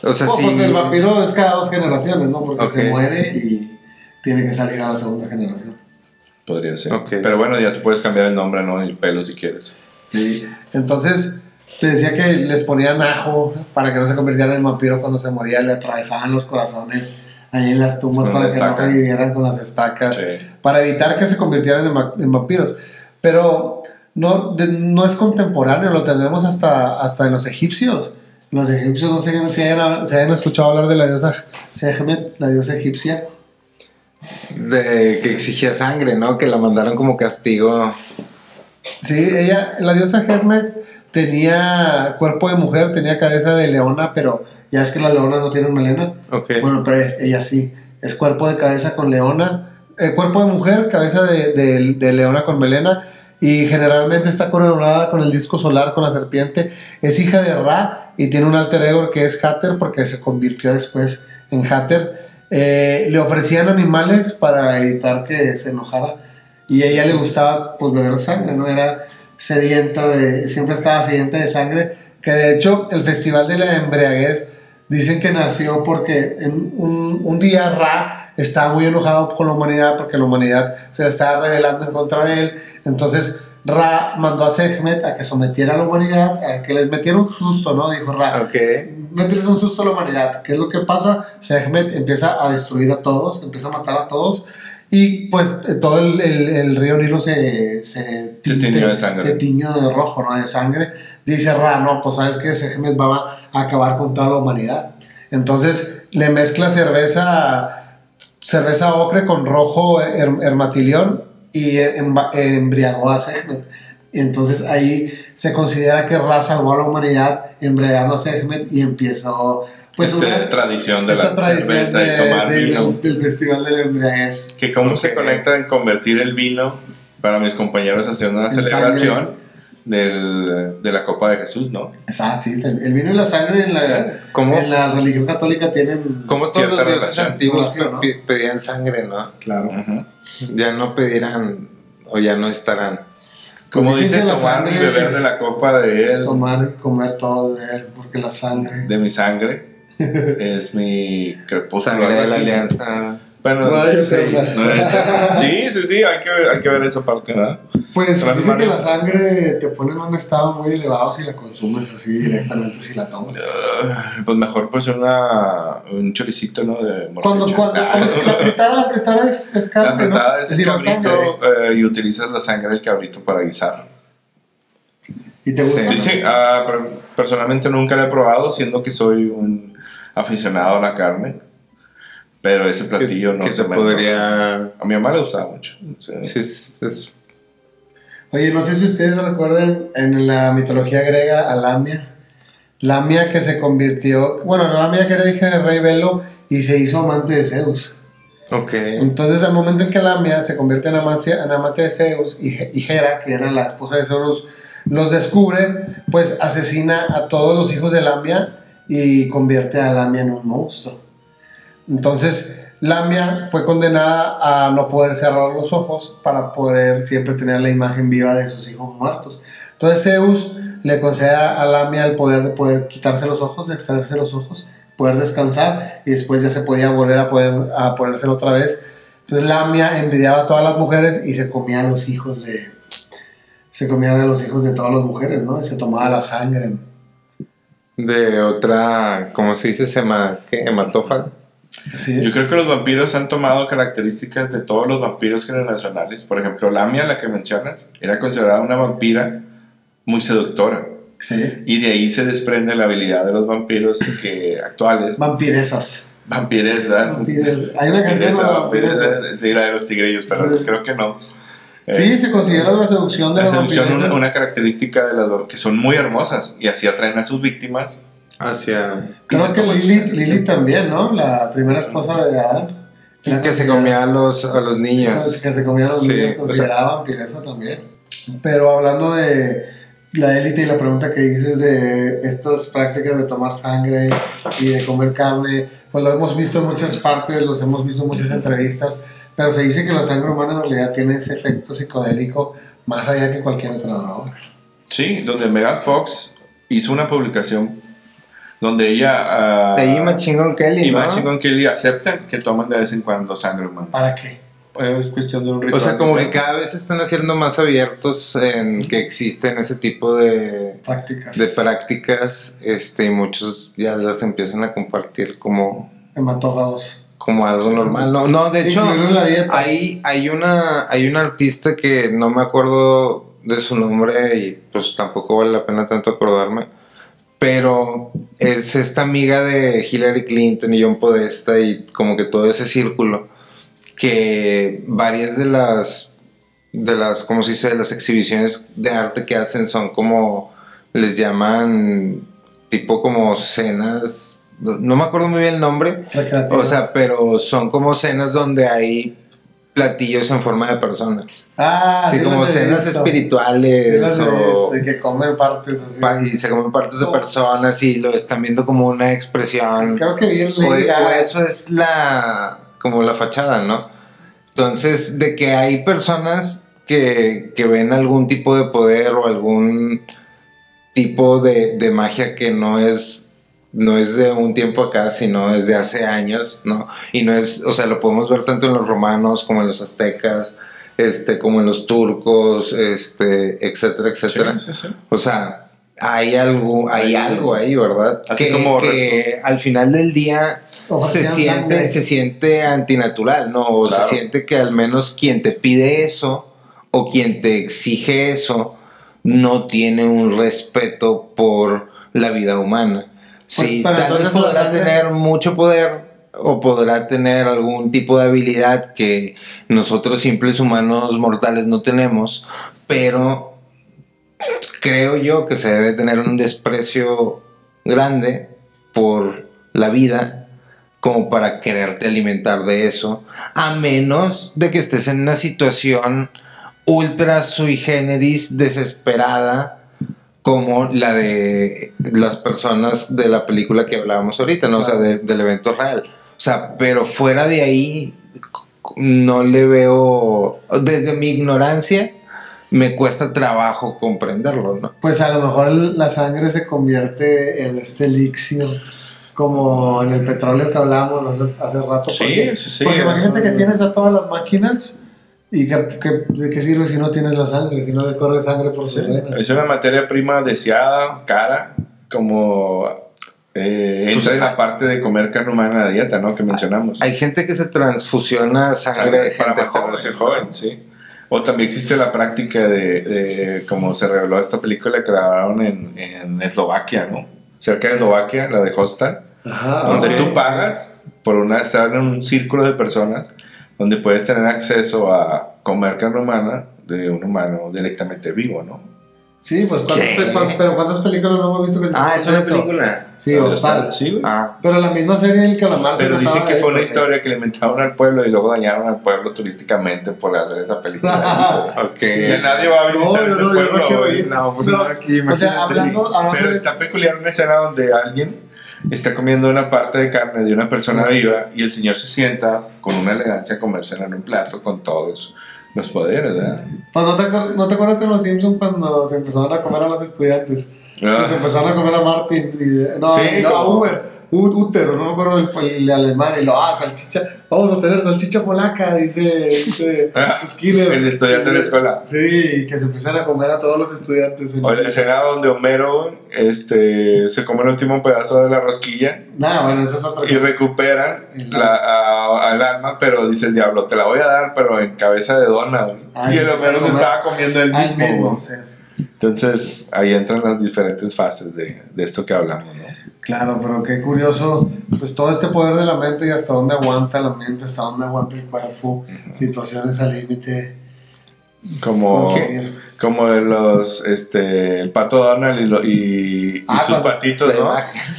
Speaker 2: O sea, sí.
Speaker 1: Pues el vampiro es cada 2 generaciones, ¿no? Porque se muere y tiene que salir a la segunda generación.
Speaker 3: Podría ser. Pero bueno, ya te puedes cambiar el nombre, ¿no? El pelo si quieres.
Speaker 1: Sí. Entonces, te decía que les ponían ajo para que no se convirtieran en vampiro cuando se moría, le atravesaban los corazones ahí en las tumbas para que no revivieran con las estacas, para evitar que se convirtieran en vampiros. Pero no es contemporáneo, lo tenemos hasta en los egipcios. Los egipcios, no sé si hayan escuchado hablar de la diosa Sekhmet, la diosa egipcia.
Speaker 2: De que exigía sangre, ¿no? Que la mandaron como castigo.
Speaker 1: Sí, la diosa Sekhmet tenía cuerpo de mujer, tenía cabeza de leona, pero ya es que las leonas no tienen melena. Bueno, pero ella sí, es cuerpo de cabeza con leona, cuerpo de mujer, cabeza de leona con melena, y generalmente está coronada con el disco solar, con la serpiente. Es hija de Ra y tiene un alter ego que es Hathor, porque se convirtió después en Hathor. Le ofrecían animales para evitar que se enojara, y a ella le gustaba pues beber sangre, ¿no? Era sedienta siempre estaba sedienta de sangre, que de hecho el festival de la embriaguez dicen que nació porque en un día Ra estaba muy enojado con la humanidad porque la humanidad se estaba rebelando en contra de él. Entonces Ra mandó a Sekhmet a que sometiera a la humanidad, a que les metiera un susto, ¿no? Dijo Ra, mételes un susto a la humanidad. ¿Qué es lo que pasa? Sekhmet empieza a destruir a todos, empieza a matar a todos, y pues todo el río Nilo se tiñó de sangre. Se tiñó de rojo, ¿no? De sangre. Dice Ra, no, pues sabes que Sekhmet va a acabar con toda la humanidad. Entonces le mezcla cerveza ocre con rojo hermatilión y embriagó a Sekhmet. Y entonces ahí se considera que Ra salvó a la humanidad embriagando a Sekhmet, y empezó pues
Speaker 3: tradición de la cerveza y tomar vino.
Speaker 1: Del festival de la embriaguez.
Speaker 3: Que cómo se conecta en convertir el vino para mis compañeros haciendo una celebración de la copa de Jesús, ¿no?
Speaker 1: Exacto, sí, el vino y la sangre en la religión católica tienen
Speaker 2: como todos los dioses antiguos, ¿no? Pedían sangre, ¿no?
Speaker 1: Claro.
Speaker 2: Ya no pedirán o ya no estarán.
Speaker 3: Como dice, tomar y beber de la copa de él.
Speaker 1: Tomar y comer todo de él, porque la sangre.
Speaker 3: De mi sangre es mi crepúsculo.
Speaker 2: Sangre de la alianza.
Speaker 3: Bueno, sí, hay que ver esa parte, ¿verdad?
Speaker 1: Pues dicen que la sangre te pone en un estado muy elevado si la consumes así directamente, si la tomas.
Speaker 3: Pues mejor pues un choricito, ¿no?
Speaker 1: Cuando la fritada es carne,
Speaker 3: ¿no? La fritada es el cabrito, y utilizas la sangre del cabrito para guisar.
Speaker 1: ¿Y te gusta?
Speaker 3: Sí, personalmente nunca la he probado, siendo que soy un aficionado a la carne. Pero ese platillo no se podría. A mi mamá le gustaba mucho.
Speaker 2: Sí,
Speaker 1: Oye, no sé si ustedes recuerdan en la mitología griega a Lamia. Lamia que se convirtió. Bueno, Lamia que era hija del rey Belo y se hizo amante de Zeus. Entonces, al momento en que Lamia se convierte en amante de Zeus y Hera, que era la esposa de Zeus, los descubre, pues asesina a todos los hijos de Lamia y convierte a Lamia en un monstruo. Entonces Lamia fue condenada a no poder cerrar los ojos para poder siempre tener la imagen viva de sus hijos muertos. Entonces Zeus le concede a Lamia el poder de poder quitarse los ojos, de extraerse los ojos, poder descansar, y después ya se podía volver a ponérselo otra vez. Entonces Lamia envidiaba a todas las mujeres y se comía de los hijos de todas las mujeres, ¿no? Y se tomaba la sangre
Speaker 2: de otra, ¿cómo se dice? Hematófaga.
Speaker 3: Sí. Yo creo que los vampiros han tomado características de todos los vampiros generacionales. Por ejemplo, Lamia, la que mencionas, era considerada una vampira muy seductora.
Speaker 1: Sí.
Speaker 3: Y de ahí se desprende la habilidad de los vampiros actuales.
Speaker 1: Vampiresas.
Speaker 3: Hay
Speaker 1: una canción de vampiresas.
Speaker 3: Sí, la de los tigrillos, pero sí. Creo que no.
Speaker 1: Sí, se considera la seducción de las vampiresas.
Speaker 3: Una característica de las que son muy hermosas y así atraen a sus víctimas.
Speaker 1: Creo que Lilith también, ¿no? La primera esposa de Adán.
Speaker 2: Que se comía a los niños.
Speaker 1: Que se comía a los niños, consideraba vampiresa también. Pero hablando de la élite y la pregunta que dices de estas prácticas de tomar sangre y de comer carne, pues lo hemos visto en muchas partes, los hemos visto en muchas entrevistas, pero se dice que la sangre humana en realidad tiene ese efecto psicodélico más allá que cualquier otra droga.
Speaker 3: Sí, donde Megan Fox hizo una publicación donde ella
Speaker 2: y Machine Gun Kelly,
Speaker 3: y Machine Gun Kelly aceptan que toman de vez en cuando sangre humana.
Speaker 1: ¿Para qué?
Speaker 3: Pues es cuestión de un ritual.
Speaker 2: O sea, como que cada vez se están haciendo más abiertos en que existen ese tipo de prácticas, y muchos ya las empiezan a compartir como
Speaker 1: hematófagos,
Speaker 2: como algo normal. No, de hecho hay una artista que no me acuerdo de su nombre y pues tampoco vale la pena tanto acordarme, pero es esta amiga de Hillary Clinton y John Podesta y como que todo ese círculo, que varias de las ¿cómo se dice? De las exhibiciones de arte que hacen son como, les llaman tipo como cenas, no me acuerdo muy bien el nombre, o sea, pero son como cenas donde hay platillos en forma de personas. Sí, como cenas espirituales.
Speaker 1: Cenas que comen partes así.
Speaker 2: Y se comen partes de personas y lo están viendo como una expresión.
Speaker 1: Creo que bien
Speaker 2: o eso es como la fachada, ¿no? Entonces, de que hay personas que ven algún tipo de poder o algún tipo de magia que no es de un tiempo acá, sino es de hace años, ¿no? Y no es, o sea, lo podemos ver tanto en los romanos como en los aztecas, como en los turcos, etcétera, etcétera.
Speaker 3: Sí.
Speaker 2: O sea, hay algo ahí, ¿verdad?
Speaker 3: Así que
Speaker 2: al final del día se siente antinatural, ¿no? O claro. Se siente que al menos quien te pide eso o quien te exige eso no tiene un respeto por la vida humana. Sí, pues, tal vez podrá tener mucho poder o podrá tener algún tipo de habilidad que nosotros simples humanos mortales no tenemos, pero creo yo que se debe tener un desprecio grande por la vida como para quererte alimentar de eso, a menos de que estés en una situación ultra sui generis, desesperada, como la de las personas de la película que hablábamos ahorita, ¿no? Claro. O sea, del evento real. O sea, pero fuera de ahí no le veo, desde mi ignorancia, me cuesta trabajo comprenderlo, ¿no?
Speaker 1: Pues a lo mejor la sangre se convierte en este elixir, como en el petróleo que hablábamos hace rato.
Speaker 3: Sí.
Speaker 1: Porque imagínate que tienes a todas las máquinas y ¿de qué sirve si no tienes la sangre, si no le corre sangre por sus venas?
Speaker 3: Es una materia prima deseada, cara, como entra en la parte de comer carne humana en la dieta, ¿no? Que mencionamos.
Speaker 2: Hay gente que se transfusiona sangre de gente
Speaker 3: joven, sí. O también existe la práctica de como se reveló esta película que grabaron en Eslovaquia, ¿no? Cerca de Eslovaquia, la de Hostal, donde tú pagas por estar en un círculo de personas donde puedes tener acceso a comer carne humana de un humano directamente vivo, ¿no?
Speaker 1: Sí, pues pero ¿cuántas películas no hemos visto que se
Speaker 2: es una película.
Speaker 1: Sí, Hostal.
Speaker 3: Sí,
Speaker 1: pero la misma serie del calamar.
Speaker 3: Pero dicen que fue una historia que le inventaron al pueblo y luego dañaron al pueblo turísticamente por hacer esa película.
Speaker 2: Okay.
Speaker 3: Y nadie va a visitar ese pueblo.
Speaker 2: No, pues no, aquí.
Speaker 1: O sea, hablando
Speaker 3: pero está peculiar una escena donde alguien está comiendo una parte de carne de una persona viva y el señor se sienta con una elegancia a comérsela en un plato con todos los poderes, ¿verdad?
Speaker 1: Pues ¿no te acuerdas de los Simpsons cuando se empezaron a comer a los estudiantes? Que se empezaron a comer a Martin a Útero, no me acuerdo el alemán, y salchicha, vamos a tener salchicha polaca, dice Skinner.
Speaker 3: El estudiante de la escuela.
Speaker 1: Sí, que se empezaron a comer a todos los estudiantes.
Speaker 3: O la escena donde Homero se come el último pedazo de la rosquilla.
Speaker 1: Bueno, esa es otra cosa.
Speaker 3: Y recuperan al alma, pero dice el diablo, te la voy a dar, pero en cabeza de dona. Y el Homero se estaba comiendo el mismo.
Speaker 1: Sí.
Speaker 3: Entonces, ahí entran las diferentes fases de esto que hablamos, ¿no?
Speaker 1: Claro, pero qué curioso, pues todo este poder de la mente y hasta dónde aguanta la mente, hasta dónde aguanta el cuerpo, situaciones al límite.
Speaker 3: Como de los, el pato Donald y sus patitos, ¿no?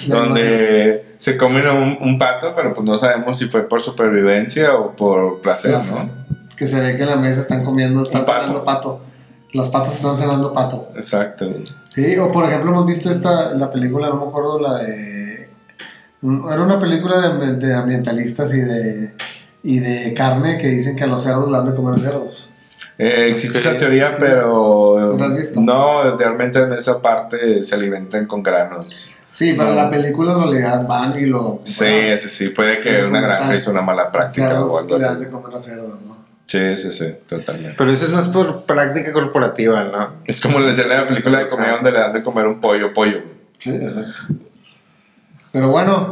Speaker 3: Donde se comen un pato, pero pues no sabemos si fue por supervivencia o por placer, ¿no?
Speaker 1: Que se ve que en la mesa están cenando pato. Las patas están cenando pato.
Speaker 3: Exacto.
Speaker 1: Sí, o por ejemplo hemos visto la película, no me acuerdo, la de Era una película de ambientalistas y de carne que dicen que a los cerdos le han de comer cerdos.
Speaker 3: Existe esa teoría, sí, pero
Speaker 1: ¿sí lo has visto?
Speaker 3: No, realmente en esa parte se alimentan con granos.
Speaker 1: Sí, pero la película en realidad van y lo...
Speaker 3: Sí, puede que una granja hizo una mala práctica o algo así.
Speaker 1: Le han de comer a cerdos, ¿no?
Speaker 3: Sí, totalmente.
Speaker 2: Pero eso es más por práctica corporativa, ¿no?
Speaker 3: Es como la escena de la película de comida donde le dan de comer un pollo.
Speaker 1: Sí, exacto. Pero bueno,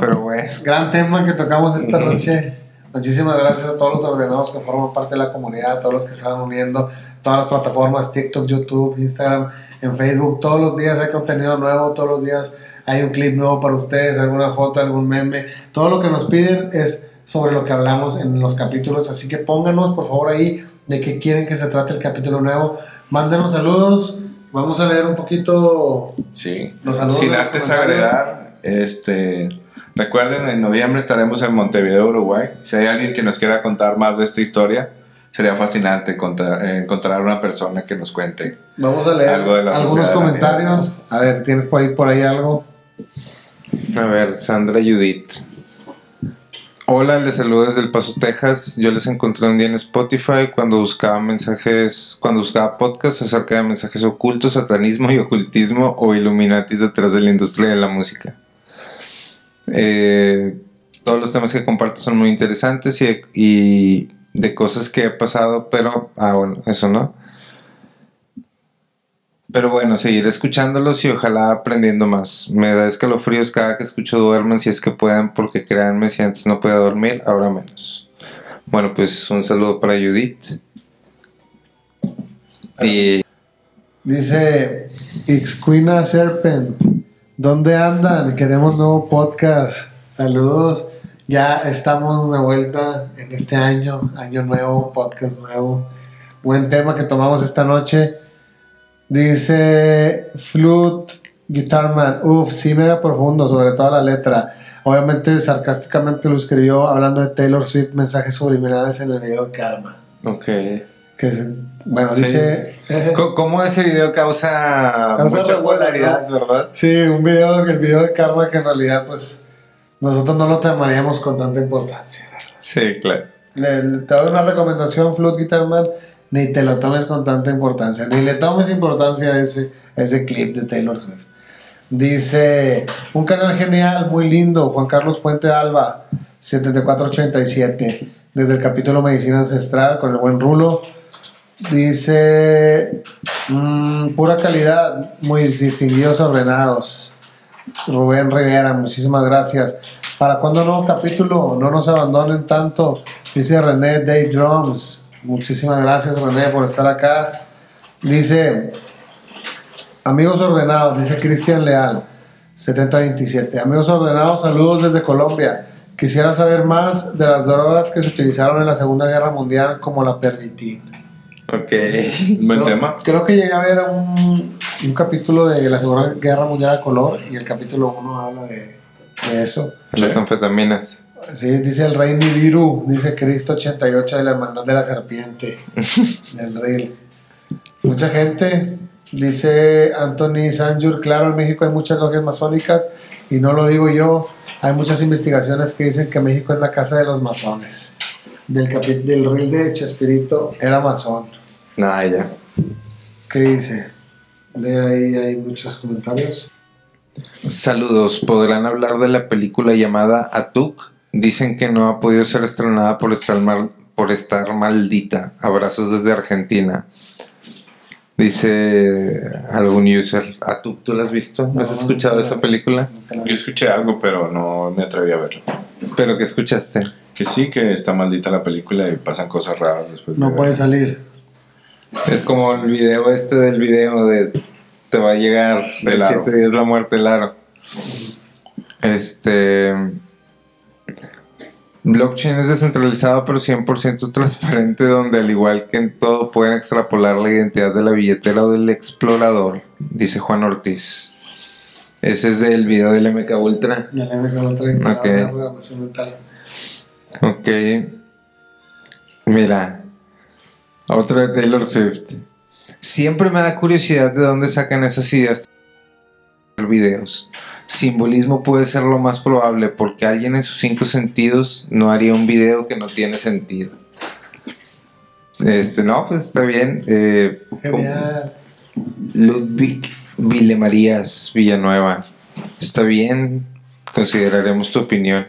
Speaker 1: gran tema que tocamos esta noche. Muchísimas gracias a todos los ordenados que forman parte de la comunidad, a todos los que se van uniendo, todas las plataformas, TikTok, YouTube, Instagram, en Facebook. Todos los días hay contenido nuevo, todos los días hay un clip nuevo para ustedes, alguna foto, algún meme. Todo lo que nos piden es sobre lo que hablamos en los capítulos, así que pónganos por favor ahí de qué quieren que se trate el capítulo nuevo. Mándenos saludos, vamos a leer un poquito los saludos.
Speaker 3: Sin antes agregar, recuerden, en noviembre estaremos en Montevideo, Uruguay. Si hay alguien que nos quiera contar más de esta historia, sería fascinante encontrar una persona que nos cuente.
Speaker 1: Vamos a leer algo de algunos comentarios. A ver, ¿tienes por ahí algo?
Speaker 2: A ver, Sandra Judith. Hola, les saludo desde El Paso, Texas. Yo les encontré un día en Spotify cuando buscaba podcasts acerca de mensajes ocultos, satanismo y ocultismo o Illuminatis detrás de la industria de la música. Todos los temas que comparto son muy interesantes y de cosas que he pasado, pero eso no. Pero bueno, seguiré escuchándolos y ojalá aprendiendo más. Me da escalofríos cada que escucho Duerman, si es que pueden, porque créanme, si antes no podía dormir, ahora menos. Bueno, pues un saludo para Judith. Y
Speaker 1: dice Ixquina Serpent, ¿dónde andan? Queremos nuevo podcast. Saludos. Ya estamos de vuelta en este año nuevo, podcast nuevo. Buen tema que tomamos esta noche. Dice Flute Guitarman, sí, mega profundo, sobre todo la letra. Obviamente sarcásticamente lo escribió hablando de Taylor Swift, mensajes subliminales en el video de Karma.
Speaker 2: Ok.
Speaker 1: Bueno, sí. Dice...
Speaker 2: ¿Cómo ese video causa mucha popularidad, ¿no? ¿Verdad?
Speaker 1: Sí, el video de Karma que en realidad pues nosotros no lo tomaríamos con tanta importancia.
Speaker 2: Sí, claro.
Speaker 1: Te doy una recomendación, Flute Guitarman, ni te lo tomes con tanta importancia, ni le tomes importancia a ese clip de Taylor Swift. Dice, un canal genial, muy lindo, Juan Carlos Fuente Alba, 7487, desde el capítulo Medicina Ancestral, con el buen Rulo. Dice, pura calidad, muy distinguidos, ordenados. Rubén Rivera, muchísimas gracias. ¿Para cuándo nuevo capítulo? No nos abandonen tanto, dice René Day Drums. Muchísimas gracias, René, por estar acá. Dice, amigos ordenados, dice Cristian Leal, 7027. Amigos ordenados, saludos desde Colombia. Quisiera saber más de las drogas que se utilizaron en la Segunda Guerra Mundial, como la pervitin.
Speaker 2: Ok,
Speaker 3: buen tema.
Speaker 1: Creo que llegué a ver un capítulo de la Segunda Guerra Mundial a color, y el capítulo 1 habla de eso.
Speaker 2: Las anfetaminas.
Speaker 1: Sí, dice el rey Nibiru, dice Cristo 88 de la Hermandad de la Serpiente, del rey. Mucha gente, dice Anthony Sanjur, claro, en México hay muchas logias masónicas, y no lo digo yo, hay muchas investigaciones que dicen que México es la casa de los masones. Del rey de Chespirito era masón.
Speaker 2: Nada, ya.
Speaker 1: ¿Qué dice? De ahí hay muchos comentarios.
Speaker 2: Saludos, ¿podrán hablar de la película llamada Atuk? Dicen que no ha podido ser estrenada por estar maldita. Abrazos desde Argentina. Dice algún user. Atuk, ¿tú la has visto? ¿No has escuchado esa película?
Speaker 3: Yo escuché algo, pero no me atreví a verlo.
Speaker 2: ¿Pero qué escuchaste?
Speaker 3: Que sí, que está maldita la película y pasan cosas raras después de
Speaker 1: no puede salir.
Speaker 2: Es como el video del video de te va a llegar
Speaker 3: del
Speaker 2: 7 días la muerte del aro. Blockchain es descentralizado pero 100% transparente, donde al igual que en todo pueden extrapolar la identidad de la billetera o del explorador, dice Juan Ortiz. Ese es del video del MK Ultra.
Speaker 1: El MK Ultra,
Speaker 2: okay.
Speaker 1: Una programación mental.
Speaker 2: Ok. Mira, otro de Taylor Swift. Siempre me da curiosidad de dónde sacan esas ideas de videos. simbolismo puede ser lo más probable, porque alguien en sus 5 sentidos no haría un video que no tiene sentido. No, pues está bien.
Speaker 1: Genial.
Speaker 2: Ludwig Villemarías Villanueva. Está bien, consideraremos tu opinión.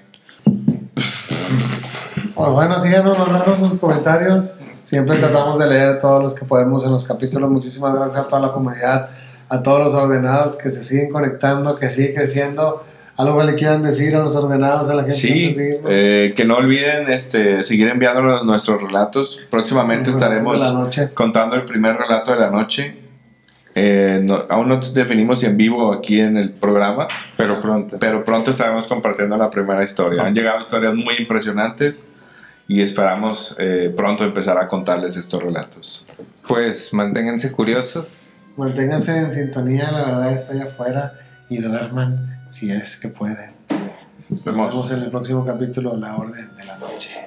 Speaker 1: Pues bueno, síganos mandando sus comentarios. Siempre tratamos de leer todos los que podemos en los capítulos. Muchísimas gracias a toda la comunidad, a todos los ordenados que se siguen conectando, que sigue creciendo. ¿Algo que le quieran decir a los ordenados, a la gente?
Speaker 3: Sí, que no olviden seguir enviándonos nuestros relatos. Próximamente estaremos contando el primer relato de la noche. Aún no definimos si en vivo aquí en el programa, pero pronto estaremos compartiendo la primera historia. Han llegado historias muy impresionantes y esperamos pronto empezar a contarles estos relatos.
Speaker 2: Pues manténganse curiosos,
Speaker 1: manténganse en sintonía, la verdad está allá afuera, y duerman si es que pueden.
Speaker 3: Nos vemos
Speaker 1: en el próximo capítulo, La Orden de la Noche.